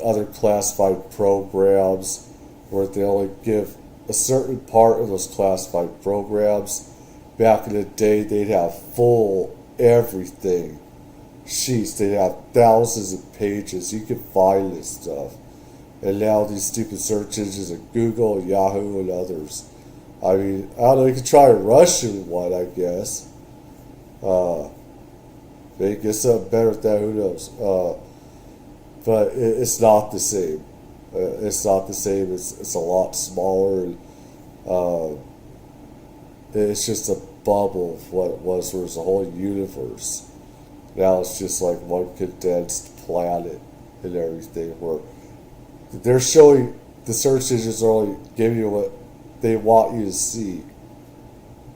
other classified programs, where they only give a certain part of those classified programs. Back in the day, they'd have full everything sheets. They'd have thousands of pages. You could find this stuff. And now these stupid search engines of Google, Yahoo, and others. I mean, I don't know, you could try a Russian one, I guess. They get something better at that, who knows? But it's not the same. It's not the same. It's a lot smaller, and it's just a bubble of what it was, where it's a whole universe. Now it's just like one condensed planet and everything, where they're showing, the search engines are only giving you what they want you to see,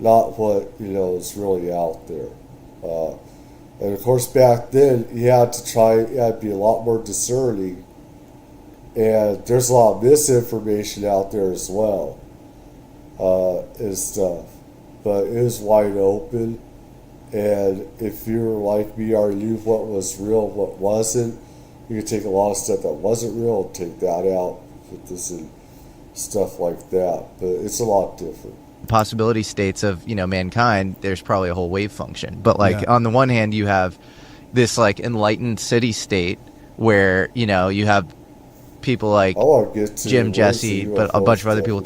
not what is really out there. And of course, back then you had to be a lot more discerning, and there's a lot of misinformation out there as well, and stuff. But it was wide open, and if you're like me, or knew what was real, what wasn't, you could take a lot of stuff that wasn't real and take that out, put this in, stuff like that. But it's a lot different. Possibility states of mankind, there's probably a whole wave function, but on the one hand you have this enlightened city state where you have people like Jim, Jesse, but a bunch of other people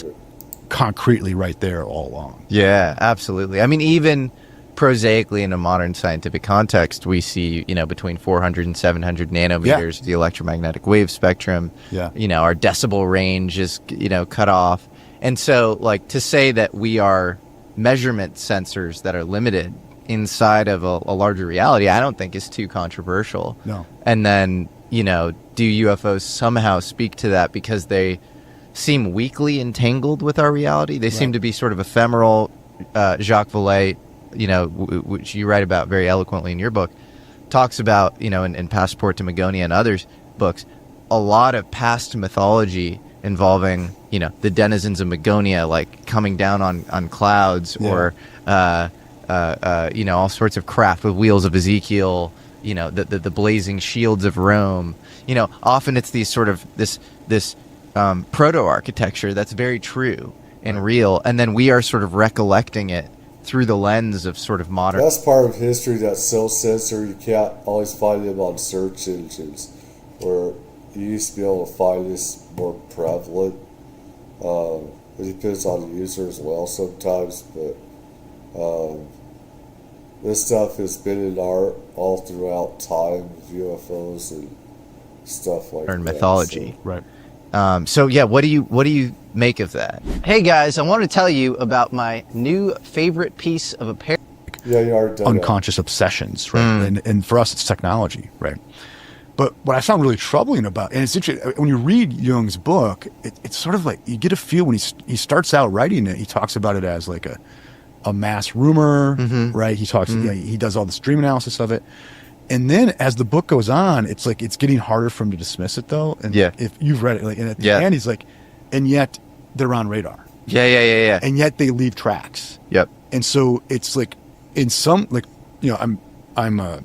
concretely right there all along. Yeah, absolutely. I mean, even prosaically in a modern scientific context, we see between 400 and 700 nanometers the electromagnetic wave spectrum. Our decibel range is cut off. And so, to say that we are measurement sensors that are limited inside of a larger reality, I don't think is too controversial. No. And then, do UFOs somehow speak to that because they seem weakly entangled with our reality? They seem to be sort of ephemeral. Jacques Vallée, which you write about very eloquently in your book, talks about, in Passport to Magonia and others' books, a lot of past mythology involving the denizens of Magonia coming down on clouds, or all sorts of craft with wheels of Ezekiel, you know, the blazing shields of Rome. You know, often it's these sort of this proto-architecture that's very true and real, and then we are sort of recollecting it through the lens of sort of modern. That's part of history that's so censored you can't always find them on search engines, where you used to be able to find this more prevalent. It depends on the user as well sometimes, but this stuff has been in art all throughout time, UFOs and stuff like that. Mythology. So. Right. So yeah, what do you make of that? Hey guys, I want to tell you about my new favorite piece of apparel. Yeah, you are done unconscious obsessions, right? And for us, it's technology, right? But what I found really troubling about, and it's interesting, when you read Jung's book, it's sort of like, you get a feel when he starts out writing it, he talks about it as like a mass rumor, right? He talks, he does all this dream analysis of it. And then as the book goes on, it's like, it's getting harder for him to dismiss it though. And if you've read it, like, and at the end, he's like, and yet they're on radar. Yeah. And yet they leave tracks. Yep. And so it's like, in some, like, you know, I'm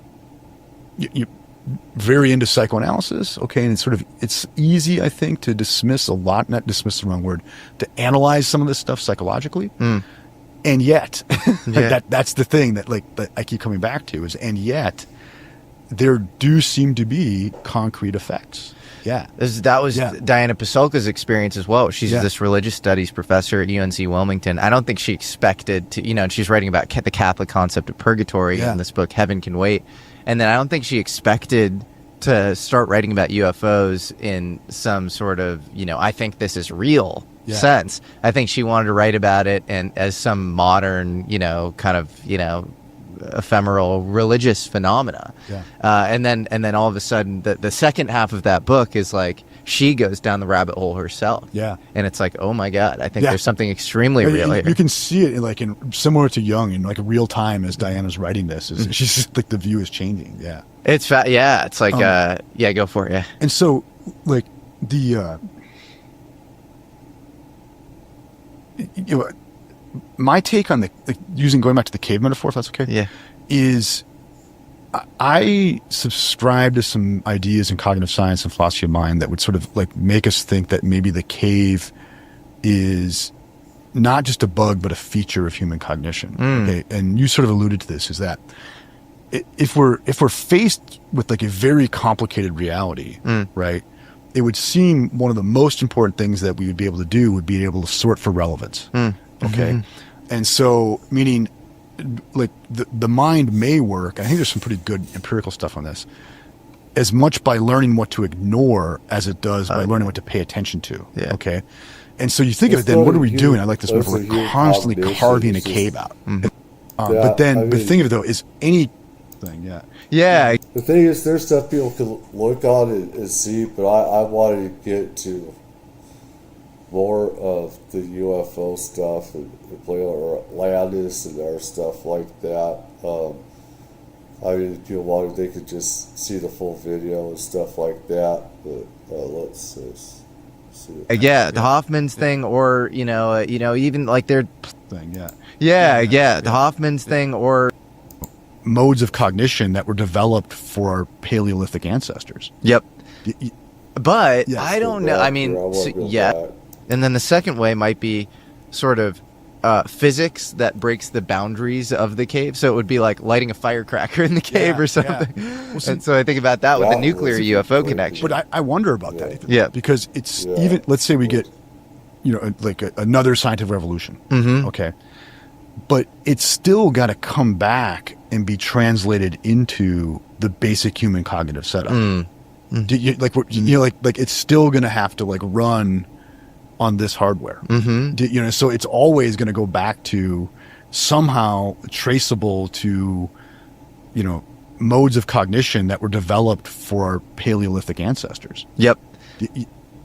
very into psychoanalysis, okay, and it's easy, I think, to dismiss a lot, not dismiss the wrong word, to analyze some of this stuff psychologically, and yet, that's the thing that I keep coming back to is, and yet, there do seem to be concrete effects. Yeah, that was Diana Pasulka's experience as well. She's this religious studies professor at UNC Wilmington. I don't think she expected to, you know, and she's writing about the Catholic concept of purgatory in this book, Heaven Can Wait. And then I don't think she expected to start writing about UFOs in some sort of, you know, I think this is real sense. I think she wanted to write about it and as some modern, you know, kind of, you know, ephemeral religious phenomena. And then all of a sudden the second half of that book is like she goes down the rabbit hole herself. And it's like, oh my God, I think there's something extremely real here. You can see it in similar to Jung in like real time as Diana's writing this. She's just like the view is changing. It's it's like go for it. And so like the you know, my take on going back to the cave metaphor, if that's okay, is I subscribe to some ideas in cognitive science and philosophy of mind that would sort of like make us think that maybe the cave is not just a bug, but a feature of human cognition. Okay, and you sort of alluded to this, is that if we're faced with like a very complicated reality, right? It would seem one of the most important things that we would be able to do would be able to sort for relevance. Okay. And so, meaning, like, the mind may work, I think there's some pretty good empirical stuff on this, as much by learning what to ignore as it does by learning what to pay attention to. Okay. And so you think of it then, what are we doing? I like this metaphor, we're constantly carving a cave out. But then, the thing of it though, is anything, The thing is, there's stuff people can look on and see, but I wanted to get to more of the UFO stuff and or Atlantis and other stuff like that. I mean, if people wanted, they could just see the full video and stuff like that. But let's see. The Hoffman's thing, or even like their thing. The Hoffman's thing, or modes of cognition that were developed for our Paleolithic ancestors. But I don't know. I mean, and then the second way might be sort of physics that breaks the boundaries of the cave. So it would be like lighting a firecracker in the cave or something. And so I think about that with the nuclear UFO connection. But I wonder about that even. Because it's even, let's say we get, like another scientific revolution. Okay. But it's still got to come back and be translated into the basic human cognitive setup. Like it's still going to have to like run on this hardware. So it's always going to go back to somehow traceable to, modes of cognition that were developed for our Paleolithic ancestors.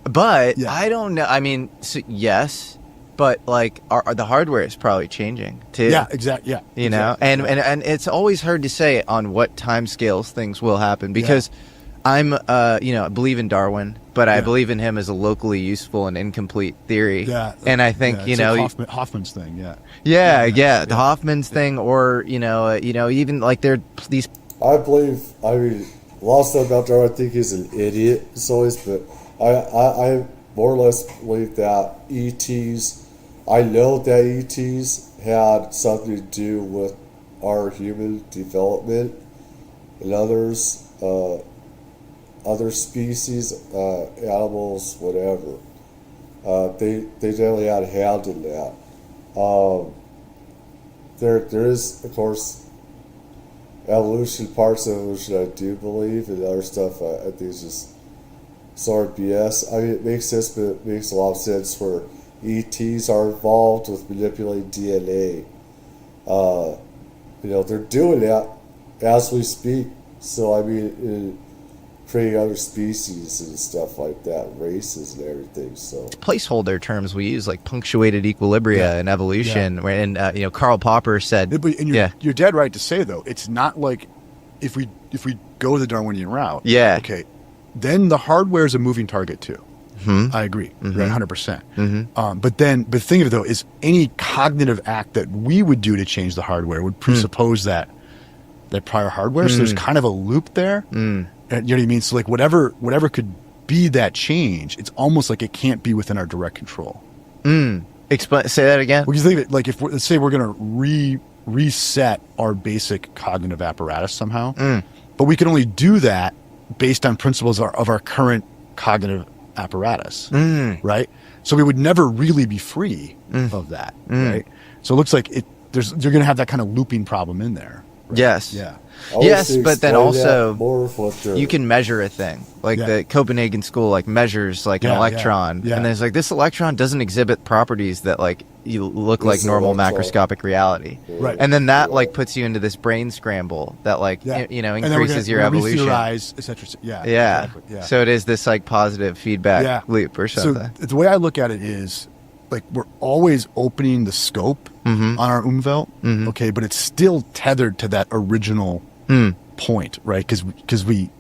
But I don't know. I mean, yes. But like the hardware is probably changing too. Exactly. And it's always hard to say on what timescales things will happen because I'm I believe in Darwin, but I believe in him as a locally useful and incomplete theory. And I think like Hoffman's thing. The Hoffman's thing, or even like these. I believe, I mean, a lot of stuff out there I think he's an idiot, as always, but I more or less believe that ETs, I know that ETs had something to do with our human development and others, other species, animals, whatever. They definitely had a hand in that. There is, of course, parts of evolution I do believe, and other stuff I think is just sort of BS. I mean, it makes sense, but it makes a lot of sense where ETs are involved with manipulating DNA. They're doing that as we speak. So, I mean, creating other species and stuff like that, races and everything. So placeholder terms we use, like punctuated equilibria in evolution, and Karl Popper said, you're dead right to say, though, it's not like if we go the Darwinian route, okay, then the hardware is a moving target too. I agree, right, 100%. But think of it though, is any cognitive act that we would do to change the hardware would presuppose that prior hardware. So there's kind of a loop there. You know what I mean? So like whatever could be that change, it's almost like it can't be within our direct control. Explain. Say that again. Well, you think that, like, let's say we're going to reset our basic cognitive apparatus somehow, but we can only do that based on principles of our current cognitive apparatus, right? So we would never really be free of that, right? So it looks like you're going to have that kind of looping problem in there. Right? Yes. Yeah. Yes, but then also you can measure a thing. Like the Copenhagen school measures an electron. And then it's like, this electron doesn't exhibit properties that you look like normal macroscopic reality. Right. And then that puts you into this brain scramble that increases your evolution. Et cetera. Yeah. Exactly. Yeah. So it is this positive feedback loop or something. So the way I look at it is, we're always opening the scope on our Umwelt, okay, but it's still tethered to that original point, right? Because we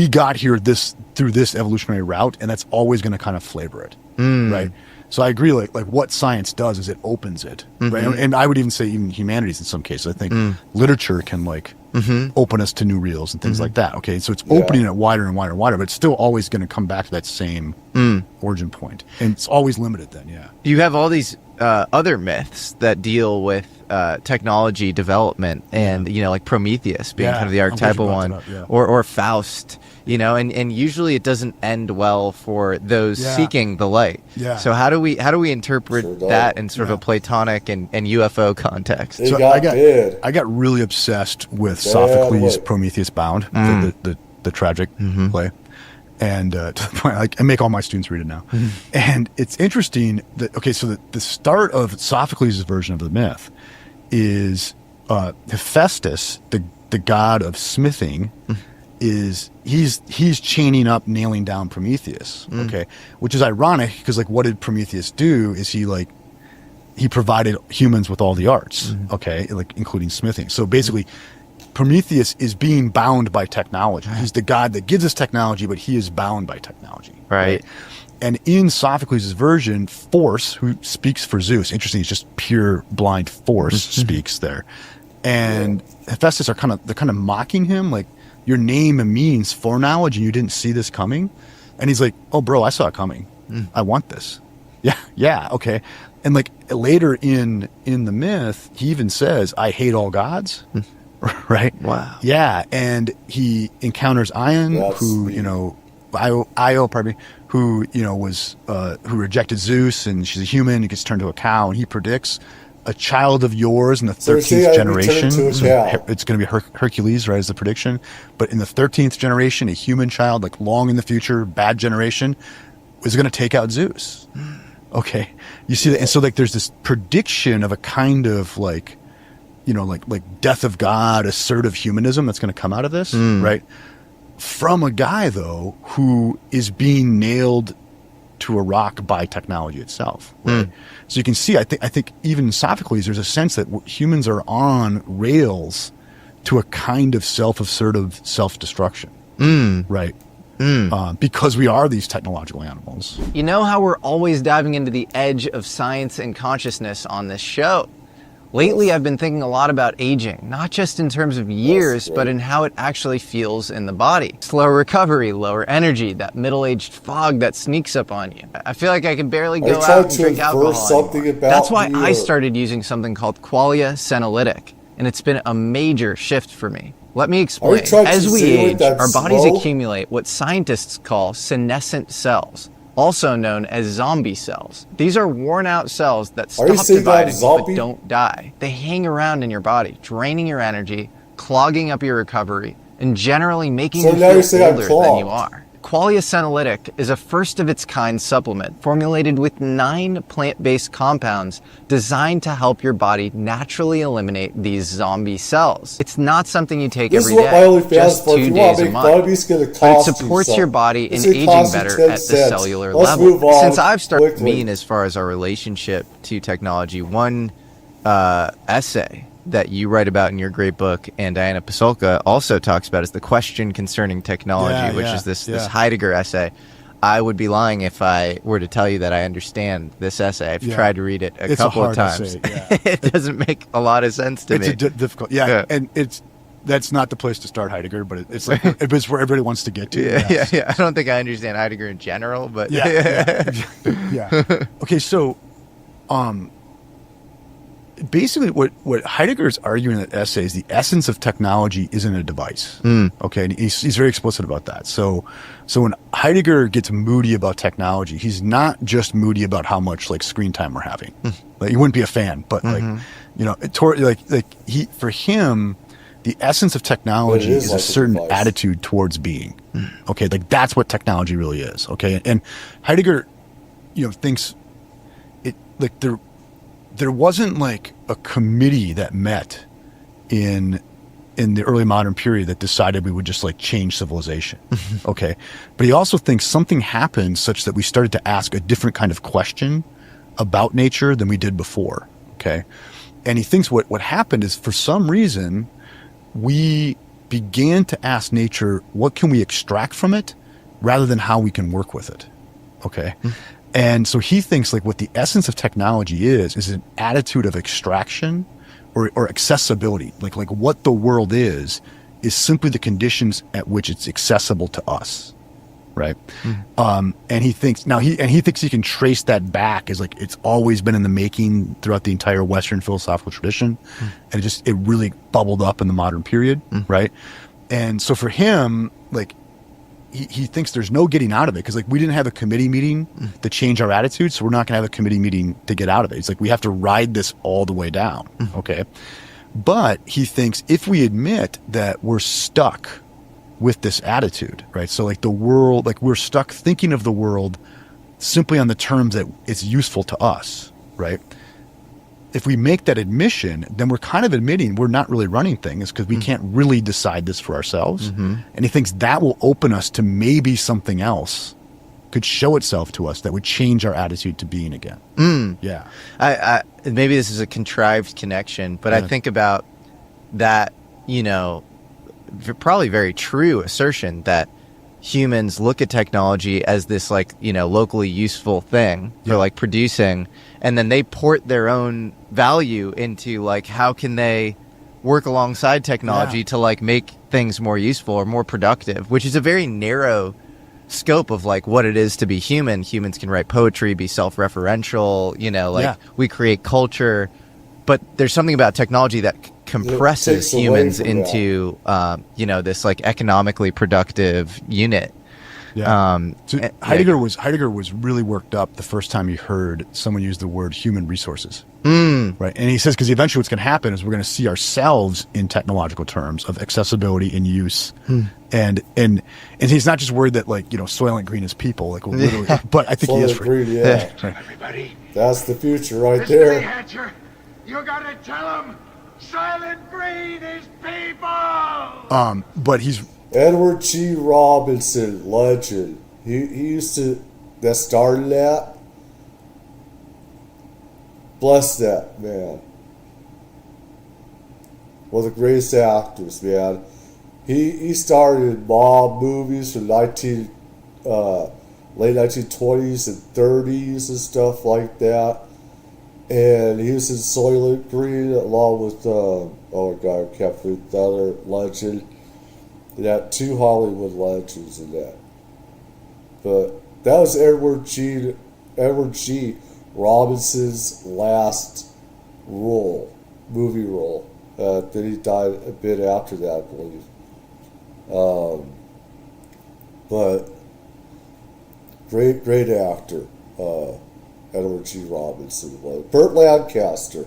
got here through this evolutionary route, and that's always going to kind of flavor it, right? So I agree. Like what science does is it opens it, right? And I would even say even humanities in some cases. I think literature can open us to new reals and things like that. Okay, so it's opening it wider and wider and wider, but it's still always going to come back to that same origin point, and it's always limited. Then, you have all these other myths that deal with technology development, and like Prometheus being kind of the archetypal one, or Faust. And usually it doesn't end well for those seeking the light. So how do we interpret that in sort of a Platonic and UFO context? So I got really obsessed with Sophocles' Prometheus Bound, the tragic play. And to the point, I make all my students read it now. And it's interesting that, so the start of Sophocles' version of the myth is Hephaestus, the god of smithing, he's chaining up, nailing down Prometheus, okay? Which is ironic, because what did Prometheus do? Is he provided humans with all the arts, okay, including smithing. So basically, Prometheus is being bound by technology. He's the god that gives us technology, but he is bound by technology. Right. And in Sophocles' version, Force, who speaks for Zeus, interesting, it's just pure blind force speaks there. And Hephaestus they're kind of mocking him, your name means foreknowledge and you didn't see this coming. And he's like, oh, bro, I saw it coming. I want this. Yeah, okay. And later in the myth, he even says, I hate all gods. Right? Wow. Yeah, and he encounters Ion, who Io, pardon me, who was who rejected Zeus, and she's a human. He gets turned to a cow, and he predicts a child of yours in the 13th generation. So it's going to be Hercules, right? As the prediction, but in the 13th generation, a human child, long in the future, bad generation, is going to take out Zeus. Okay, you see that, and so there's this prediction of a kind of death of God, assertive humanism that's going to come out of this, right? From a guy, though, who is being nailed to a rock by technology itself. Right? So you can see, I think even in Sophocles, there's a sense that humans are on rails to a kind of self-assertive self-destruction, right? Because we are these technological animals. You know how we're always diving into the edge of science and consciousness on this show? Lately, I've been thinking a lot about aging, not just in terms of years, but in how it actually feels in the body. Slower recovery, lower energy, that middle-aged fog that sneaks up on you. I feel like I can barely go out and drink alcohol anymore. That's why I started using something called Qualia Senolytic, and it's been a major shift for me. Let me explain. As we age, our bodies accumulate what scientists call senescent cells, also known as zombie cells. These are worn-out cells that stop dividing but don't die. They hang around in your body, draining your energy, clogging up your recovery, and generally making you feel older than you are. Qualia Senolytic is a first-of-its-kind supplement formulated with 9 plant-based compounds designed to help your body naturally eliminate these zombie cells. It's not something you take every day, just 2 days a month, but it supports your in aging better at the cellular level. Since I've started mean as far as our relationship to technology, one essay that you write about in your great book, and Diana Pasulka also talks about, is the question concerning technology, which is this Heidegger essay. I would be lying if I were to tell you that I understand this essay. I've tried to read it a couple of times. Essay, it doesn't make a lot of sense to me. It's difficult. And that's not the place to start Heidegger, but it's like it's where everybody wants to get to. I don't think I understand Heidegger in general, but Okay, so basically what Heidegger is arguing in that essay is the essence of technology isn't a device. Okay, and he's very explicit about that. So when Heidegger gets moody about technology, he's not just moody about how much like screen time we're having. Like, he wouldn't be a fan, but for him, the essence of technology is a certain attitude towards being. Okay, like that's what technology really is. Okay, and Heidegger, thinks it like there wasn't like a committee that met in the early modern period that decided we would just like change civilization. Okay. But he also thinks something happened such that we started to ask a different kind of question about nature than we did before. Okay. And he thinks what happened is, for some reason, we began to ask nature, what can we extract from it rather than how we can work with it. Okay. And so he thinks like what the essence of technology is an attitude of extraction or accessibility. Like what the world is simply the conditions at which it's accessible to us. Right. And he thinks he can trace that back as like it's always been in the making throughout the entire Western philosophical tradition. And it really bubbled up in the modern period. Right. And so for him, like, he thinks there's no getting out of it, because like we didn't have a committee meeting to change our attitude, so we're not going to have a committee meeting to get out of it. It's like we have to ride this all the way down. Okay. But he thinks if we admit that we're stuck with this attitude, right? So like the world, like we're stuck thinking of the world simply on the terms that it's useful to us, right? If we make that admission, then we're kind of admitting we're not really running things, because we can't really decide this for ourselves. And he thinks that will open us to maybe something else could show itself to us that would change our attitude to being again. Yeah. I maybe this is a contrived connection, but I think about that, probably very true assertion that humans look at technology as this like, locally useful thing for like producing, and then they port their own value into like how can they work alongside technology to like make things more useful or more productive, which is a very narrow scope of like what it is to be human. Humans can write poetry, be self-referential, we create culture, but there's something about technology that compresses humans into this like economically productive unit. So Heidegger was really worked up the first time he heard someone use the word human resources. Right. And he says, because eventually what's going to happen is we're going to see ourselves in technological terms of accessibility and use. And he's not just worried that like, Soylent Green is people, like literally, but I think he is. Green, everybody. That's the future right there. Hatcher, you got to tell him Soylent Green is people. But he's Edward G. Robinson, legend. He used to, that started that. Bless that man. One of the greatest actors, man. He started mob movies from late 1920s and 30s and stuff like that. and he was in Soylent Green along with oh my god, I can't forget the other legend. It had 2 Hollywood legends in that. But that was Edward G. Robinson's last movie role. Then he died a bit after that, I believe. But great actor, Edward G. Robinson was. Burt Lancaster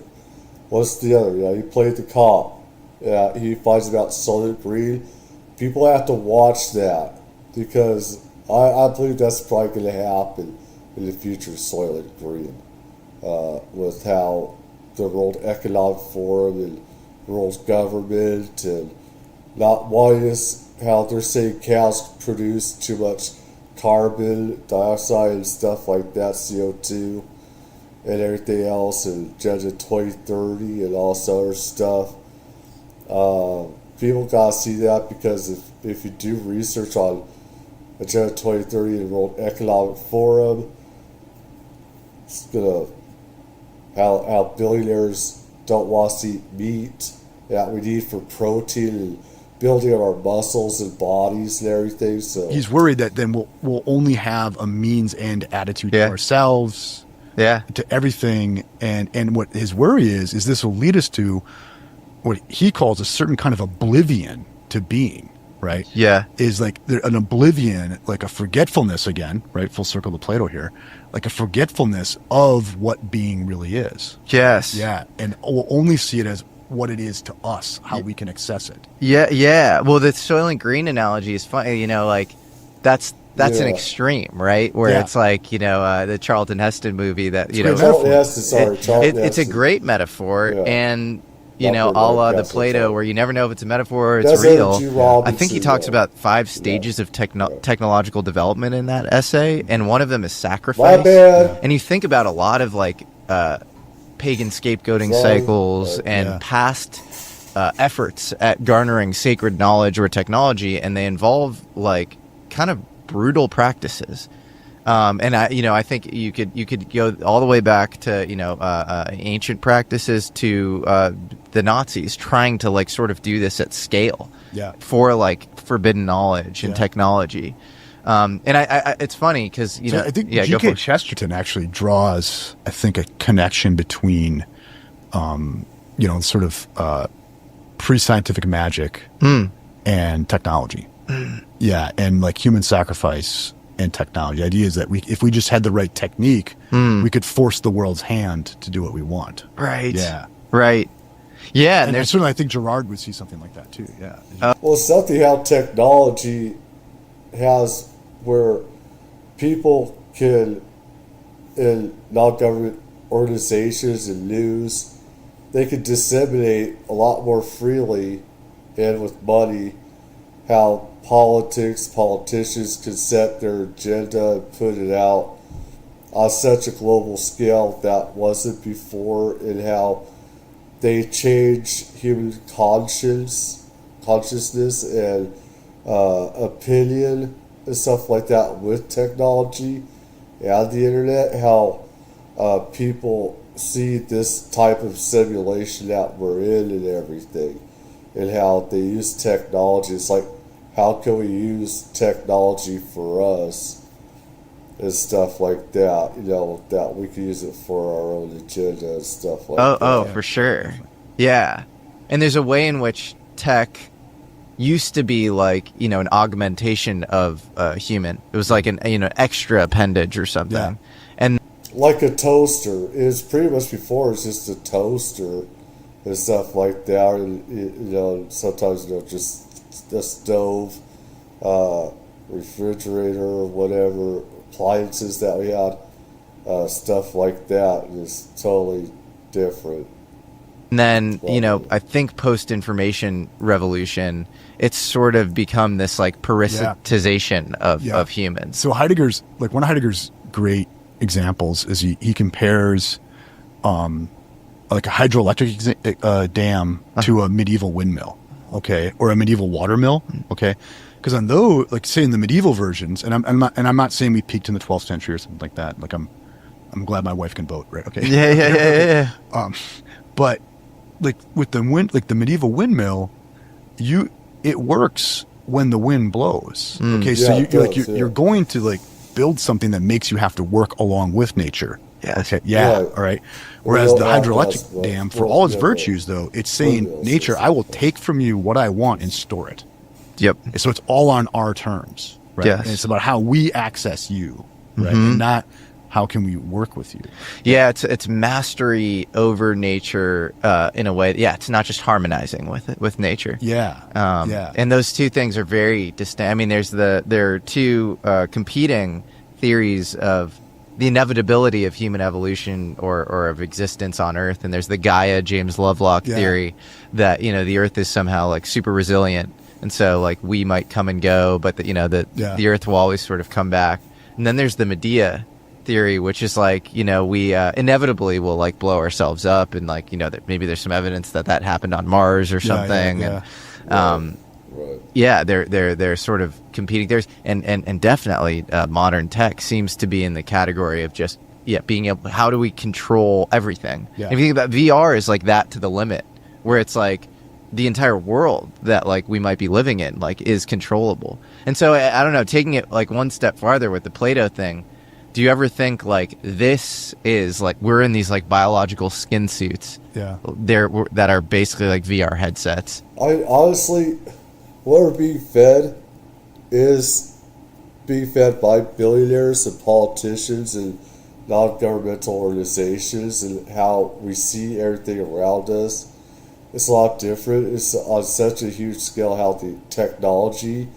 was the other. He played the cop. He finds about Soylent Green. People have to watch that because I believe that's probably going to happen in the future. Soylent Green, with how the World Economic Forum and the world's government and not wanting us, how they're saying cows produce too much carbon dioxide and stuff like that, CO2 and everything else, and Agenda 2030 and all this other stuff. People gotta see that because if you do research on Agenda 2030 and World Economic Forum, it's gonna how billionaires don't want us to eat meat that we need for protein and building of our muscles and bodies and everything. So he's worried that then we'll only have a means and attitude to ourselves, to everything, and what his worry is this will lead us to what he calls a certain kind of oblivion to being, right? Yeah. Is like an oblivion, like a forgetfulness again, right? Full circle to Plato here, like a forgetfulness of what being really is. Yes. Yeah. And we'll only see it as what it is to us, how we can access it. Yeah, yeah. Well, the Soylent Green analogy is funny, like that's an extreme, right? Where it's like, the Charlton Heston movie that, it's a great metaphor, and a la the Plato, where you never know if it's a metaphor or it's real. I think he talks about 5 stages of technological development in that essay, and one of them is sacrifice. And you think about a lot of pagan scapegoating cycles and past efforts at garnering sacred knowledge or technology, and they involve kind of brutal practices. And I think you could go all the way back to ancient practices to the Nazis trying to sort of do this at scale for forbidden knowledge and technology. And it's funny because I think G.K. Chesterton actually draws, I think, a connection between sort of pre-scientific magic and technology. Yeah, and human sacrifice and technology. The idea is that if we just had the right technique, we could force the world's hand to do what we want. Right. Yeah. Right. Yeah, and certainly I think Gerard would see something like that too. Yeah. Well, something how technology has where people can, in non-government organizations and news, they can disseminate a lot more freely and with money how politicians can set their agenda and put it out on such a global scale that wasn't before, and how they change human consciousness and opinion and stuff like that with technology and the internet, how people see this type of simulation that we're in and everything, and how they use technology. It's like, how can we use technology for us and stuff like that, that we can use it for our own agenda and stuff like that. Oh, for sure. Yeah. And there's a way in which tech used to be an augmentation of human. It was like an extra appendage or something. Yeah. And like a toaster. It was pretty much before it's just a toaster and stuff like that. And, sometimes, just a stove, refrigerator, whatever, appliances that we had, stuff like that is totally different. And then, I think post-information revolution, it's sort of become this parasitization of humans. So Heidegger's, one of Heidegger's great examples is he compares a hydroelectric dam to a medieval windmill, okay, or a medieval water mill, okay, because on those, say in the medieval versions, and I'm not saying we peaked in the 12th century or something like that. I'm glad my wife can vote, right? Okay. Yeah. But like with the medieval windmill, it works when the wind blows. Okay, so you're going to like build something that makes you have to work along with nature. Yes. Okay. Yeah. All right. Whereas the hydroelectric dam, for all its virtues, though, it's saying, nature, I will take from you what I want and store it. Yep. And so it's all on our terms, right? Yes. And it's about how we access you, right? And not how can we work with you. Yeah, it's mastery over nature in a way. Yeah, it's not just harmonizing with nature. Yeah. And those two things are very distinct. I mean, there are two competing theories of the inevitability of human evolution or of existence on Earth, and there's the Gaia James Lovelock theory that the Earth is somehow like super resilient, and so like we might come and go, but the Earth will always sort of come back. And then there's the Medea theory, which is like we inevitably will like blow ourselves up, and like that maybe there's some evidence that happened on Mars or something. And they're sort of competing. There's and definitely modern tech seems to be in the category of just being able. How do we control everything? Yeah. If you think about VR, is like that to the limit, where it's like the entire world that like we might be living in like is controllable. And so I don't know, taking it like one step farther with the Plato thing. Do you ever think like this is like we're in these like biological skin suits? Yeah. That are basically like VR headsets. I honestly. What we're being fed is being fed by billionaires and politicians and non-governmental organizations, and how we see everything around us. It's a lot different. It's on such a huge scale how the technology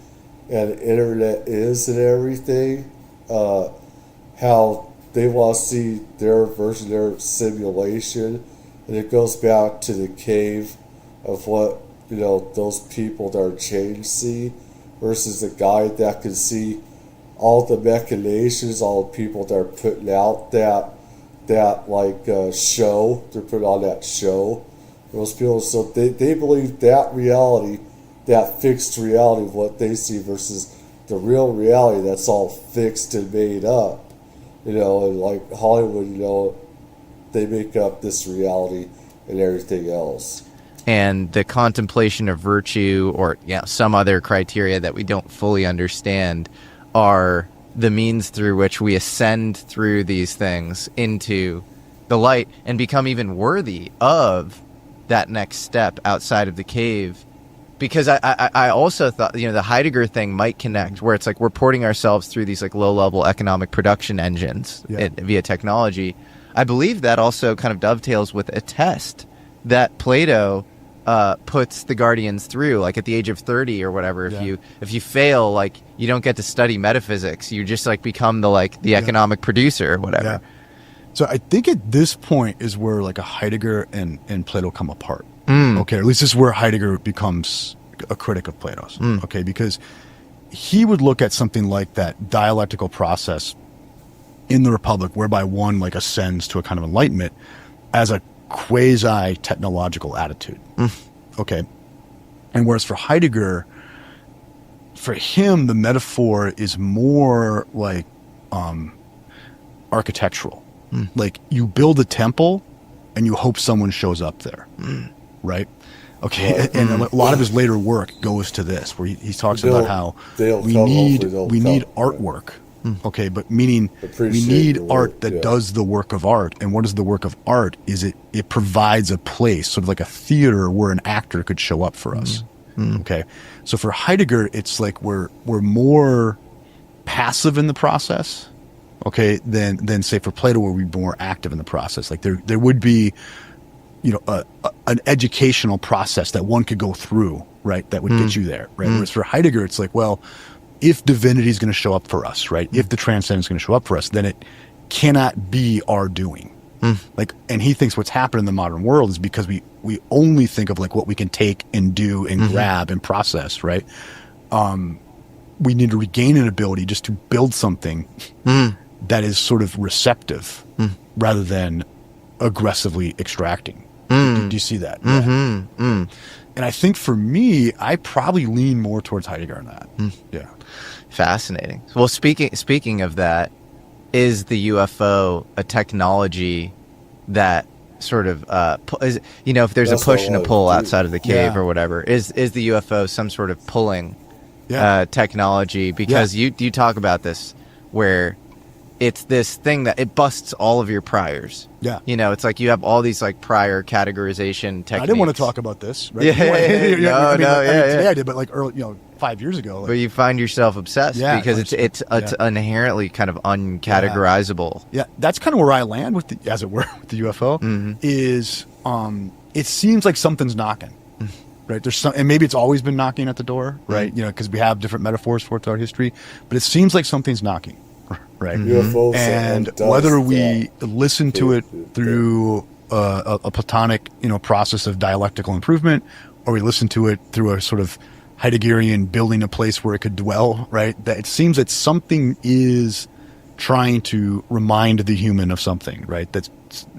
and internet is and everything. How they want to see their version, their simulation, and it goes back to the cave of what those people that are chained see, versus the guy that can see all the machinations, all the people that are putting out that show. They're putting on that show. Those people, so they believe that reality, that fixed reality of what they see, versus the real reality that's all fixed and made up. And like Hollywood, they make up this reality and everything else. And the contemplation of virtue or some other criteria that we don't fully understand are the means through which we ascend through these things into the light and become even worthy of that next step outside of the cave. Because I also thought, the Heidegger thing might connect, where it's like we're porting ourselves through these like low-level economic production engines via technology. I believe that also kind of dovetails with a test that Plato puts the Guardians through, like at the age of 30 or whatever. If you fail, like you don't get to study metaphysics. You just like become the economic producer or whatever. Yeah. So I think at this point is where like a Heidegger and Plato come apart. Okay, or at least this is where Heidegger becomes a critic of Plato's. Okay, because he would look at something like that dialectical process in the Republic, whereby one like ascends to a kind of enlightenment, as a quasi-technological attitude. Okay. And whereas for Heidegger, for him, the metaphor is more like architectural. Like you build a temple and you hope someone shows up there. Right? Okay. And a lot of his later work goes to this, where he talks about how we need artwork. Okay, but meaning we need art that does the work of art. And what is the work of art? Is it provides a place, sort of like a theater where an actor could show up for us. Okay, so for Heidegger, it's like we're more passive in the process, okay, than say for Plato, where we'd be more active in the process. Like there would be, an educational process that one could go through, right, that would get you there, right? Whereas for Heidegger, it's like, well, if divinity is going to show up for us, right? If the transcendence is going to show up for us, then it cannot be our doing. Like, and he thinks what's happened in the modern world is because we only think of like what we can take and do and grab and process, right? We need to regain an ability just to build something that is sort of receptive rather than aggressively extracting. Do you see that? And I think for me, I probably lean more towards Heidegger on that. Yeah. Fascinating. Well, speaking of that, is the UFO a technology that sort of is, if there's a push and a pull outside of the cave or whatever, is the UFO some sort of pulling technology? Because you talk about this where it's this thing that it busts all of your priors. Yeah. It's like you have all these like prior categorization techniques. I didn't want to talk about this, right? Today I did, but like early, 5 years ago. But you find yourself obsessed because it's inherently kind of uncategorizable. Yeah, that's kind of where I land with the UFO. Is it seems like something's knocking, right? There's some, and maybe it's always been knocking at the door, right? Because we have different metaphors for it throughout history, but it seems like something's knocking. Right, UFOs and whether we listen to it through a Platonic, process of dialectical improvement, or we listen to it through a sort of Heideggerian building a place where it could dwell, right? That it seems that something is trying to remind the human of something, right? That's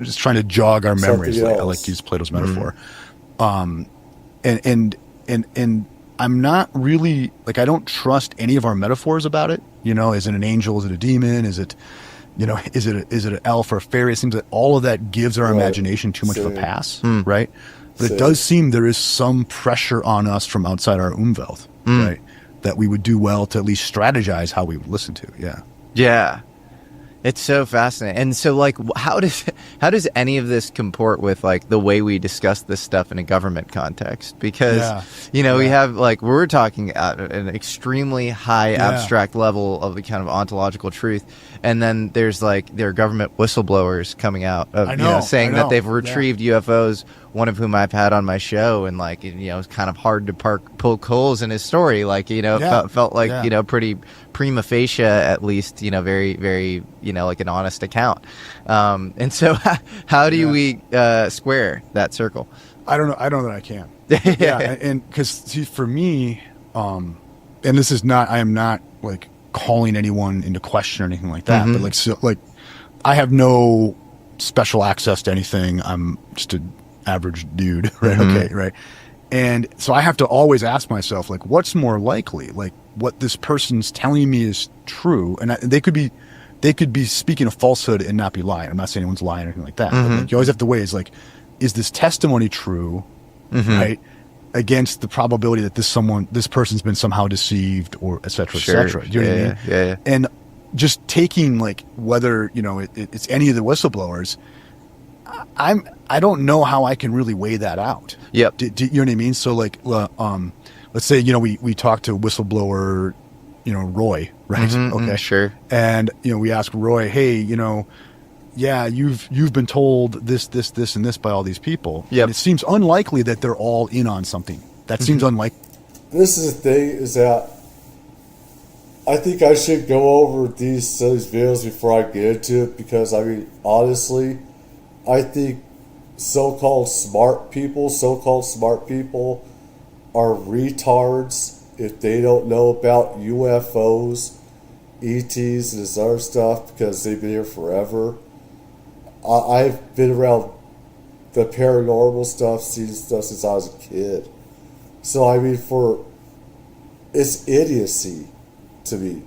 just trying to jog our memories. I like to use Plato's metaphor, and I'm not really I don't trust any of our metaphors about it. Is it an angel? Is it a demon? Is it, is it an elf or a fairy? It seems that all of that gives our imagination too much of a pass, right? But it does seem there is some pressure on us from outside our Umwelt, right? That we would do well to at least strategize how we would listen to. Yeah. Yeah. It's so fascinating. And so how does any of this comport with the way we discuss this stuff in a government context? Because we have we're talking at an extremely high abstract level of the kind of ontological truth, and then there's there are government whistleblowers coming out of saying that they've retrieved UFOs, one of whom I've had on my show, and it's kind of hard to poke holes in his story, felt like pretty prima facie, at least, very, very, like an honest account. And so how do we square that circle? I don't know. I don't know that I can. And because for me, and this is not, I am not calling anyone into question or anything like that, but I have no special access to anything. I'm just an average dude, right? Okay, right. And so I have to always ask myself, what's more likely? What this person's telling me is true, and they could be speaking a falsehood and not be lying. I'm not saying anyone's lying or anything like that. But you always have to weigh is this testimony true, right? Against the probability that this person's been somehow deceived, or et cetera, et cetera. Do you know what I mean? Yeah. And just taking whether it's any of the whistleblowers, I don't know how I can really weigh that out. Yep. Do you know what I mean? So let's say we talk to whistleblower, Roy, right? Okay, sure. And we ask Roy, hey, you've been told this, and this by all these people. Yep. And it seems unlikely that they're all in on something. That seems unlikely. This is the thing, is that I think I should go over these videos before I get into it, because honestly, I think so-called smart people are retards if they don't know about UFOs, ETs, and this other stuff, because they've been here forever. I've been around the paranormal stuff, seen stuff since I was a kid. So it's idiocy to me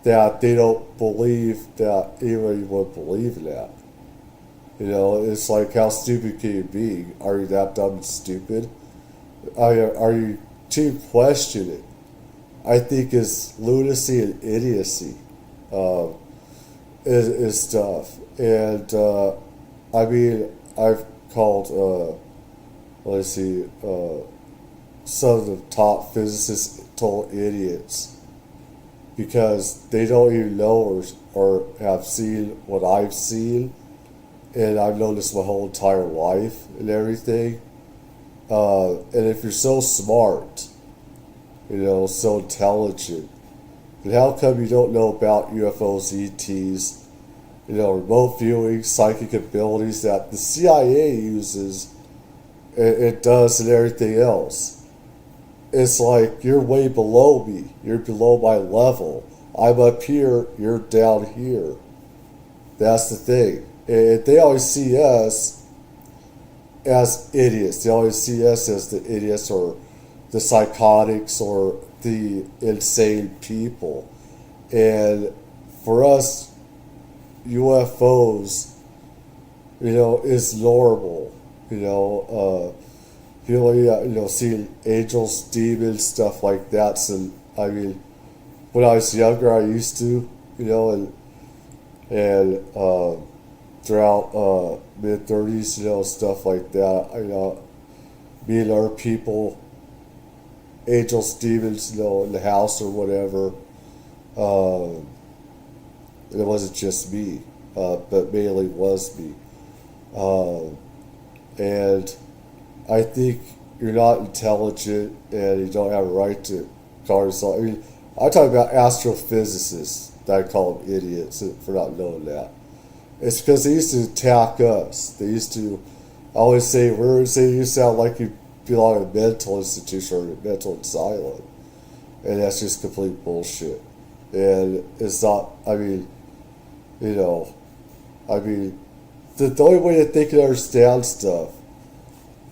that they don't believe that anybody would believe in that. It's how stupid can you be? Are you that dumb and stupid? Are you to question it? I think is lunacy and idiocy is stuff. And I've called some of the top physicists total idiots, because they don't even know or have seen what I've seen. And I've known this my whole entire life and everything. And if you're so smart, so intelligent, then how come you don't know about UFOs, ETs, remote viewing, psychic abilities that the CIA uses, it does, and everything else? It's you're way below me. You're below my level. I'm up here, you're down here. That's the thing. And they always see us as idiots. They always see us as the idiots, or the psychotics, or the insane people. And for us UFOs, is normal. Seeing angels, demons, stuff like that. So, I mean, when I was younger, I used to, and throughout mid-30s, stuff like that. Meeting other people, angels, demons, in the house or whatever. And it wasn't just me, but mainly was me. And I think you're not intelligent and you don't have a right to call yourself. I mean, I talk about astrophysicists that I call them idiots for not knowing that. It's because they used to attack us. They used to always say, you sound like you belong in a mental institution or a mental asylum. And that's just complete bullshit. And it's not, the only way to think and understand stuff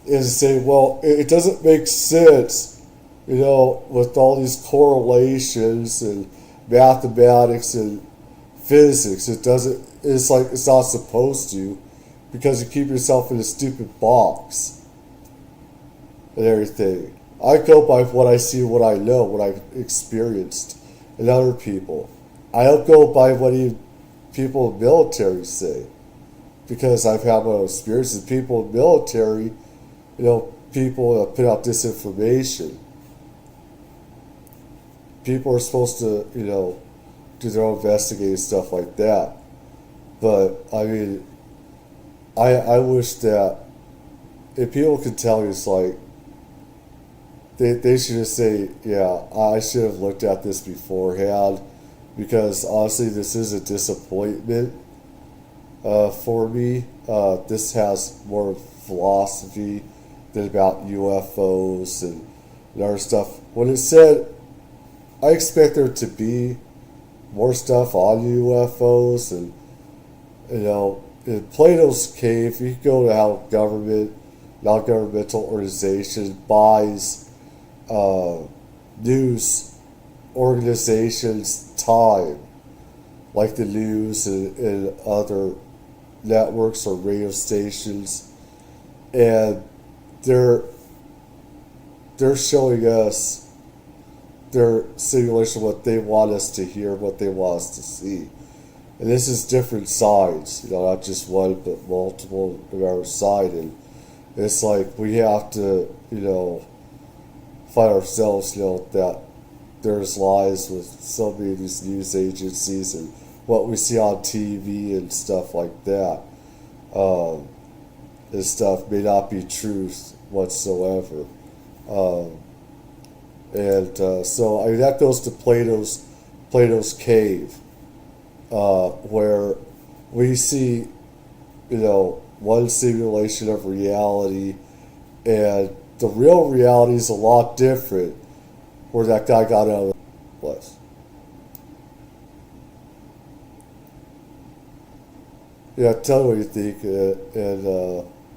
is to say, well, it doesn't make sense, with all these correlations and mathematics and physics. It's like it's not supposed to, because you keep yourself in a stupid box and everything. I go by what I see, what I know, what I've experienced in other people. I don't go by what people in the military say, because I've had my own experiences. People in the military, people put out disinformation. People are supposed to, do their own investigating, stuff like that. But, I wish that if people could tell you, it's like, they should just say, yeah, I should have looked at this beforehand, because honestly, this is a disappointment for me. This has more philosophy than about UFOs and other stuff. When it said, I expect there to be more stuff on UFOs, and in Plato's cave, you can go to how government, non-governmental organization buys news organizations time, like the news and other networks or radio stations, and they're showing us their simulation, what they want us to hear, what they want us to see. And this is different sides, not just one, but multiple of our side. And it's like we have to, find ourselves, that there's lies with so many of these news agencies and what we see on TV and stuff like that. This stuff may not be truth whatsoever. So that goes to Plato's cave, where we see, one simulation of reality, and the real reality is a lot different, where that guy got out of the place. Yeah, tell me what you think, and